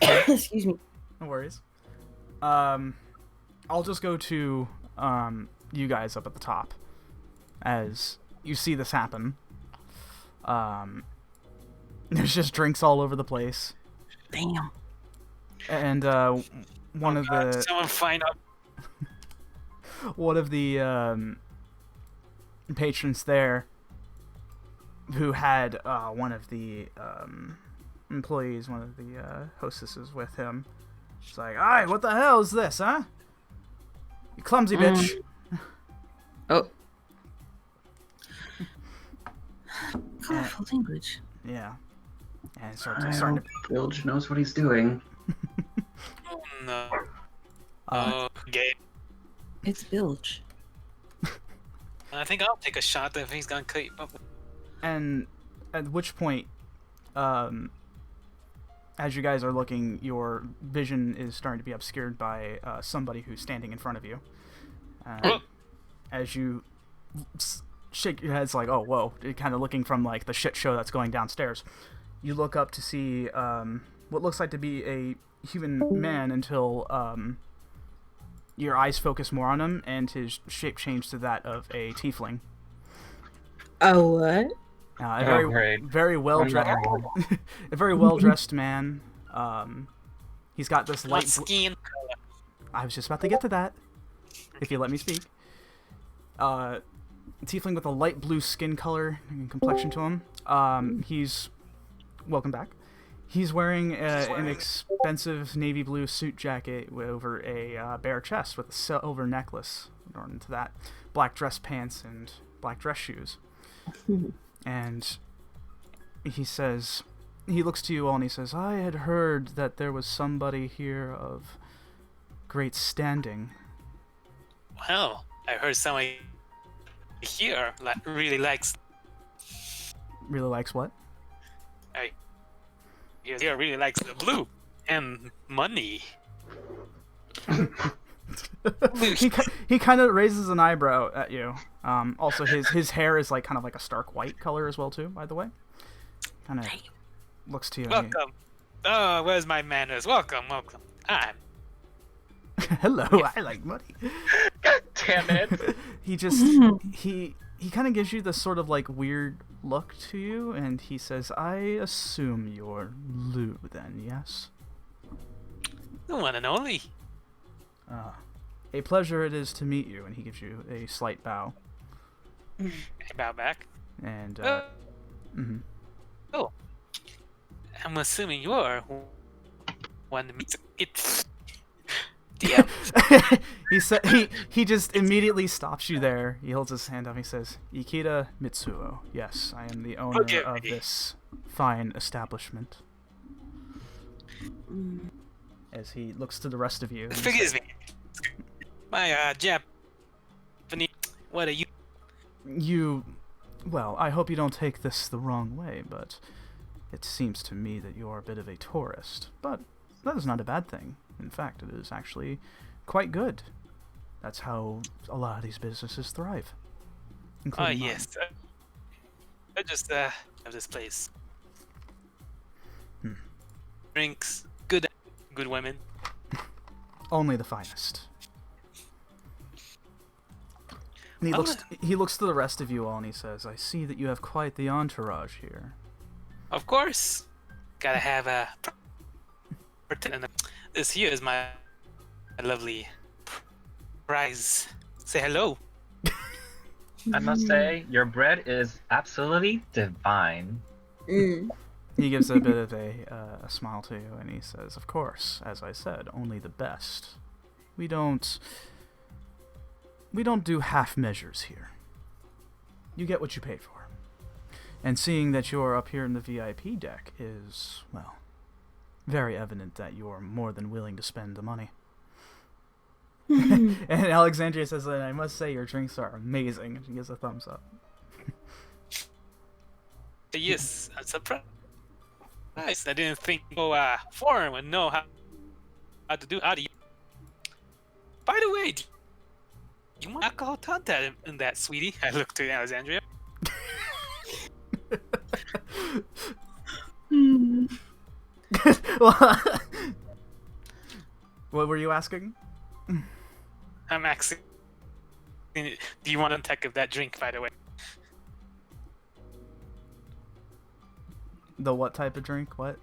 Excuse me. No worries. I'll just go to you guys up at the top as you see this happen. There's just drinks all over the place. Damn. And one of the Someone find out. one of the patrons there who had one of the employees, one of the hostesses with him. She's like, "Alright, what the hell is this, huh? You clumsy bitch." Oh. Colorful language. Yeah. And starting to... Bilge knows what he's doing. Oh no. Gay. It's Bilge. I think I'll take a shot if he's gonna cut you up. And at which point, as you guys are looking, your vision is starting to be obscured by somebody who's standing in front of you. As you shake your heads like, oh, whoa, you're kind of looking from like the shit show that's going downstairs. You look up to see what looks like to be a human man until your eyes focus more on him and his shape changed to that of a tiefling. Oh, what? A very well dressed, a very well dressed man. He's got this light skin. I was just about to get to that, if you let me speak. Tiefling with a light blue skin color and complexion to him. He's welcome back. He's wearing an expensive navy blue suit jacket over a bare chest with a silver necklace adorned to that, black dress pants and black dress shoes. And he says, he looks to you all and he says, I had heard that there was somebody here of great standing. Well, I heard somebody here really likes... Really likes what? Here really likes the blue and money. he kind of raises an eyebrow at you. Also, his hair is like kind of like a stark white color as well too. By the way, kind of looks to you. Welcome. Oh, where's my manners? Welcome. I'm. Hello. I like money. God damn it. He just he kind of gives you this sort of like weird look to you, and he says, I assume you're Lou then, yes? The one and only. A pleasure it is to meet you, and he gives you a slight bow. I bow back. And, Oh. I'm assuming you're one to meet it. Damn. he just immediately stops you there. He holds his hand up. He says, Ikeda Mitsuo. Yes, I am the owner of this fine establishment. As he looks to the rest of you. Forgive me. My Japanese. What are you? Well, I hope you don't take this the wrong way, but it seems to me that you're a bit of a tourist. But that is not a bad thing. In fact, it is actually quite good. That's how a lot of these businesses thrive. Yes. I just have this place. Drinks, good women. Only the finest. And he looks to the rest of you all and he says, I see that you have quite the entourage here. Of course. Gotta have a... This here is my lovely prize. Say hello. I must say, your bread is absolutely divine. He gives a bit of a smile to you, and he says, of course, as I said, only the best. We don't do half measures here. You get what you pay for. And seeing that you're up here in the VIP deck is, well, very evident that you're more than willing to spend the money. And Alexandria says, and I must say your drinks are amazing. And she gives a thumbs up. Yes, I'm surprised. Nice. I didn't think foreign would know how to do. How do you? By the way, do you want alcohol content in that, sweetie? I looked to Alexandria. What were you asking? I'm asking. Do you want to take of that drink, by the way? The what type of drink? What?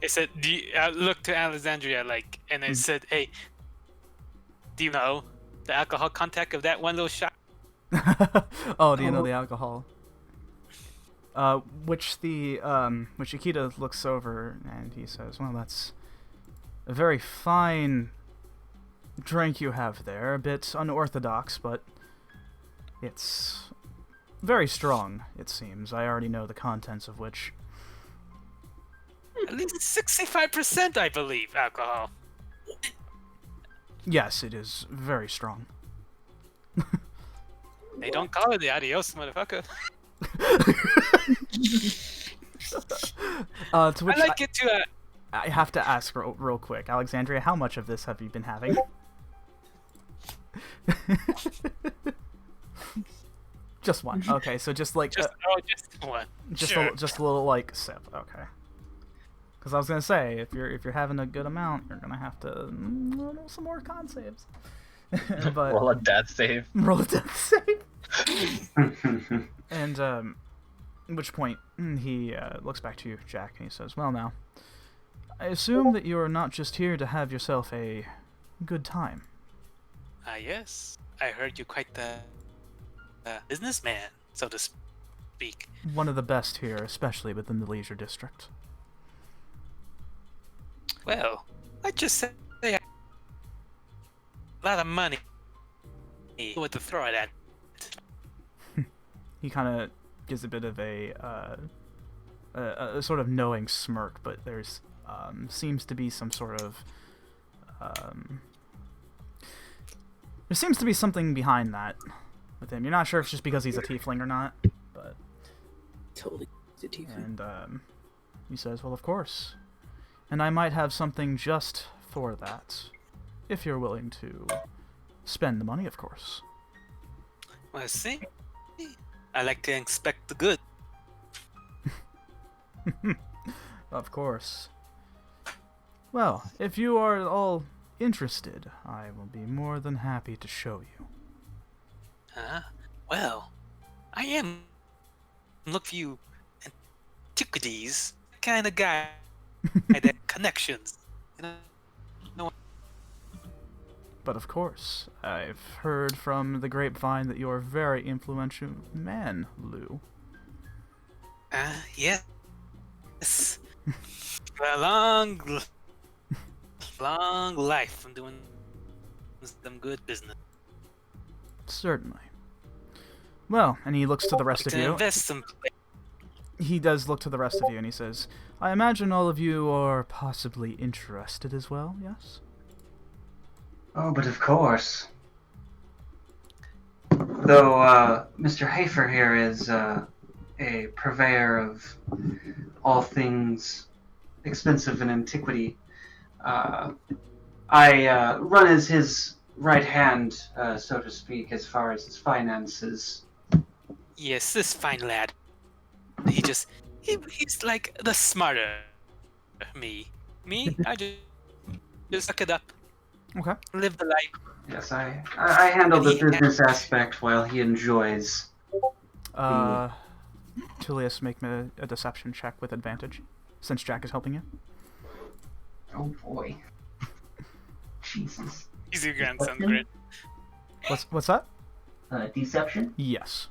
It said, I looked to Alexandria, and it said, hey, do you know the alcohol content of that one little shot? Oh, do you know the alcohol? Which Ikeda looks over and he says, well, that's a very fine drink you have there. A bit unorthodox, but it's very strong, it seems. I already know the contents of which. At least 65%, I believe, alcohol. Yes, it is very strong. They don't call it the adios, motherfucker. To which I like it to. I have to ask real quick, Alexandria, how much of this have you been having? Just one. Okay, so just like just one. Just sure. just a little like sip. Okay. Because I was gonna say, if you're having a good amount, you're gonna have to roll some more con saves. But roll a death save. Roll a death save. And At which point, he looks back to you, Jack, and he says, well now, I assume that you're not just here to have yourself a good time. Yes. I heard you're quite the businessman, so to speak. One of the best here, especially within the leisure district. Well, let's just say a lot of money with to throw it at. He kind of gives a bit of a sort of knowing smirk, but there's seems to be some sort of there seems to be something behind that with him. You're not sure if it's just because he's a tiefling or not, but Totally. It's a tiefling. and he says, well, of course, and I might have something just for that, if you're willing to spend the money, of course. Well, see, I like to expect the good. Of course. Well, if you are all interested, I will be more than happy to show you. Well, I am look for you antiquities kind of guy that connections. You know? But of course, I've heard from the grapevine that you're a very influential man, Lou. Yes. For a long life I'm doing some good business. Certainly. Well, and he looks to the rest of To you. invest some. He does look to the rest of you and he says, I imagine all of you are possibly interested as well, yes? Oh, but of course. Though Mr. Hafer here is a purveyor of all things expensive in antiquity. I run as his right hand, so to speak, as far as his finances. Yes, this fine lad. He's like the smarter me. I just suck it up. Okay. Live the life. Yes, I handle the business aspect while he enjoys. Tulius, make me a deception check with advantage, since Jack is helping you. Oh boy. Jesus. He's your grandson, Grit. What's that? Deception? Yes.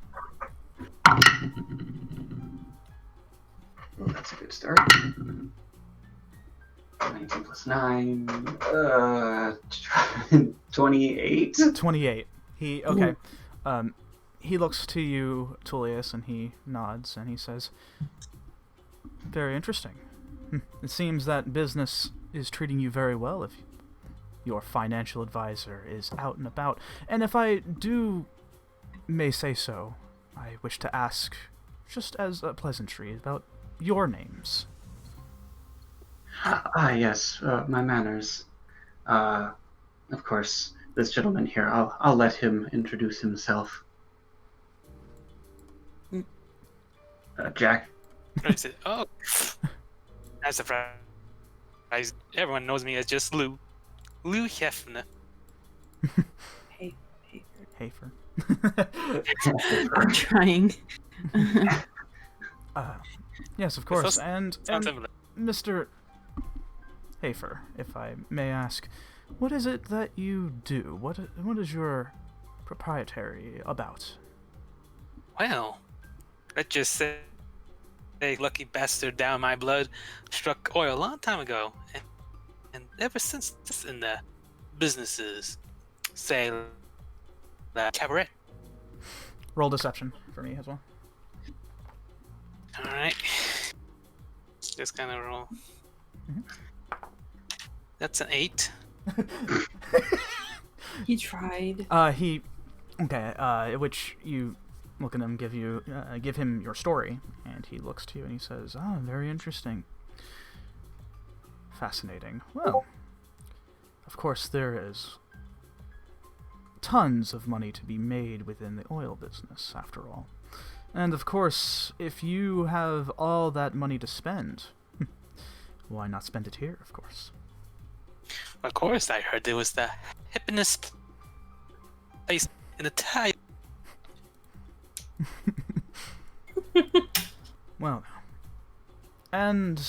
Oh, that's a good start. 19 plus 9, 28. 28. Okay. He looks to you, Tullius, and he nods, and he says, very interesting. It seems that business is treating you very well if your financial advisor is out and about. And if I may say so, I wish to ask, just as a pleasantry, about your names. Yes, my manners. Of course, this gentleman here, I'll let him introduce himself. Jack. I said, oh, that's a surprise. Everyone knows me as just Lou. Lou Hefner. Hey. Hafer. I'm trying. Yes, of course. So- and similar. Mr. Hafer, if I may ask, what is it that you do? What is your proprietary about? Well, let's just say a lucky bastard down my blood struck oil a long time ago, and ever since this in the businesses, say, cabaret. Roll deception for me as well. All right, just kind of roll. Mhm. That's an 8. He tried. Which you look at him, give him your story, and he looks to you and he says, very interesting. Fascinating. Well, of course there is tons of money to be made within the oil business, after all. And of course, if you have all that money to spend, why not spend it here, of course? Of course, I heard there was the hippest place in the town. Well, and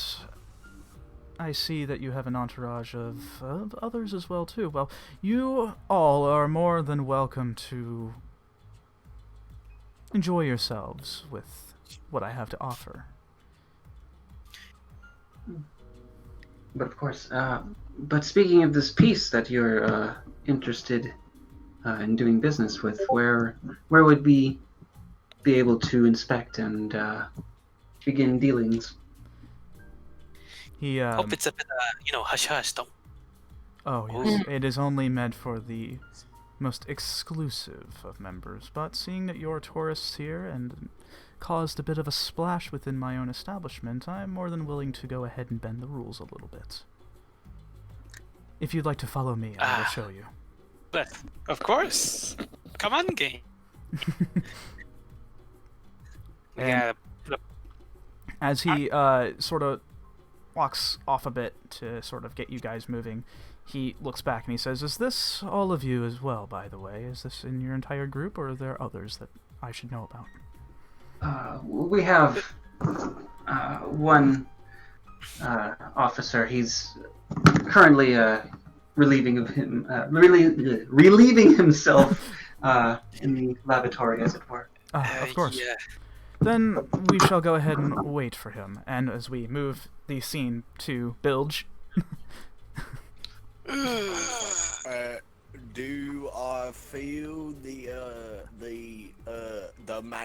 I see that you have an entourage of others as well, too. Well, you all are more than welcome to enjoy yourselves with what I have to offer. But of course, but speaking of this piece that you're interested in doing business with, where would we be able to inspect and begin dealings? He Hope it's a bit, hush hush. Don't. Oh, yes. It is only meant for the most exclusive of members, but seeing that you're tourists here and caused a bit of a splash within my own establishment, I am more than willing to go ahead and bend the rules a little bit. If you'd like to follow me, I will show you. But, of course. Come on, game. And as he sort of walks off a bit to sort of get you guys moving, he looks back and he says, "Is this all of you as well, by the way? Is this in your entire group, or are there others that I should know about?" We have one officer. He's currently relieving himself in the lavatory, as it were. Of course. Yeah. Then we shall go ahead and wait for him. And as we move the scene to Bilge, do I feel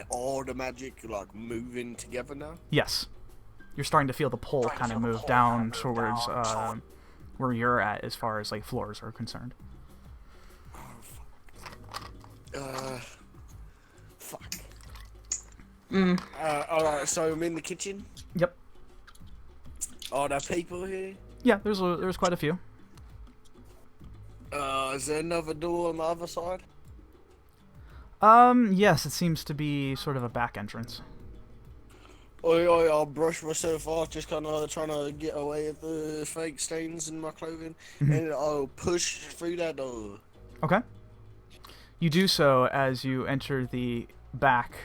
all the magic like moving together now? yes, you're starting to feel the pull kind of move down towards where you're at as far as like floors are concerned. Fuck. Alright, so I'm in the kitchen. Yep. Are there people here? Yeah, there's quite a few. Is there another door on the other side? Yes, it seems to be sort of a back entrance. I'll brush myself off, just kind of trying to get away with the fake stains in my clothing, and I'll push through that door. Okay. You do so as you enter the back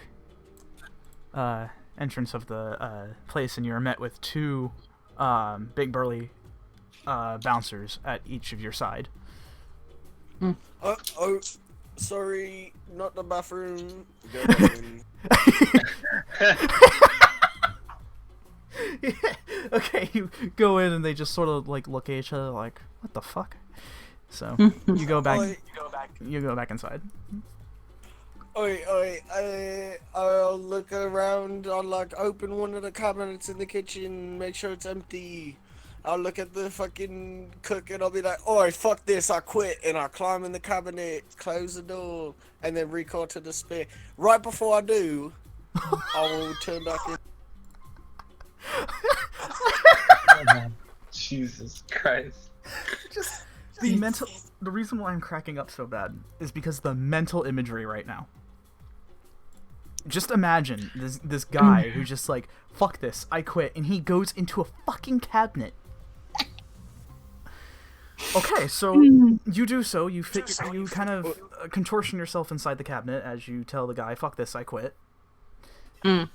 entrance of the place, and you're met with two big burly bouncers at each of your side. Oh, sorry, not the bathroom. Okay, you go in and they just sort of like look at each other like, what the fuck? So you go back. You go back inside. I'll look around. I'll like open one of the cabinets in the kitchen, make sure it's empty. I'll look at the fucking cook and I'll be like, "Oi, fuck this! I quit!" And I'll climb in the cabinet, close the door, and then recall to the spear. Right before I do, I will turn back in. Jesus Christ. Just the reason why I'm cracking up so bad is because the mental imagery right now. Just imagine this guy who just like, fuck this, I quit, and he goes into a fucking cabinet. Okay, so you do so. You kind of contortion yourself inside the cabinet as you tell the guy, "Fuck this, I quit." Right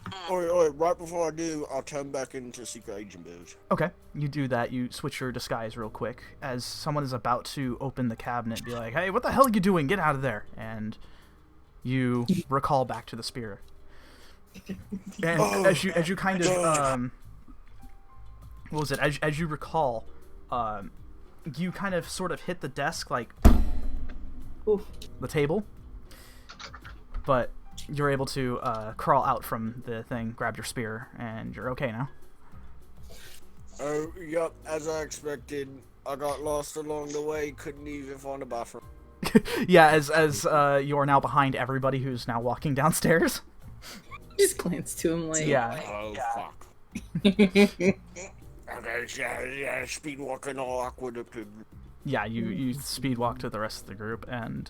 before I do, I'll turn back into Secret Agent Bilge. Okay, you do that. You switch your disguise real quick as someone is about to open the cabinet. Be like, "Hey, what the hell are you doing? Get out of there!" And you recall back to the spear. And as you kind of what was it? As you recall, you kind of sort of hit the desk, like the table, but you're able to crawl out from the thing, grab your spear, and you're okay now. Oh, yep, as I expected. I got lost along the way, couldn't even find a bathroom. Yeah, as you are now behind everybody who's now walking downstairs. Just glance to him like, yeah. Oh, fuck. Okay, speed walking all awkward up to... Yeah, you speed walk to the rest of the group, and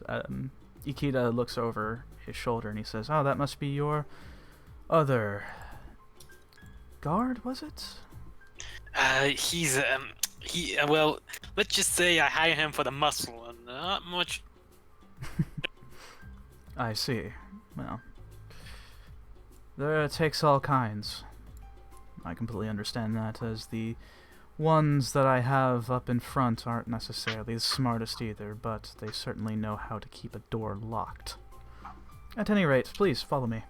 Ikeda looks over his shoulder and he says, "Oh, that must be your other guard, was it?" Well, let's just say I hire him for the muscle and not much. I see. Well, there it takes all kinds. I completely understand that, as the ones that I have up in front aren't necessarily the smartest either, but they certainly know how to keep a door locked. At any rate, please follow me.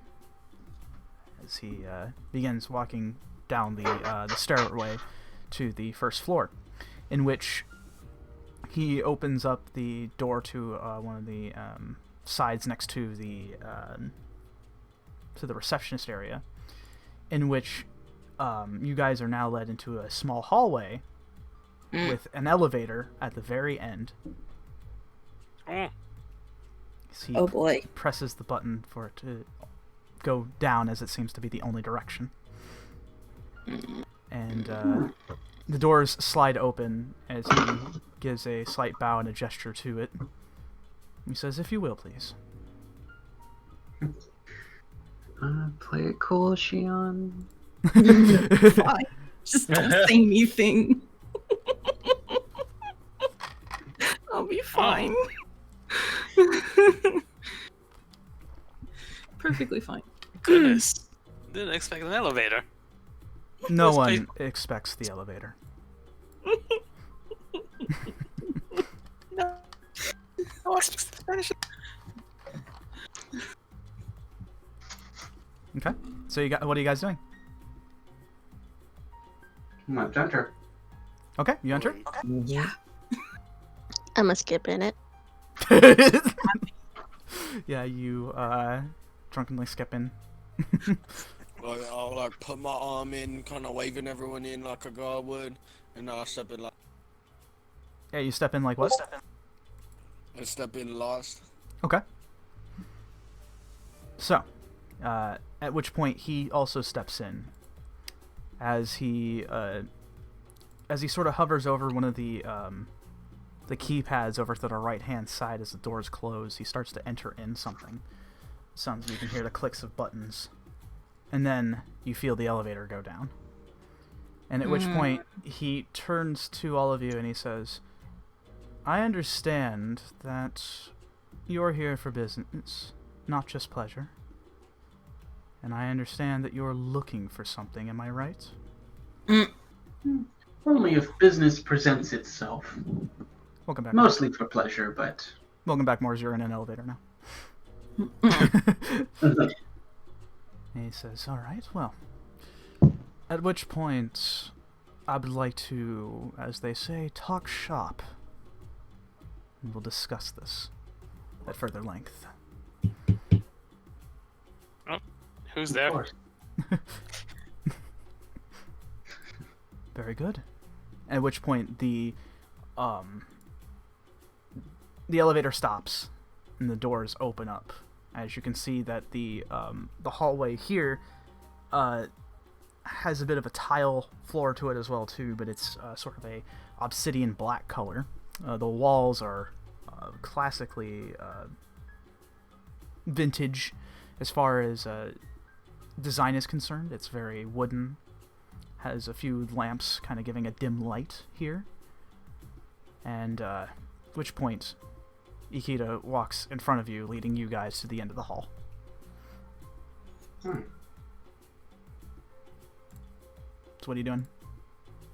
As he begins walking down the stairway to the first floor, in which he opens up the door to one of the sides next to the receptionist area, in which you guys are now led into a small hallway with an elevator at the very end. He Oh boy. presses the button for it to go down, as it seems to be the only direction. And the doors slide open as he gives a slight bow and a gesture to it. He says, "If you will, please." Play it cool, Shion. Fine. Just don't say anything. I'll be fine. Perfectly fine. Goodness. Didn't expect an elevator. No one expects the elevator. No. Oh, I speak Spanish. Okay. So what are you guys doing? I'm up to enter. Okay, you enter? Yeah. I'm gonna skip in it. Yeah, you drunkenly skip in. I'll like put my arm in, kind of waving everyone in like a guard would, and I'll step in like. Yeah, you step in like what? I step in last. Okay. So, at which point he also steps in, as he sort of hovers over one of the keypads over to the right-hand side as the doors close. He starts to enter in something. Sounds, you can hear the clicks of buttons, and then you feel the elevator go down. And at which point he turns to all of you and he says, "I understand that you're here for business, not just pleasure. And I understand that you're looking for something, am I right?" Only if business presents itself. Welcome back. Mostly for pleasure, but... Welcome back, Mors. You're in an elevator now. And he says, "All right, well, at which point I would like to, as they say, talk shop. And we'll discuss this at further length." Oh, who's there? Very good. At which point the elevator stops and the doors open up. As you can see that the hallway here has a bit of a tile floor to it as well too, but it's sort of a obsidian black color. The walls are classically vintage as far as design is concerned. It's very wooden, has a few lamps kind of giving a dim light here. And at which point Ikeda walks in front of you, leading you guys to the end of the hall. So what are you doing?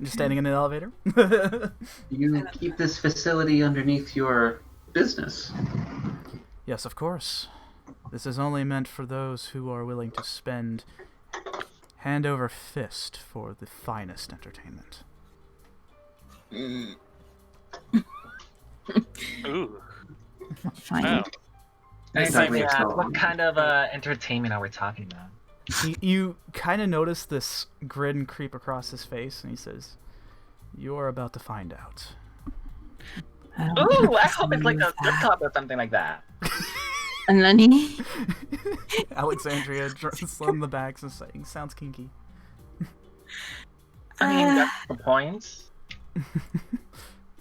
Just standing in an elevator? You keep this facility underneath your business. Yes, of course. This is only meant for those who are willing to spend hand over fist for the finest entertainment. Ooh. Fine. Oh. What kind of entertainment are we talking about? You kind of notice this grin creep across his face, and he says, "You're about to find out." Ooh, I hope it's like a strip club or something like that. And then he... Alexandria on the backs and saying, "Sounds kinky." I mean, that's the point.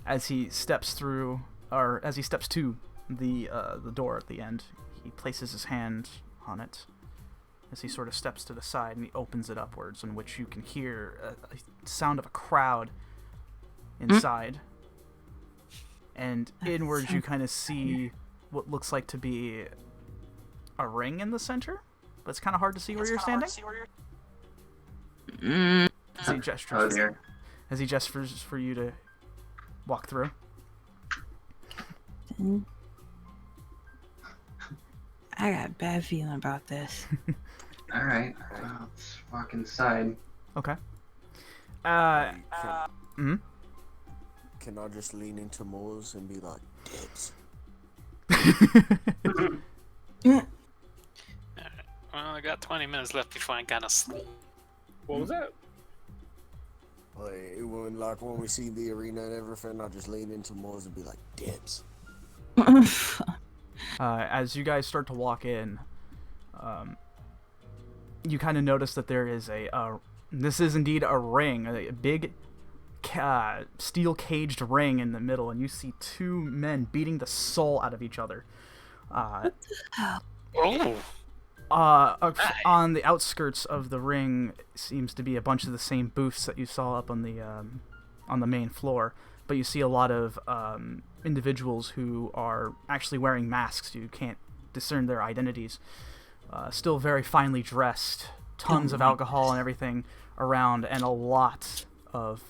As he steps through, or as he steps to the door at the end, he places his hand on it. As he sort of steps to the side and he opens it upwards, in which you can hear a sound of a crowd inside. And inwards you kind of see what looks like to be a ring in the center, but it's kind of hard to see where you're standing. he gestures. Oh dear. As he gestures for you to walk through. I got a bad feeling about this. All right, let's walk inside. Okay. Can I just lean into Moors and be like, dibs? Well, I got 20 minutes left before I gotta sleep. What was that? Like, when we see the arena and everything, I just lean into Moors and be like, dibs. As you guys start to walk in, you kind of notice that there is this is indeed a ring, a big steel caged ring in the middle, and you see two men beating the soul out of each other. Oh! On the outskirts of the ring seems to be a bunch of the same booths that you saw up on the main floor, but you see a lot of individuals who are actually wearing masks. You can't discern their identities. Still very finely dressed, tons of alcohol and everything around, and a lot of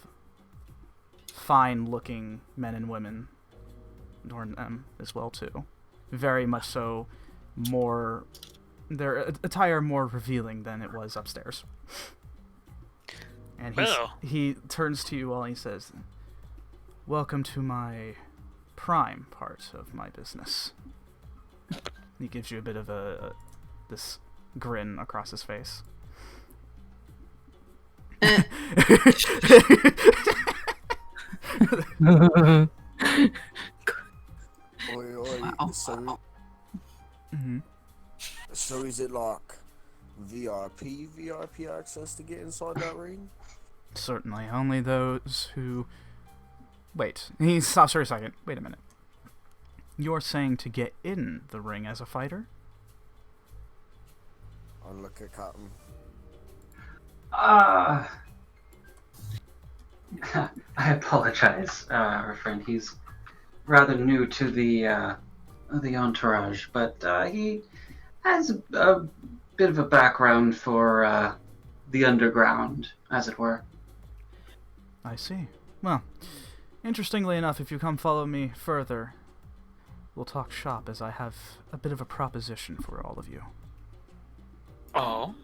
fine-looking men and women adorn them as well too. Very much so, their attire more revealing than it was upstairs. And he turns to you while he says, "Welcome to my prime part of my business." He gives you a bit of this grin across his face. So is it like VIP access to get inside that ring? Certainly, only those who... Wait, he stops for a second. Wait a minute. You're saying to get in the ring as a fighter? I look at Captain. I apologize, our friend. He's rather new to the entourage, but he has a bit of a background for the underground, as it were. I see. Well, interestingly enough, if you come follow me further, we'll talk shop, as I have a bit of a proposition for all of you. Oh?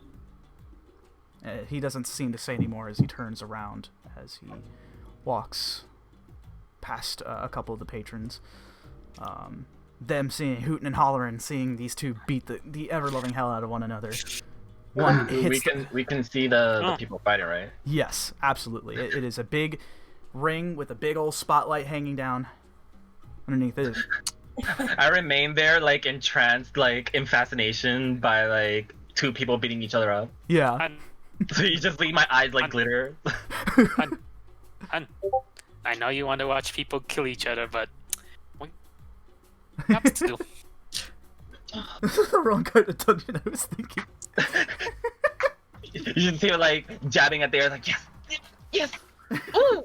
He doesn't seem to say anymore as he turns around, as he walks past a couple of the patrons. Them seeing hooting and hollering, seeing these two beat the ever-loving hell out of one another. One hits... We can see the people fighting, right? Yes, absolutely. It is a big ring with a big old spotlight hanging down underneath it. I remain there, like, entranced, like, in fascination by, like, two people beating each other up. Yeah. So you just leave my eyes, like, glitter. Hun, I know you want to watch people kill each other, but... what happens to do? This is the wrong kind of dungeon I was thinking. You should see her, like, jabbing at the air, like, yes! Yes! Ooh!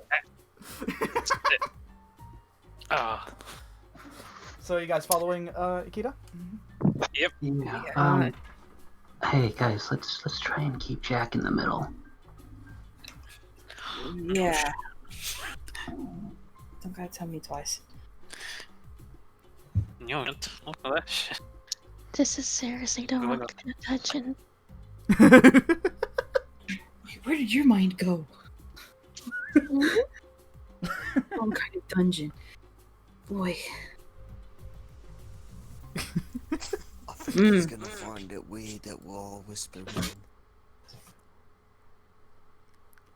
So you guys following Ikeda? Yep. Yeah. Hey guys, let's try and keep Jack in the middle. Yeah. Don't gotta tell me twice. You don't look at that shit. This is seriously the wrong kind of dungeon. Where did your mind go? Wrong kind of dungeon. Boy. I think he's gonna find it weird that we're all whispering.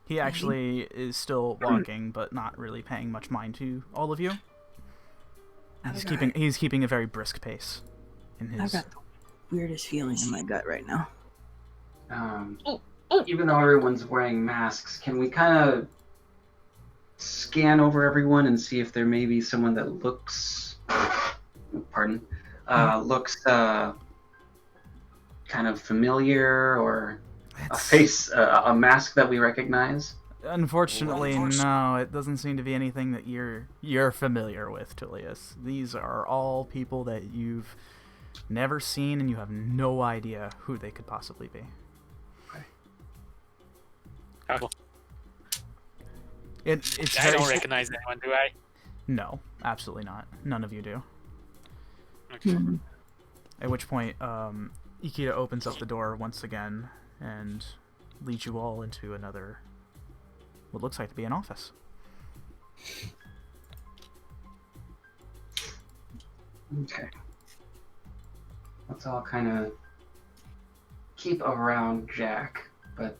He actually is still walking, but not really paying much mind to all of you. He's keeping a very brisk pace in his... I've got the weirdest feeling in my gut right now. Even though everyone's wearing masks, can we kind of scan over everyone and see if there may be someone that looks... looks kind of familiar, or a mask that we recognize? Unfortunately, no. It doesn't seem to be anything that you're familiar with, Tulius. These are all people that you've never seen, and you have no idea who they could possibly be. It's I very don't recognize anyone, do I? No, absolutely not. None of you do. Okay. At which point, Ikeda opens up the door once again and leads you all into another, what looks like to be an office. Okay. Let's all kind of keep around Jack, but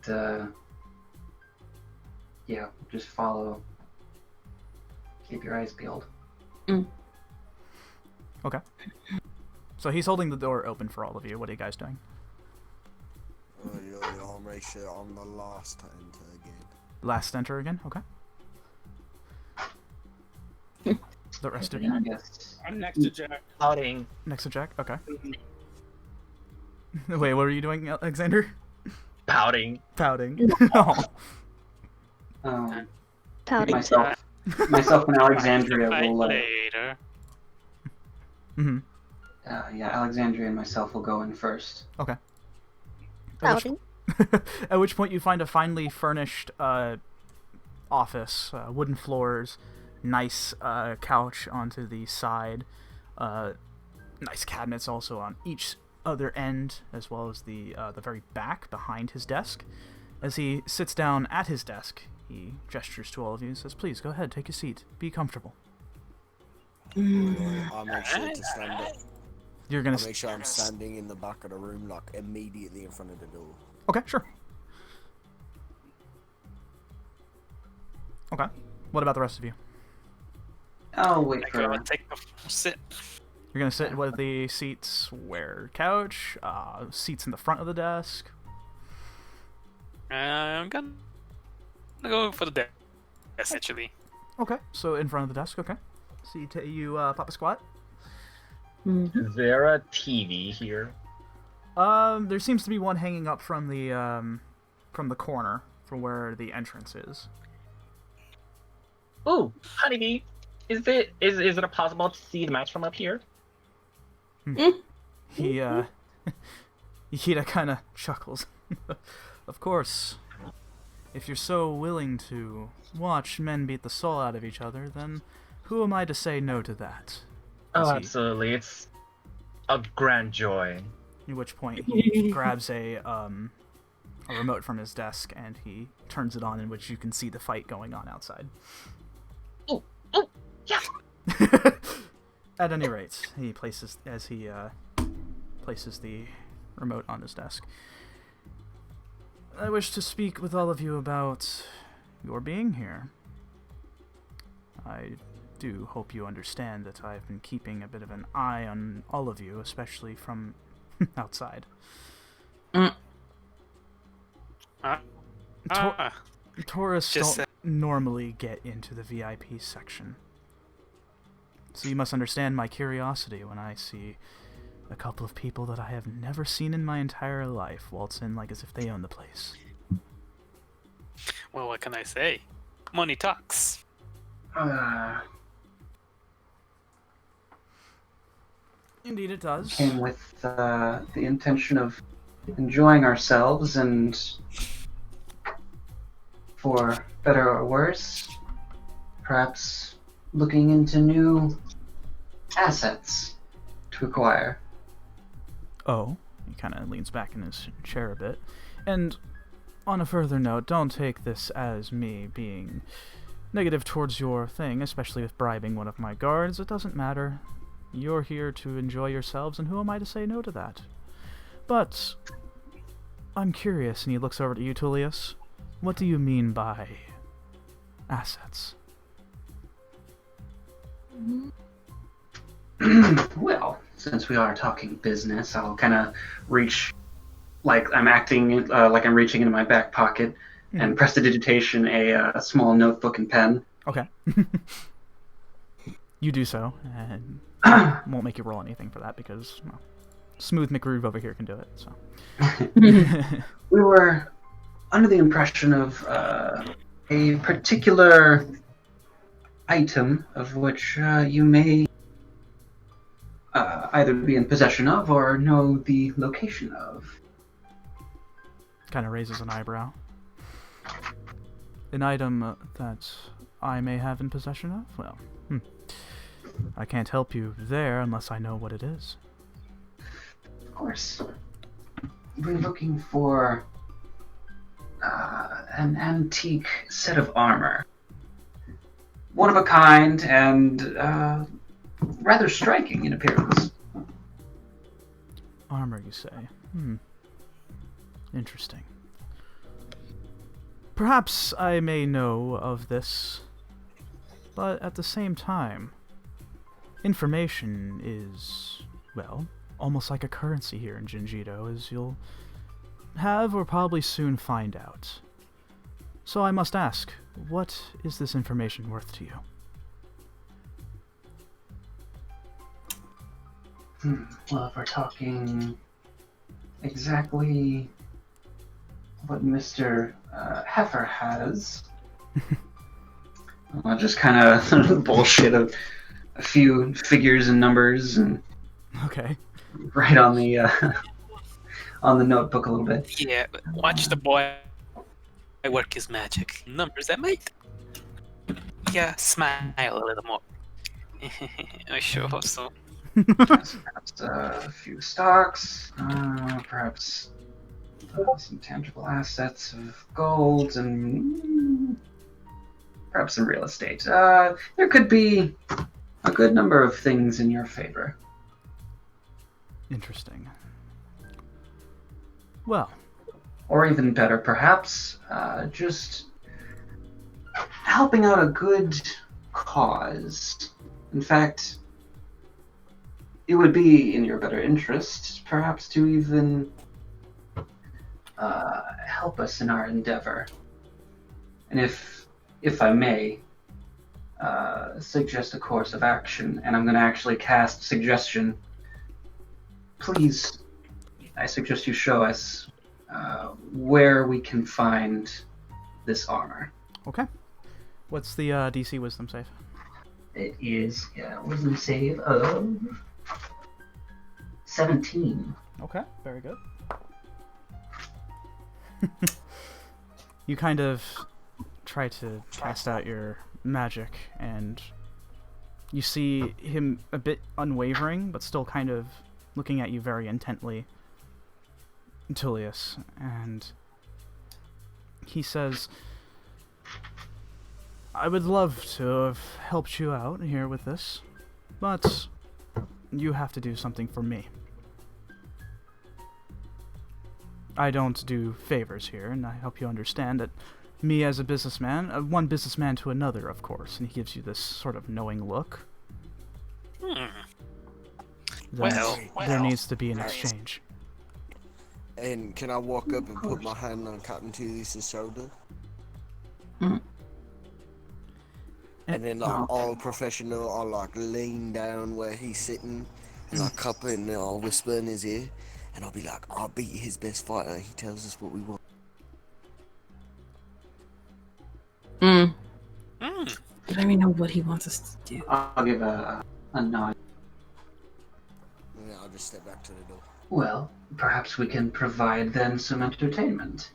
yeah, just follow. Keep your eyes peeled. Okay. So he's holding the door open for all of you. What are you guys doing? I'll make sure I'm the last to enter again. Last to enter again? Okay. The rest of you? I guess. I'm next to Jack. Outing. Next to Jack? Okay. Wait, what are you doing, Alexander? Pouting. Pouting. Oh. Pouting. Myself and Alexandria Fight will. later. Mm-hmm. Yeah, Alexandria and myself will go in first. Okay. Pouting. At which point you find a finely furnished office, wooden floors, nice couch onto the side, nice cabinets also on each other end, as well as the very back behind his desk. As he sits down at his desk, he gestures to all of you and says, "Please, go ahead, take a seat. Be comfortable." I'll make sure to stand up. You're gonna I'll make sure I'm standing in the back of the room, like immediately in front of the door. Okay, sure. Okay. What about the rest of you? I'll wait I for. go and take a sit. You're gonna sit with the seats where? Couch? Seats in the front of the desk? I'm gonna go for the desk, actually. Okay, so in front of the desk, okay. So you pop a squat? Is there a TV here? There seems to be one hanging up from the corner, from where the entrance is. Ooh, honeybee. Is it possible to see the match from up here? He Ikeda kind of chuckles. Of course. If you're so willing to watch men beat the soul out of each other, then who am I to say no to that? Oh, absolutely. It's a grand joy. At which point he grabs a remote from his desk and he turns it on, in which you can see the fight going on outside. Oh, yeah. At any rate, he places the remote on his desk. I wish to speak with all of you about your being here. I do hope you understand that I've been keeping a bit of an eye on all of you, especially from outside. Tourists don't normally get into the VIP section. So you must understand my curiosity when I see a couple of people that I have never seen in my entire life waltz in like as if they own the place. Well, what can I say? Money talks. Indeed it does. Came with the intention of enjoying ourselves and, for better or worse, perhaps looking into new assets to acquire. Oh, he kind of leans back in his chair a bit. And on a further note, don't take this as me being negative towards your thing, especially with bribing one of my guards. It doesn't matter. You're here to enjoy yourselves, and who am I to say no to that? But I'm curious, and he looks over to you, Tulius. What do you mean by assets? Well, since we are talking business, I'll kind of reach, like I'm acting like I'm reaching into my back pocket and prestidigitation a small notebook and pen. Okay. You do so, and won't make you roll anything for that because, well, Smooth McGroove over here can do it. So we were under the impression of a particular item of which you may either be in possession of or know the location of. Kind of raises an eyebrow. An item that I may have in possession of? Well, I can't help you there unless I know what it is. Of course. We're looking for an antique set of armor. One of a kind and rather striking in appearance. Armor, you say? Interesting. Perhaps I may know of this, but at the same time, information is, well, almost like a currency here in Jinjido, as you'll have or probably soon find out. So I must ask, what is this information worth to you? Well, if we're talking exactly what Mr. Heifer has, I'll just kind of bullshit a few figures and numbers and okay, write on the notebook a little bit. Yeah, watch the boy work his magic. Numbers that mate. Yeah, smile a little more. I sure hope so. Perhaps a few stocks, perhaps some tangible assets of gold, and perhaps some real estate. There could be a good number of things in your favor. Interesting. Well. Or even better, perhaps, just helping out a good cause. In fact, it would be in your better interest, perhaps, to even help us in our endeavor. And if I may, suggest a course of action, and I'm going to actually cast suggestion. Please, I suggest you show us where we can find this armor. Okay. What's the DC Wisdom save? It is Wisdom save of 17. Okay, very good. You kind of try to cast out your magic, and you see him a bit unwavering, but still kind of looking at you very intently, Tulius, and he says, I would love to have helped you out here with this, but you have to do something for me. I don't do favors here, and I hope you understand that me as a businessman, one businessman to another, of course, and he gives you this sort of knowing look. There needs to be an exchange. And can I walk up and put my hand on Captain Tulius' shoulder? And then, like, all professional, I'll, like, lean down where he's sitting, and I'll cup it, and I'll whisper in his ear, and I'll be like, I'll beat his best fighter. He tells us what we want. Let me know what he wants us to do. I'll give a nod. Yeah, I'll just step back to the door. Well, perhaps we can provide then some entertainment.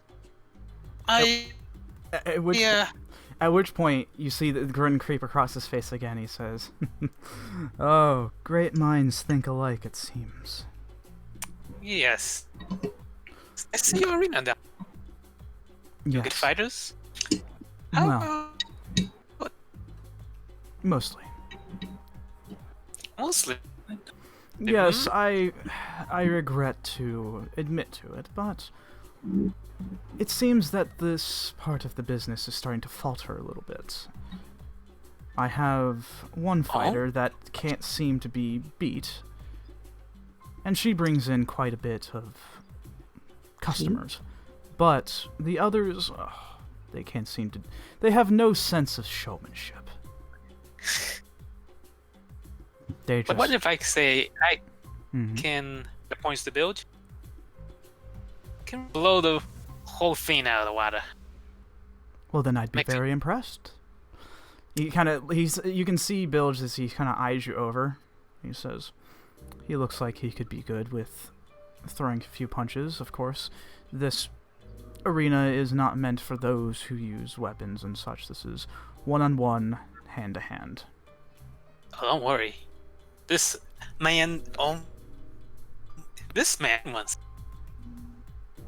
At which point, you see the grin creep across his face again. He says, oh, great minds think alike, it seems. Yes. I see your arena down. Yes. Good fighters? Well, mostly. Mostly. Yes, I regret to admit to it, but it seems that this part of the business is starting to falter a little bit. I have one fighter that can't seem to be beat, and she brings in quite a bit of customers. But the others, they can't seem to... They have no sense of showmanship. They just... But what if I say I can... The points to build? Can blow the whole thing out of the water. Well, then I'd be very impressed. You can see Bilge as he kind of eyes you over. He says, he looks like he could be good with throwing a few punches, of course. This arena is not meant for those who use weapons and such. This is one-on-one, hand-to-hand. Oh, don't worry. This man wants.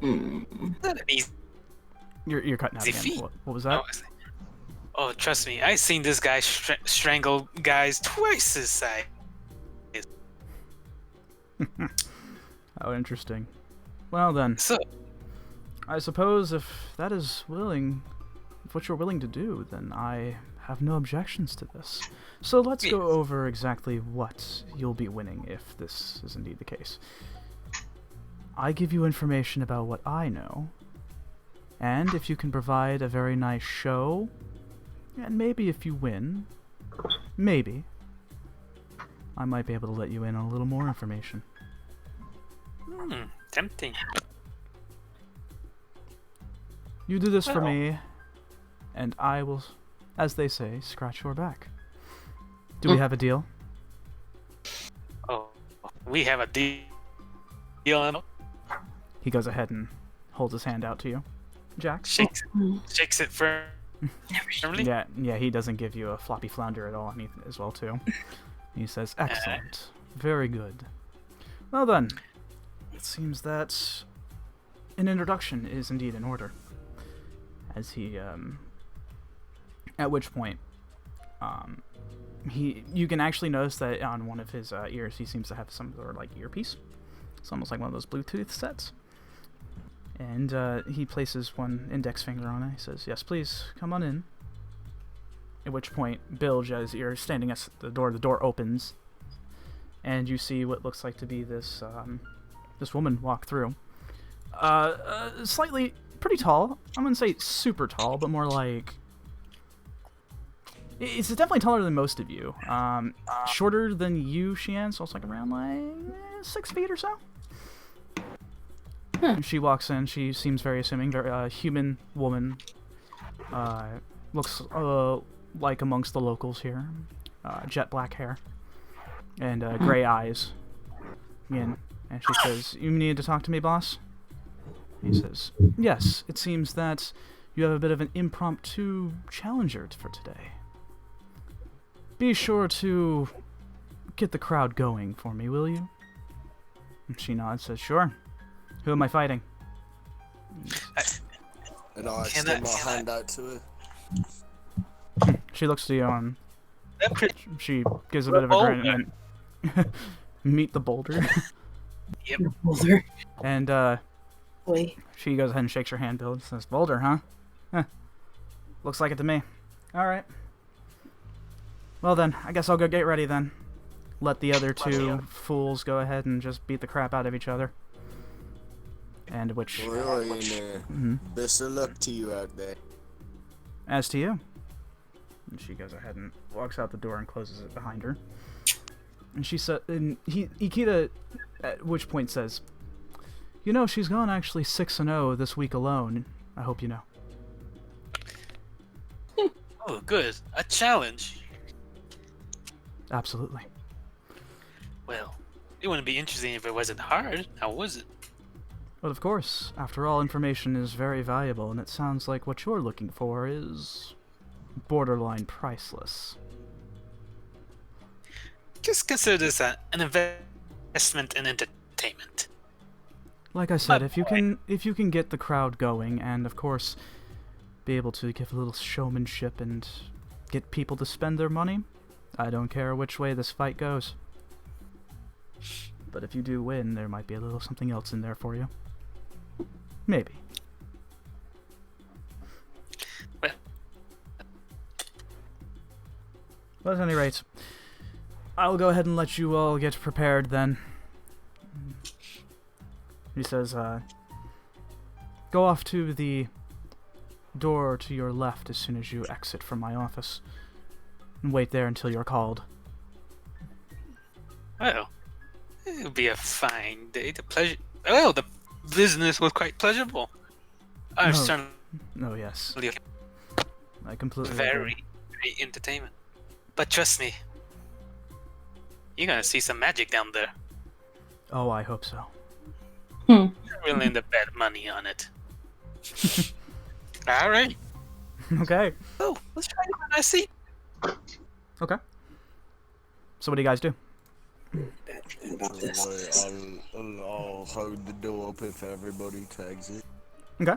Not an easy You're cutting out again. feat. What was that? Oh, trust me, I've seen this guy strangle guys twice his size. Oh, interesting. Well then, So, I suppose if that is what you're willing to do, then I have no objections to this. So let's go over exactly what you'll be winning if this is indeed the case. I give you information about what I know, and if you can provide a very nice show, and maybe if you win, maybe, I might be able to let you in on a little more information. tempting. You do this for me, and I will, as they say, scratch your back. Do we have a deal? Oh, we have a deal. He goes ahead and holds his hand out to you. Jax? Shakes it firmly. Yeah, he doesn't give you a floppy flounder at all as well, too. He says, excellent. Very good. Well then, it seems that an introduction is indeed in order. As he, at which point, you can actually notice that on one of his ears, he seems to have some sort of like earpiece. It's almost like one of those Bluetooth sets. And he places one index finger on it. He says, yes, please, come on in. At which point, Bilge, as you're standing at the door opens, and you see what looks like to be this this woman walk through. Slightly, pretty tall. I wouldn't say super tall, but more like... It's definitely taller than most of you. Shorter than you, Shian, so it's like around like 6 feet or so. She walks in. She seems very assuming. Very human woman. Looks like amongst the locals here. Jet black hair and gray eyes. Again, and she says, "You need to talk to me, boss?" He says, "Yes. It seems that you have a bit of an impromptu challenger for today. Be sure to get the crowd going for me, will you?" And she nods. Says, "Sure. Who am I fighting?" And I extend my hand out to her. She looks to you and she gives a bit of a grin and meet the boulder. Yep. Boulder. And Boy. she goes ahead and shakes her hand, Bill, and says, "Boulder, huh? Looks like it to me. Alright. Well then, I guess I'll go get ready then. Let the other two fools go ahead and just beat the crap out of each other." And which... Really in there. Best of luck to you out there. As to you. And she goes ahead and walks out the door and closes it behind her. And she said, and Ikeda, at which point says, "You know, she's gone actually 6-0 this week alone. I hope you know." Oh, good. A challenge. Absolutely. Well, it wouldn't be interesting if it wasn't hard. How was it? But of course, after all, information is very valuable, and it sounds like what you're looking for is borderline priceless. Just consider this an investment in entertainment. Like I said, if you can get the crowd going, and of course, be able to give a little showmanship and get people to spend their money, I don't care which way this fight goes. But if you do win, there might be a little something else in there for you. Maybe. But at any rate, I'll go ahead and let you all get prepared then. He says, go off to the door to your left as soon as you exit from my office. And wait there until you're called. Well, it'll be a fine day. The business was quite pleasurable. I'm certainly yes. I completely very agree. great entertainment. But trust me, you're gonna see some magic down there. Oh, I hope so. You're willing to bet money on it. All right. Okay. Oh, let's try it when I see. Okay. So what do you guys do? I'll hold the door open for everybody to exit. Okay.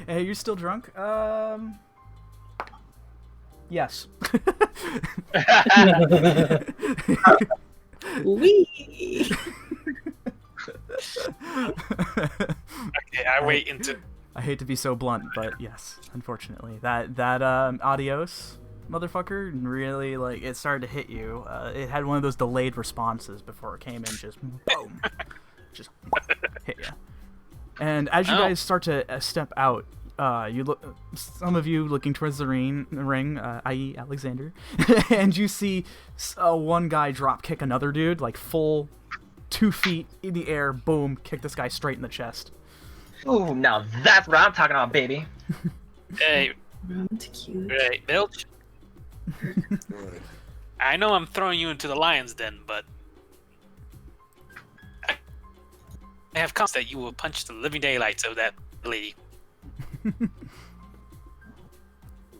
Hey, you're still drunk? Yes. Wee. Okay, I wait until. I hate to be so blunt, but yes, unfortunately, that adios, motherfucker, really like it started to hit you. It had one of those delayed responses before it came in, just boom, just hit you. And as you guys start to step out, you look, some of you looking towards the ring, i.e. Alexander, and you see one guy drop kick another dude, like full 2 feet in the air, boom, kick this guy straight in the chest. Ooh, now that's what I'm talking about, baby. Hey, Cute. hey, Bilge. I know I'm throwing you into the lion's den, but I have confidence that you will punch the living daylights of that lady.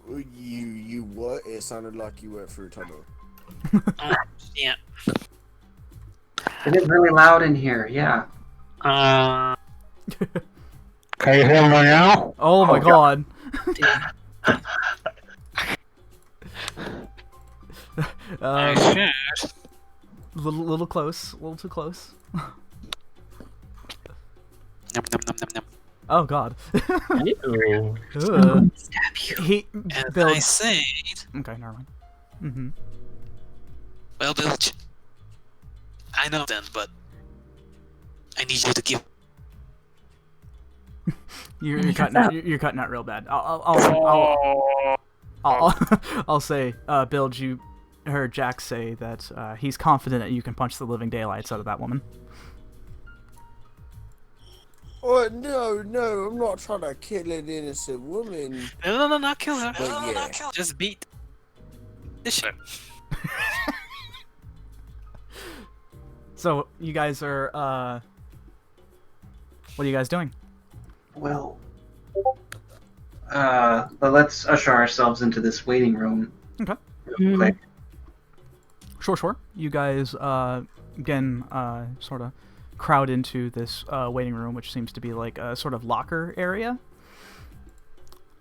You what? It sounded like you went through a tunnel. Yeah. It is really loud in here. Yeah. Can you hear me now? Oh my god. Little close, a little too close. Num, num, num, num, num. Oh god. Ew. Ugh. Stab you. As Bill. I said, Okay, never mind. Mm-hmm. well, Bilge, I know then, but I need you to give. You're cutting out real bad. I'll say, Bill, you heard Jack say that he's confident that you can punch the living daylights out of that woman. Oh, no, I'm not trying to kill an innocent woman. No, not kill her. But yeah. Just beat this shit. So you guys are what are you guys doing? Well, but let's usher ourselves into this waiting room. Okay. Real quick. Sure. You guys again sort of crowd into this waiting room, which seems to be like a sort of locker area.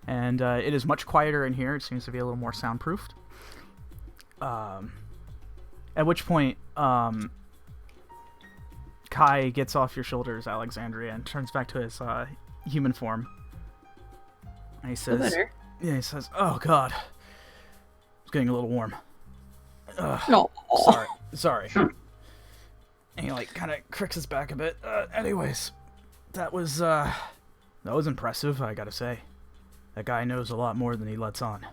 And it is much quieter in here. It seems to be a little more soundproofed. At which point, Kai gets off your shoulders, Alexandria, and turns back to his human form. And he says, "Oh God, it's getting a little warm. No. Sorry." And he like kind of cricks his back a bit. Anyways, that was impressive, I gotta say. That guy knows a lot more than he lets on.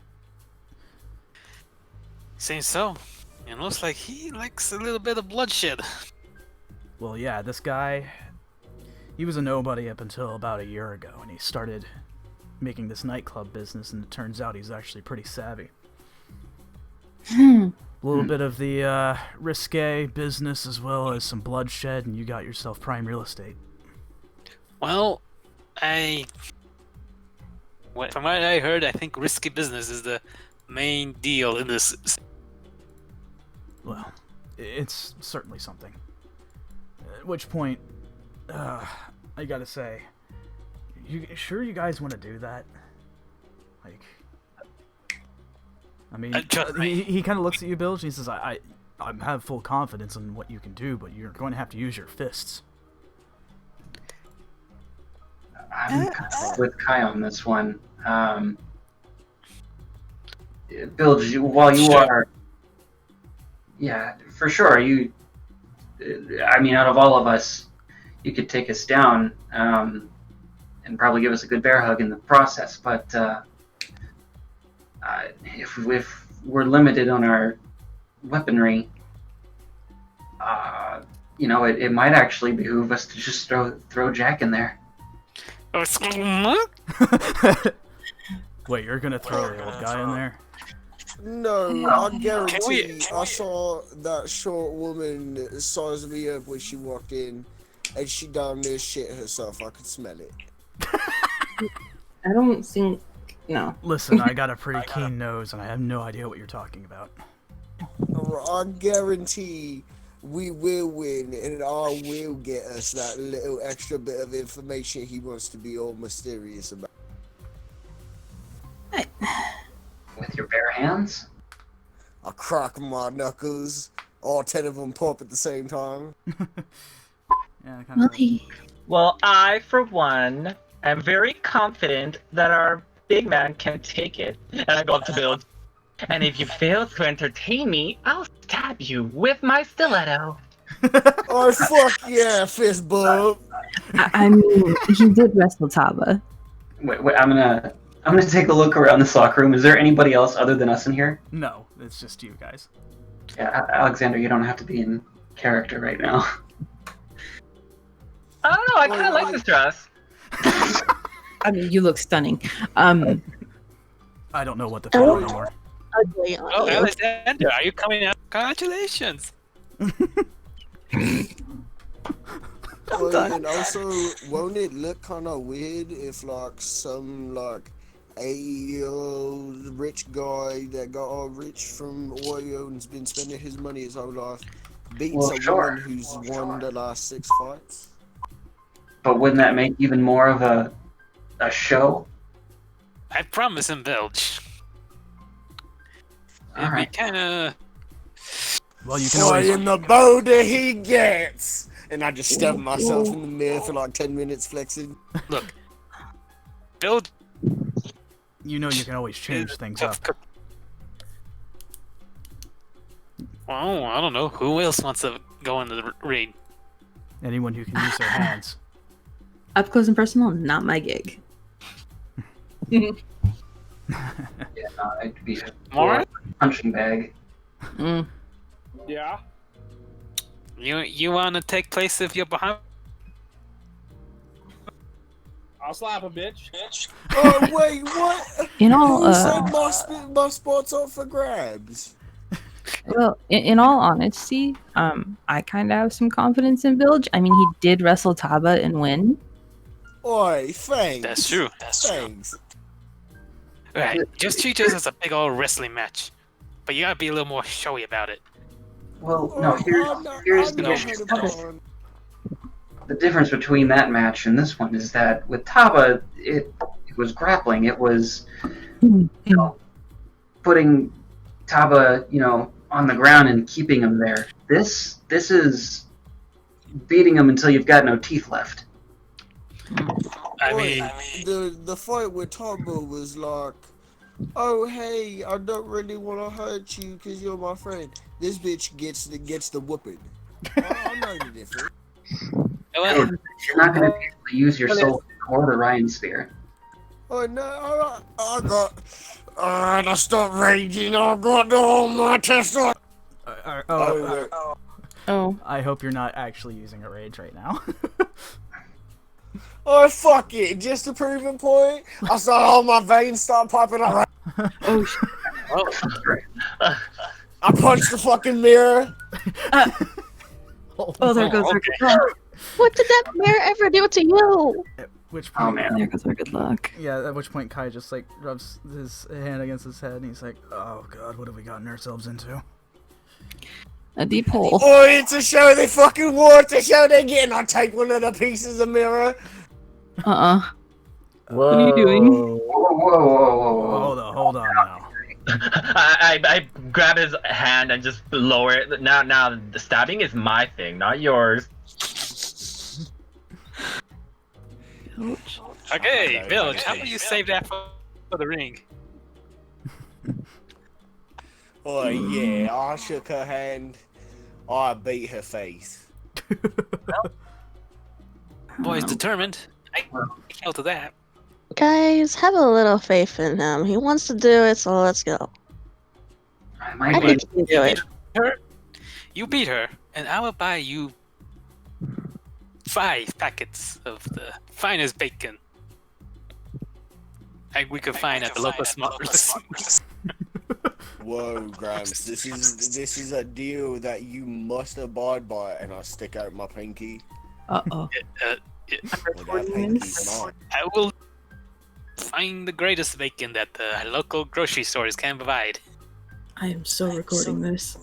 Seems so. It looks like he likes a little bit of bloodshed. Well, yeah, this guy, he was a nobody up until about a year ago, and he started making this nightclub business, and it turns out he's actually pretty savvy. A little bit of the risque business as well as some bloodshed, and you got yourself prime real estate. Well, from what I heard, I think risky business is the main deal in this. Well, it's certainly something. At which point, I gotta say, you sure you guys want to do that? Like, I mean, he kind of looks at you, Bill, and he says, I have full confidence in what you can do, but you're going to have to use your fists. I'm with Kai on this one. Bill, while you are, yeah, for sure. I mean, out of all of us, you could take us down and probably give us a good bear hug in the process. But if we're limited on our weaponry, it might actually behoove us to just throw Jack in there. Wait, you're gonna throw the old guy in there? No, I guarantee I saw that short woman size me up when she walked in, and she down there shit herself. I could smell it. I don't think. No. Listen, I got a pretty keen nose, and I have no idea what you're talking about. I guarantee we will win, and I will get us that little extra bit of information he wants to be all mysterious about. With your bare hands? I crack my knuckles. All 10 of them pop at the same time. Yeah, kind of. Well, I, for one, am very confident that our big man can take it. And I go up to Build. And if you fail to entertain me, I'll stab you with my stiletto. Oh, fuck yeah, fist bump. I mean, he did wrestle Taba. Wait, I'm gonna take a look around this locker room. Is there anybody else other than us in here? No, it's just you guys. Yeah, Alexander, you don't have to be in character right now. I don't know, I kind of like this dress. I mean, you look stunning. I don't know what the feel anymore. Ugly on Oh, you. Alexander, are you coming out? Congratulations. And also, won't it look kind of weird if, like, some, like, 80-year-old rich guy that got all rich from oil and's been spending his money his whole life beats woman who's won the last 6 fights? But wouldn't that make even more of a show? I promise him, Bilge. All It'd be right. kind of. Well, you can Boy, always. in the bolder he gets! And I just stab myself in the mirror for like 10 minutes flexing. Look. Bilge. You know you can always change things up. Oh, I don't know. Who else wants to go into the ring? Anyone who can use their hands. Up close and personal, not my gig. Yeah, no, I'd be a More? punching bag. Mm. Yeah. You want to take place if you're behind? I'll slap a bitch. Oh, wait, what? In all, Who said my spot's up for grabs? well, in all honesty, I kind of have some confidence in Bilge. I mean, he did wrestle Taba and win. Oi, thanks. That's true. Thanks. Right. Just treat this as a big old wrestling match. But you gotta be a little more showy about it. Well, no, here's the issue. The difference between that match and this one is that with Taba, it was grappling. It was, putting Taba, on the ground and keeping him there. This is beating him until you've got no teeth left. I mean, the fight with Taba was like, oh hey, I don't really want to hurt you because you're my friend. This bitch gets the whooping. I know the difference. You're not going to be able to use your soul or the Ryan Spear. Oh no, I got stop raging. I got all my testosterone. Oh. I hope you're not actually using a rage right now. Oh fuck it! Just to prove a point, I saw all my veins start popping up. Oh, shit. I punched the fucking mirror. Oh, there goes our good luck. What did that mirror ever do to you? At which point, Oh man. There goes our good luck. yeah, at which point Kai just like rubs his hand against his head and he's like, oh god, what have we gotten ourselves into? A deep hole. Oh, it's a show they fucking want. It's a show they getting. I take one of the pieces of mirror. Whoa. Whoa. What are you doing? Whoa. Hold on now. I grab his hand and just lower it. Now, the stabbing is my thing, not yours. okay, Bilge, how about you save that for the ring? Oh yeah, I shook her hand. I beat her face. Boy's determined. I can't to that. Guys, have a little faith in him. He wants to do it, so let's go. I I might think be. he can do it. You beat her, and I will buy you 5 packets of the finest bacon we could find at the local smart. Whoa, Grams, this is a deal that you must abide by, and I stick out my pinky. Uh-oh. Uh, Well, that pinky's mine. I will find the greatest bacon that the local grocery stores can provide. I am so recording this.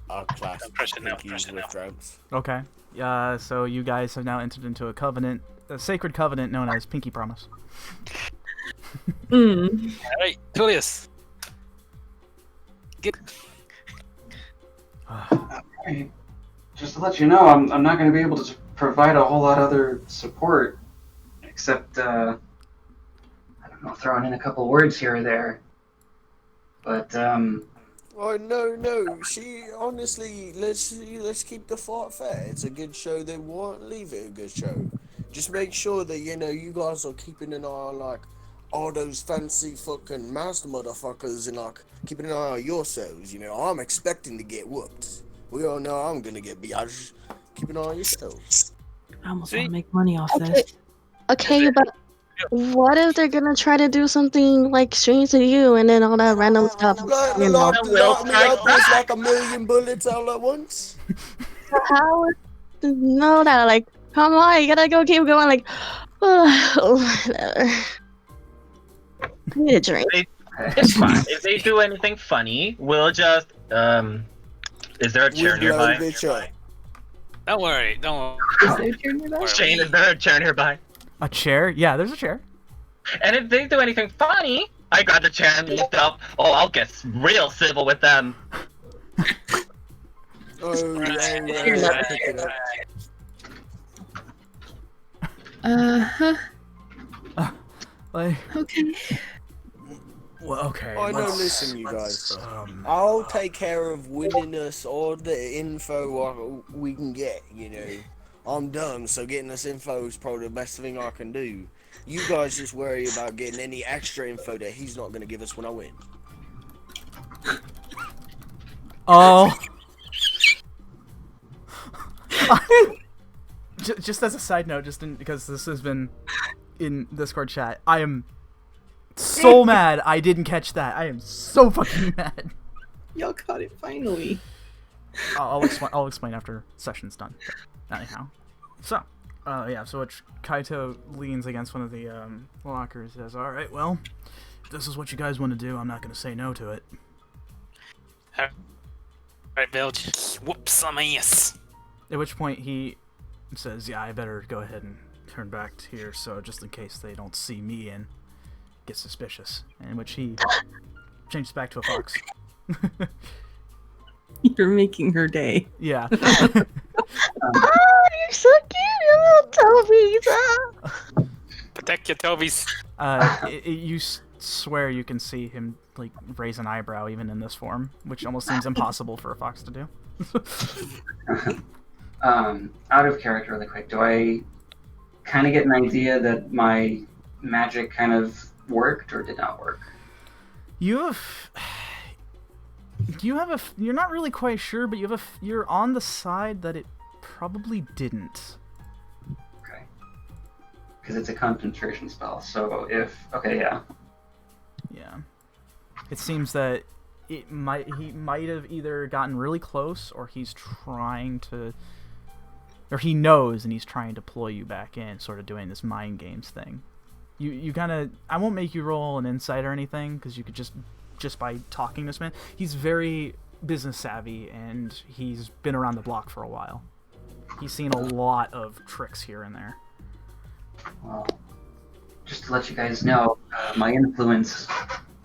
I'll class Pressure now, pinkies pressure with now. droughts. Okay. So you guys have now entered into a covenant, a sacred covenant known as Pinky Promise. Mm. Alright, Tulius. Get. Alright. Just to let you know, I'm not going to be able to provide a whole lot other support, except, I don't know, throwing in a couple words here or there. But, Oh no! See, honestly, let's keep the fight fair. It's a good show. They want leave it a good show. Just make sure that you guys are keeping an eye on like all those fancy fucking master motherfuckers and like keeping an eye on yourselves. I'm expecting to get whooped. We all know I'm gonna get beat. Just keep an eye on yourselves. I almost want to make money off Okay. this. Okay, but what if they're gonna try to do something like strange to you and then all that random stuff? Like, You know, lock me up with like a million bullets all at once. how would you know that? Like, come on, you gotta keep going. Like, whatever. I need a drink. It's fine. If they do anything funny, we'll just Is there a chair nearby? Don't worry. Is there a chair nearby? Shane, is there a chair nearby? A chair? Yeah, there's a chair. And if they do anything funny, I grab the chair and lift up. Oh, I'll get real civil with them. Uh-huh. Like, Okay. well, okay. I know, listen, you guys. I'll take care of winning us all the info we can get, I'm dumb, so getting us info is probably the best thing I can do. You guys just worry about getting any extra info that he's not going to give us when I win. Oh. Just as a side note, because this has been in Discord chat, I am so mad I didn't catch that. I am so fucking mad. Y'all caught it finally. I'll explain after session's done. Anyhow, so which Kaito leans against one of the lockers and says, "All right, well, if this is what you guys want to do, I'm not going to say no to it." Alright, Bill, just whoop some ass. At which point he says, "Yeah, I better go ahead and turn back to here, so just in case they don't see me and get suspicious." In which he changes back to a fox. You're making her day. Yeah. You're so cute, you little Tobies. Protect your Tobies. You swear you can see him like raise an eyebrow even in this form, which almost seems impossible for a fox to do. Out of character really quick, do I kind of get an idea that my magic kind of worked or did not work? You're not really quite sure, but you're on the side that it probably didn't. Okay. Because it's a concentration spell, so yeah. Yeah. It seems that he might have either gotten really close or he's trying to, or he knows and he's trying to pull you back in, sort of doing this mind games thing. You kind of, I won't make you roll an insight or anything, because you could just by talking to this man, he's very business savvy and he's been around the block for a while. He's seen a lot of tricks here and there. Well, just to let you guys know, my influence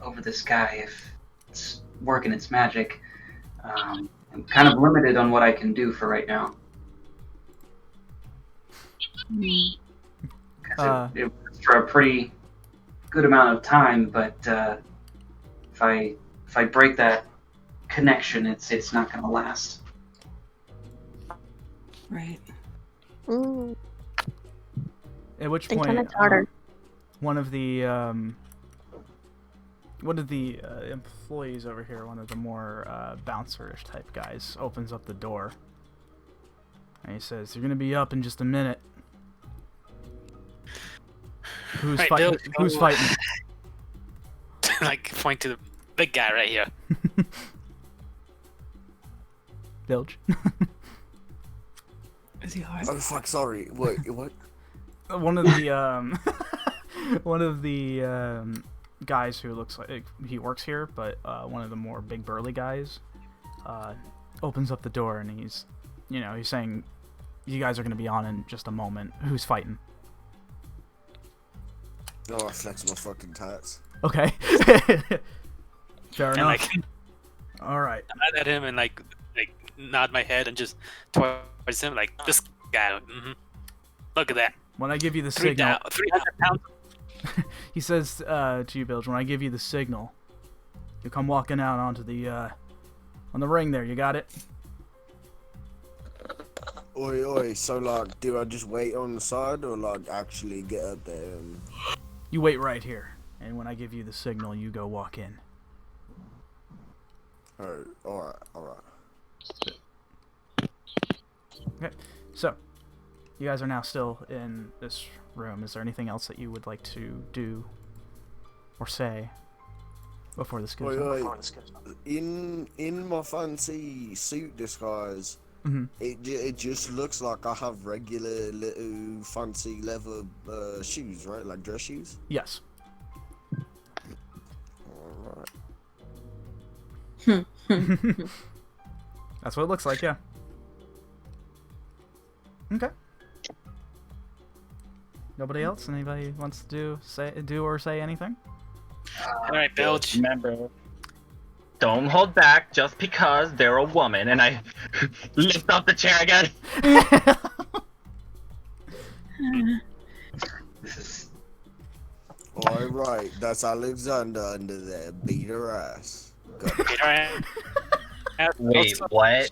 over this guy, if it's working its magic, I'm kind of limited on what I can do for right now. It was for a pretty good amount of time, but if I break that connection, it's not going to last. Right. Mm. At which Think point, it's harder. one of the employees over here, one of the more bouncer-ish type guys, opens up the door. And he says, "You're going to be up in just a minute." Who's Right, fighting? Bill, Who's go- fighting? Like, point to the big guy right here. Bilge. Is he hot? Oh fuck! Sorry. Wait. What? One of the one of the guys who looks like he works here, but one of the more big burly guys opens up the door and he's saying, "You guys are gonna be on in just a moment. Who's fighting?" Oh, I flex my fucking tats. Okay. Fair And enough. All right. nod at him and like nod my head and just towards him like this guy. Look at that. When I give you the signal, 300 pounds. he says to you, Bilge, when I give you the signal, you come walking out onto the on the ring there. You got it? Oi, oi. So like, do I just wait on the side or like actually get up there? You wait right here, and when I give you the signal, you go walk in. Alright. Okay, so you guys are now still in this room. Is there anything else that you would like to do or say before this goes on? In my fancy suit disguise, it just looks like I have regular little fancy leather shoes, right? Like dress shoes. Yes. Alright. That's what it looks like, yeah. Okay. Nobody else? Anybody wants to do or say anything? All right, Belch. Remember, don't hold back just because they're a woman. And I lift up the chair again. Alright, that's Alexander under there. Beat her ass. Go. Beat her ass. Wait, what?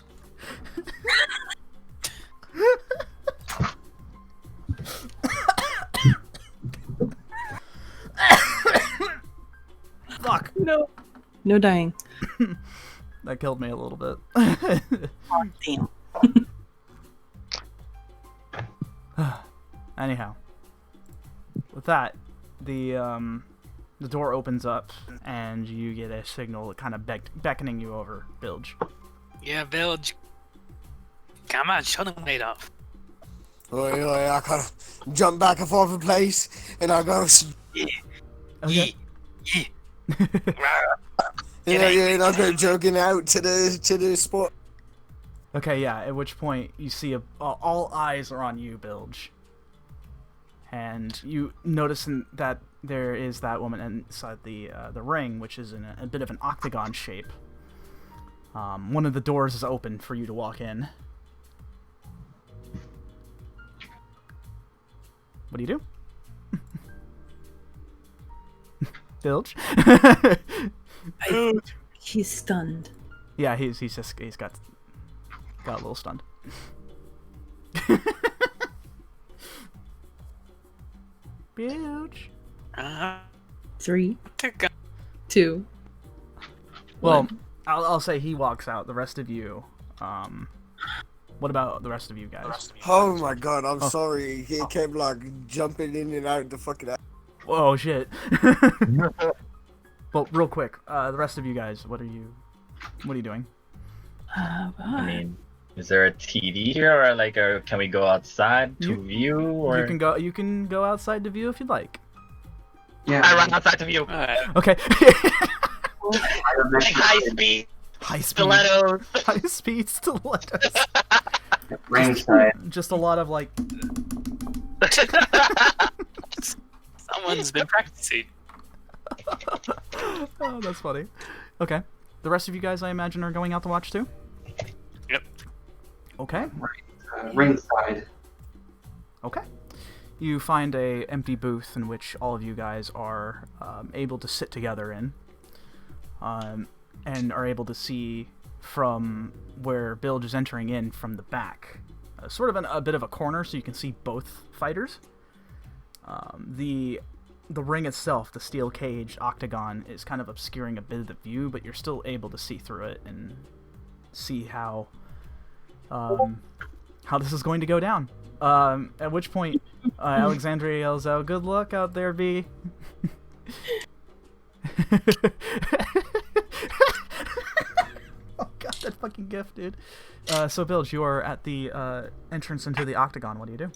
Fuck. No. No dying. That killed me a little bit. Oh, damn. Anyhow, with that, the door opens up and you get a signal kind of beckoning you over, Bilge. Yeah, Belch. Come on, show them made up. Oi, I gotta jump back and forth in place, and I go. Okay. Yeah, and I go jogging out to the spot. Okay, yeah. At which point you see all eyes are on you, Bilge, and you notice that there is that woman inside the ring, which is in a bit of an octagon shape. One of the doors is open for you to walk in. What do you do? Bilge? He's stunned. Yeah, he's got a little stunned. Bilge. 3, 2. Well, 1. I'll say he walks out. The rest of you, what about the rest of you guys? Oh my god, I'm sorry. He kept like jumping in and out the fucking. Whoa, shit. Well, real quick, the rest of you guys, what are you doing? I mean, is there a TV here, or like, can we go outside to view? Or You can go outside to view if you'd like. Yeah. I run outside to view. Okay. High speed. High speed. Stilettos. High speed stilettos. Ringside. Just a lot of like. Someone's been practicing. Oh, that's funny. Okay. The rest of you guys, I imagine, are going out to watch too? Yep. Okay. Ringside. Okay. You find a empty booth in which all of you guys are able to sit together in, and are able to see from where Bilge is entering in from the back, sort of a bit of a corner, so you can see both fighters. The ring itself, the steel cage octagon, is kind of obscuring a bit of the view, but you're still able to see through it and see how this is going to go down. At which point, Alexandria yells out, "Good luck out there, B." Oh god, that fucking gift, dude. So, Bilge, you are at the entrance into the octagon. What do you do?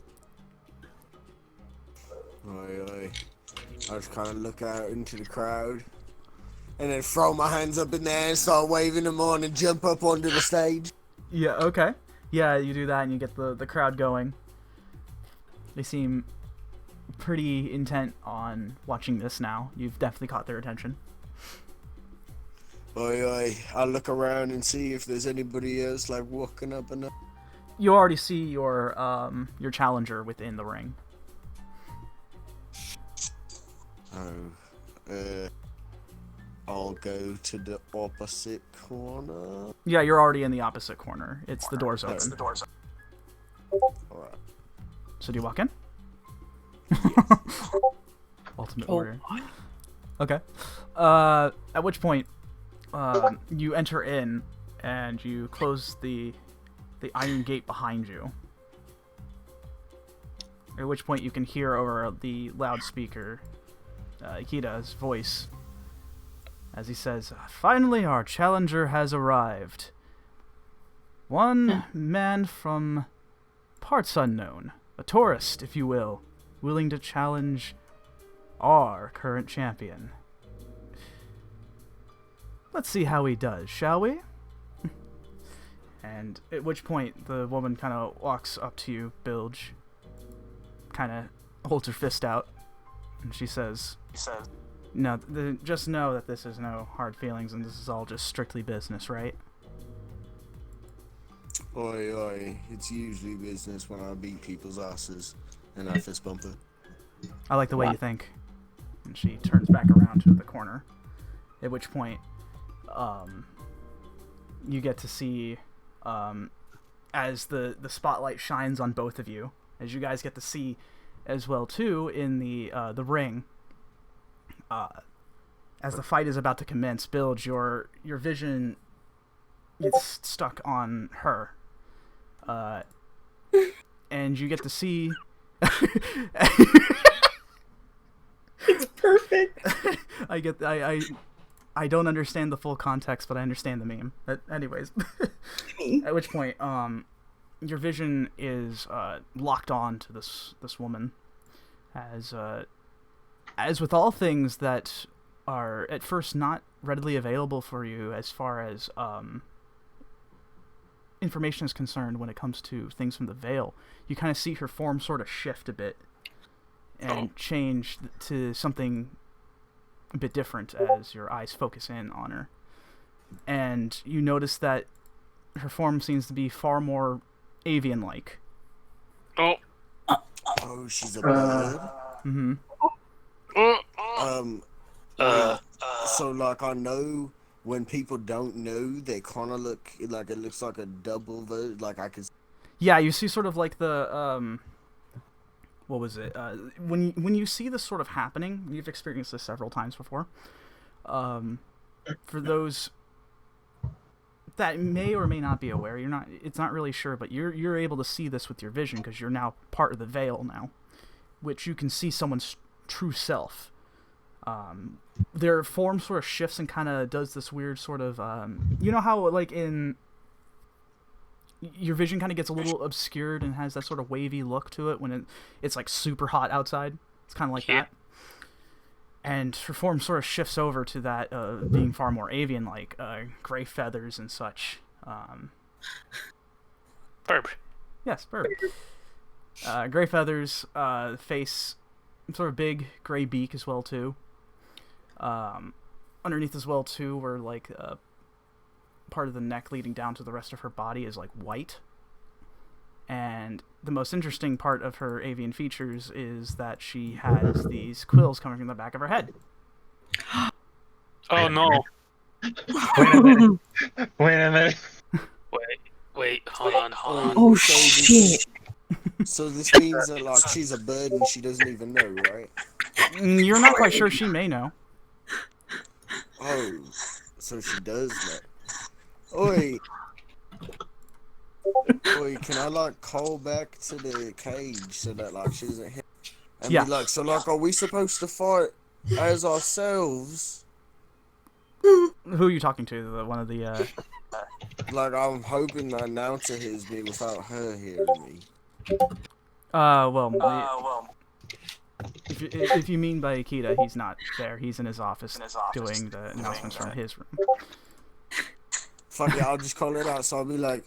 I just kind of look out into the crowd, and then throw my hands up in the air and start waving them on and jump up onto the stage. Yeah, okay. Yeah, you do that and you get the crowd going. They seem pretty intent on watching this now. You've definitely caught their attention. I look around and see if there's anybody else like walking up and up. You already see your challenger within the ring. I'll go to the opposite corner. Yeah, you're already in the opposite corner. It's the door's open. Alright. So do you walk in? Ultimate Warrior. What? Okay. At which point, you enter in and you close the iron gate behind you. At which point you can hear over the loudspeaker Ikita's voice as he says, "Finally our challenger has arrived. One man from parts unknown, a tourist, if you will, willing to challenge our current champion. Let's see how he does, shall we?" And at which point the woman kind of walks up to you, Bilge, kind of holds her fist out, and she says, "No, just know that this is no hard feelings, and this is all just strictly business, right?" Oi, it's usually business when I beat people's asses and I fist bump her. "I like the way you think." And she turns back around to the corner. At which point, you get to see, as the spotlight shines on both of you, as you guys get to see as well too in the ring. As the fight is about to commence, Bilge, your vision gets stuck on her, and you get to see. It's perfect. I don't understand the full context, but I understand the meme. But anyways, at which point, your vision is locked on to this woman, as with all things that are at first not readily available for you as far as information is concerned when it comes to things from the Veil, you kind of see her form sort of shift a bit and change to something a bit different as your eyes focus in on her. And you notice that her form seems to be far more avian-like. Oh, she's a bird? Mm-hmm. So like I know when people don't know, they kind of look like it looks like a double bird. Like I could. Yeah, you see sort of like the what was it? When you see this sort of happening, you've experienced this several times before. For those that may or may not be aware, it's not really sure, but you're able to see this with your vision because you're now part of the Veil now, which you can see someone's true self. Their form sort of shifts and kind of does this weird sort of you know how like in your vision kind of gets a little obscured and has that sort of wavy look to it when it's like super hot outside. It's kind of like that. And her form sort of shifts over to that being far more avian-like, gray feathers and such. Burp. Yes, burp. Gray feathers, face, sort of big gray beak as well too. Underneath as well too, where like part of the neck leading down to the rest of her body is like white. And the most interesting part of her avian features is that she has these quills coming from the back of her head. Oh no! Wait a minute. Wait, hold on. Oh shit! So this means that like she's a bird and she doesn't even know, right? You're not quite sure she may know. Oh, so she does know. Oi, can I like call back to the cage so that like she doesn't hit? And be like, so like, are we supposed to fight as ourselves? Who are you talking to? One of the Like, I'm hoping the announcer hears me without her hearing me. If you mean by Akita, he's not there. He's in his office doing the announcements from his room. Fuck it, I'll just call it out. So I'll be like,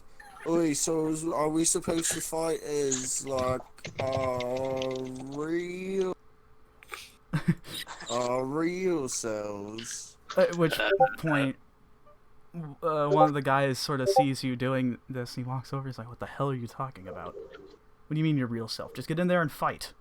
"Oi, so are we supposed to fight as like real selves?" At which point, one of the guys sort of sees you doing this. And he walks over. He's like, "What the hell are you talking about? What do you mean your real self? Just get in there and fight."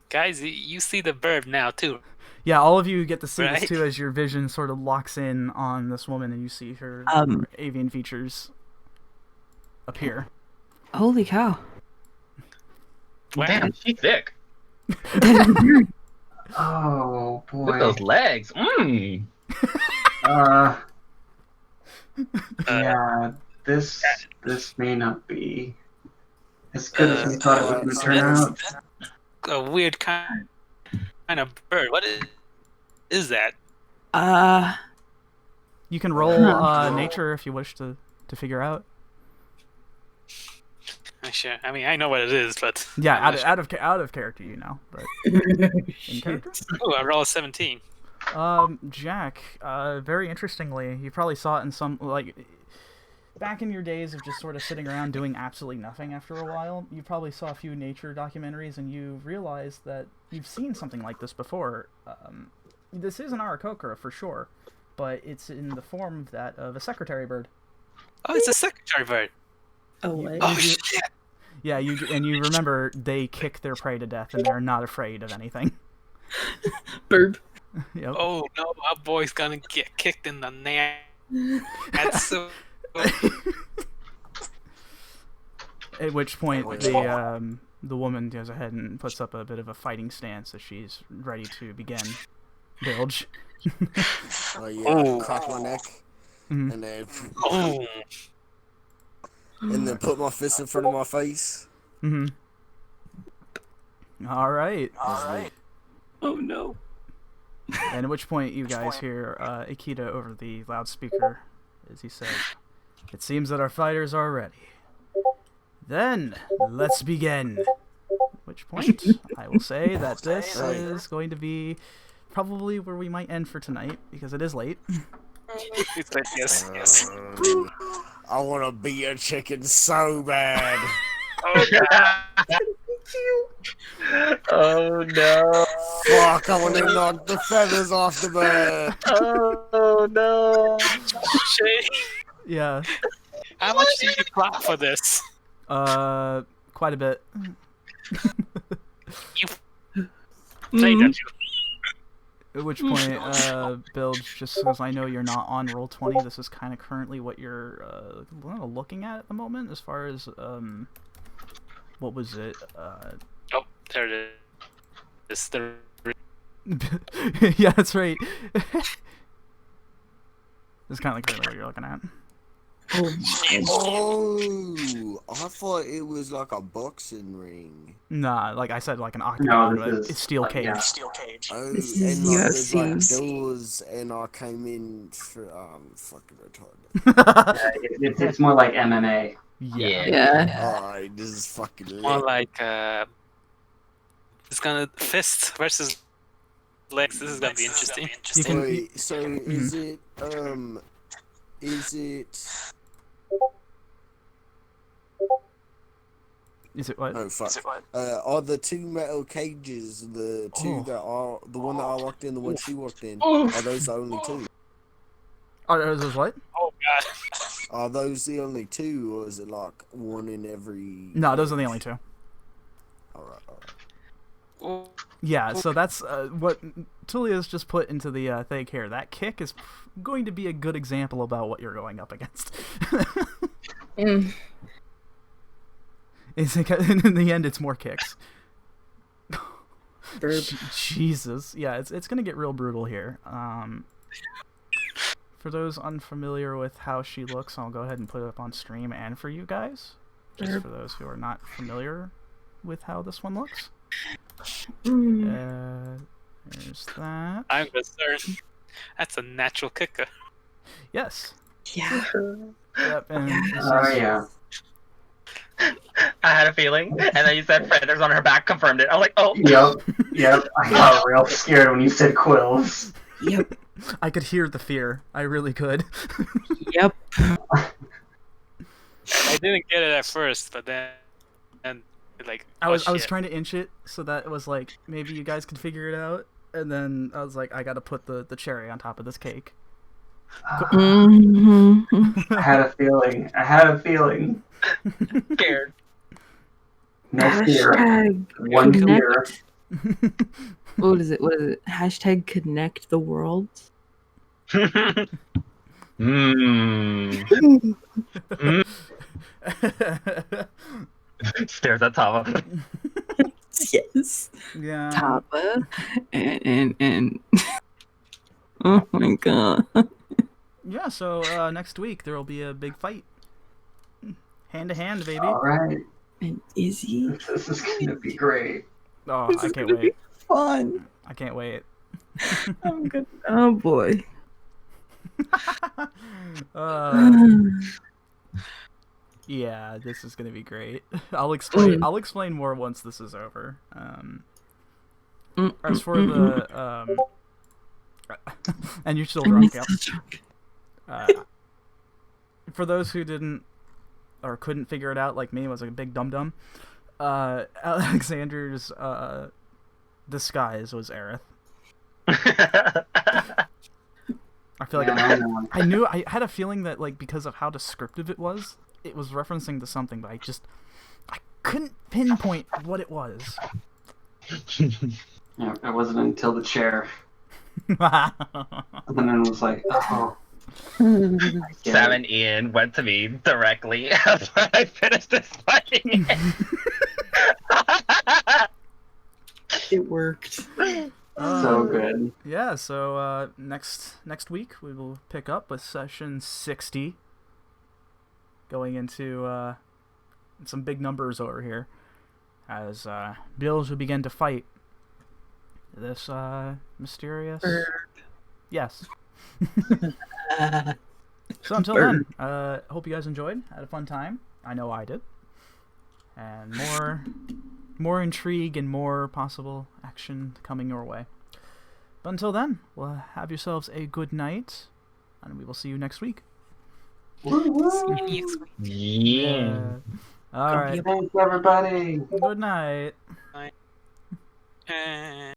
Guys, you see the bird now too. Yeah, all of you get to see Right? this too as your vision sort of locks in on this woman and you see her avian features appear. Holy cow. Damn, she's thick. Oh Look boy. at those legs. Yeah, this may not be as good as we thought it was going to turn out. A weird kind of bird. What is that? You can roll nature if you wish to figure out. Sure. I mean, I know what it is, but Yeah, out of character, you know, but in character. oh, I rolled a 17. Jack, very interestingly, you probably saw it in some, like, back in your days of just sort of sitting around doing absolutely nothing after a while, you probably saw a few nature documentaries and you realized that you've seen something like this before. This is an Arakokra for sure, but it's in the form of a secretary bird. Oh, it's a secretary bird. Oh, what? Oh, shit. Yeah, you remember they kick their prey to death and they're not afraid of anything. Burp. Yep. Oh, no, our boy's gonna get kicked in the neck. That's so... At which point the woman goes ahead and puts up a bit of a fighting stance as she's ready to begin. Bilge. Oh yeah, crack my neck, Mhm. and then Oh, and then put my fist in front of my face. Mm-hmm. All right. Oh no. And at which point you guys hear Akita over the loudspeaker as he says, "It seems that our fighters are ready. Then, let's begin." At which point, I will say that this is going to be probably where we might end for tonight, because it is late. it's like, yes. I want to be a chicken so bad. Oh, God. Oh no. Fuck, I want to knock the feathers off the bird. Oh no. Shay, Yeah. how much did you plot for this? Quite a bit. You played that. At which point, Bilge, just because I know you're not on Roll20, this is kind of currently what you're looking at the moment, as far as, what was it? Oh, there it is. It's the... Yeah, that's right. This is kind of like currently what you're looking at. Oh, I thought it was like a boxing ring. Nah, like I said, like an octagon, No, but this is it's steel cage. yeah. Steel cage. Oh, This and is like, there's like UFC. doors, and I came in for fucking retarded. Yeah, it's more like MMA. Yeah. Yeah. Alright, this is fucking More lit. like, it's gonna fist versus legs. This is gonna be interesting. You can- Wait, so is it Is it what? oh fuck. Are the two metal cages the two Oh. that are the one that I walked in, the one she walked in? Are those the only two? Are those what? Oh, God. Are those the only two, or is it like one in every? No, those are the only two. Alright. Oh, Yeah, so that's what Tulius just put into the thing here. That kick is going to be a good example about what you're going up against. It's in the end, it's more kicks. Burp. Jesus, yeah, it's gonna get real brutal here. For those unfamiliar with how she looks, I'll go ahead and put it up on stream and for you guys, just for those who are not familiar with how this one looks. There's that. I'm concerned. That's a natural kicker. Yes. Yeah. Yep. And this Oh is, yeah. I had a feeling, and then you said feathers on her back confirmed it. I'm like, oh. Yep. I got real scared when you said quills. Yep. I could hear the fear. I really could. Yep. I didn't get it at first, but then like I was shit. trying to inch it so that it was like maybe you guys could figure it out, and then I was like, I gotta put the cherry on top of this cake. Mm-hmm. I had a feeling. Scared. No fear. Hashtag One fear. What is it? Hashtag connect the worlds. Stares at Tava. Yes. Yeah. Tapa. And oh my god. Yeah, so next week there will be a big fight. Hand to hand, baby. All right. And Izzy. This is gonna be great. Oh, This I is can't gonna wait. be fun. I can't wait. I'm good. Oh boy. Yeah, this is gonna be great. I'll explain more once this is over. As for the and you're still drunk. Yep. For those who didn't or couldn't figure it out, like me, was a big dum dum. Alexander's disguise was Aerith. I feel like I had a feeling that, like, because of how descriptive it was referencing to something, but I couldn't pinpoint what it was. Yeah, it wasn't until the chair. And then it was like, oh. 7 Ian went to me directly after I finished this fighting. It worked. So good. Yeah, so next week we will pick up with session 60. Going into some big numbers over here. As Bills will begin to fight this mysterious... Yes. So until then, hope you guys enjoyed. Had a fun time. I know I did. And more intrigue and more possible action coming your way. But until then, well, have yourselves a good night, and we will see you next week. Yeah. All right. Thanks, everybody. Good night. Bye.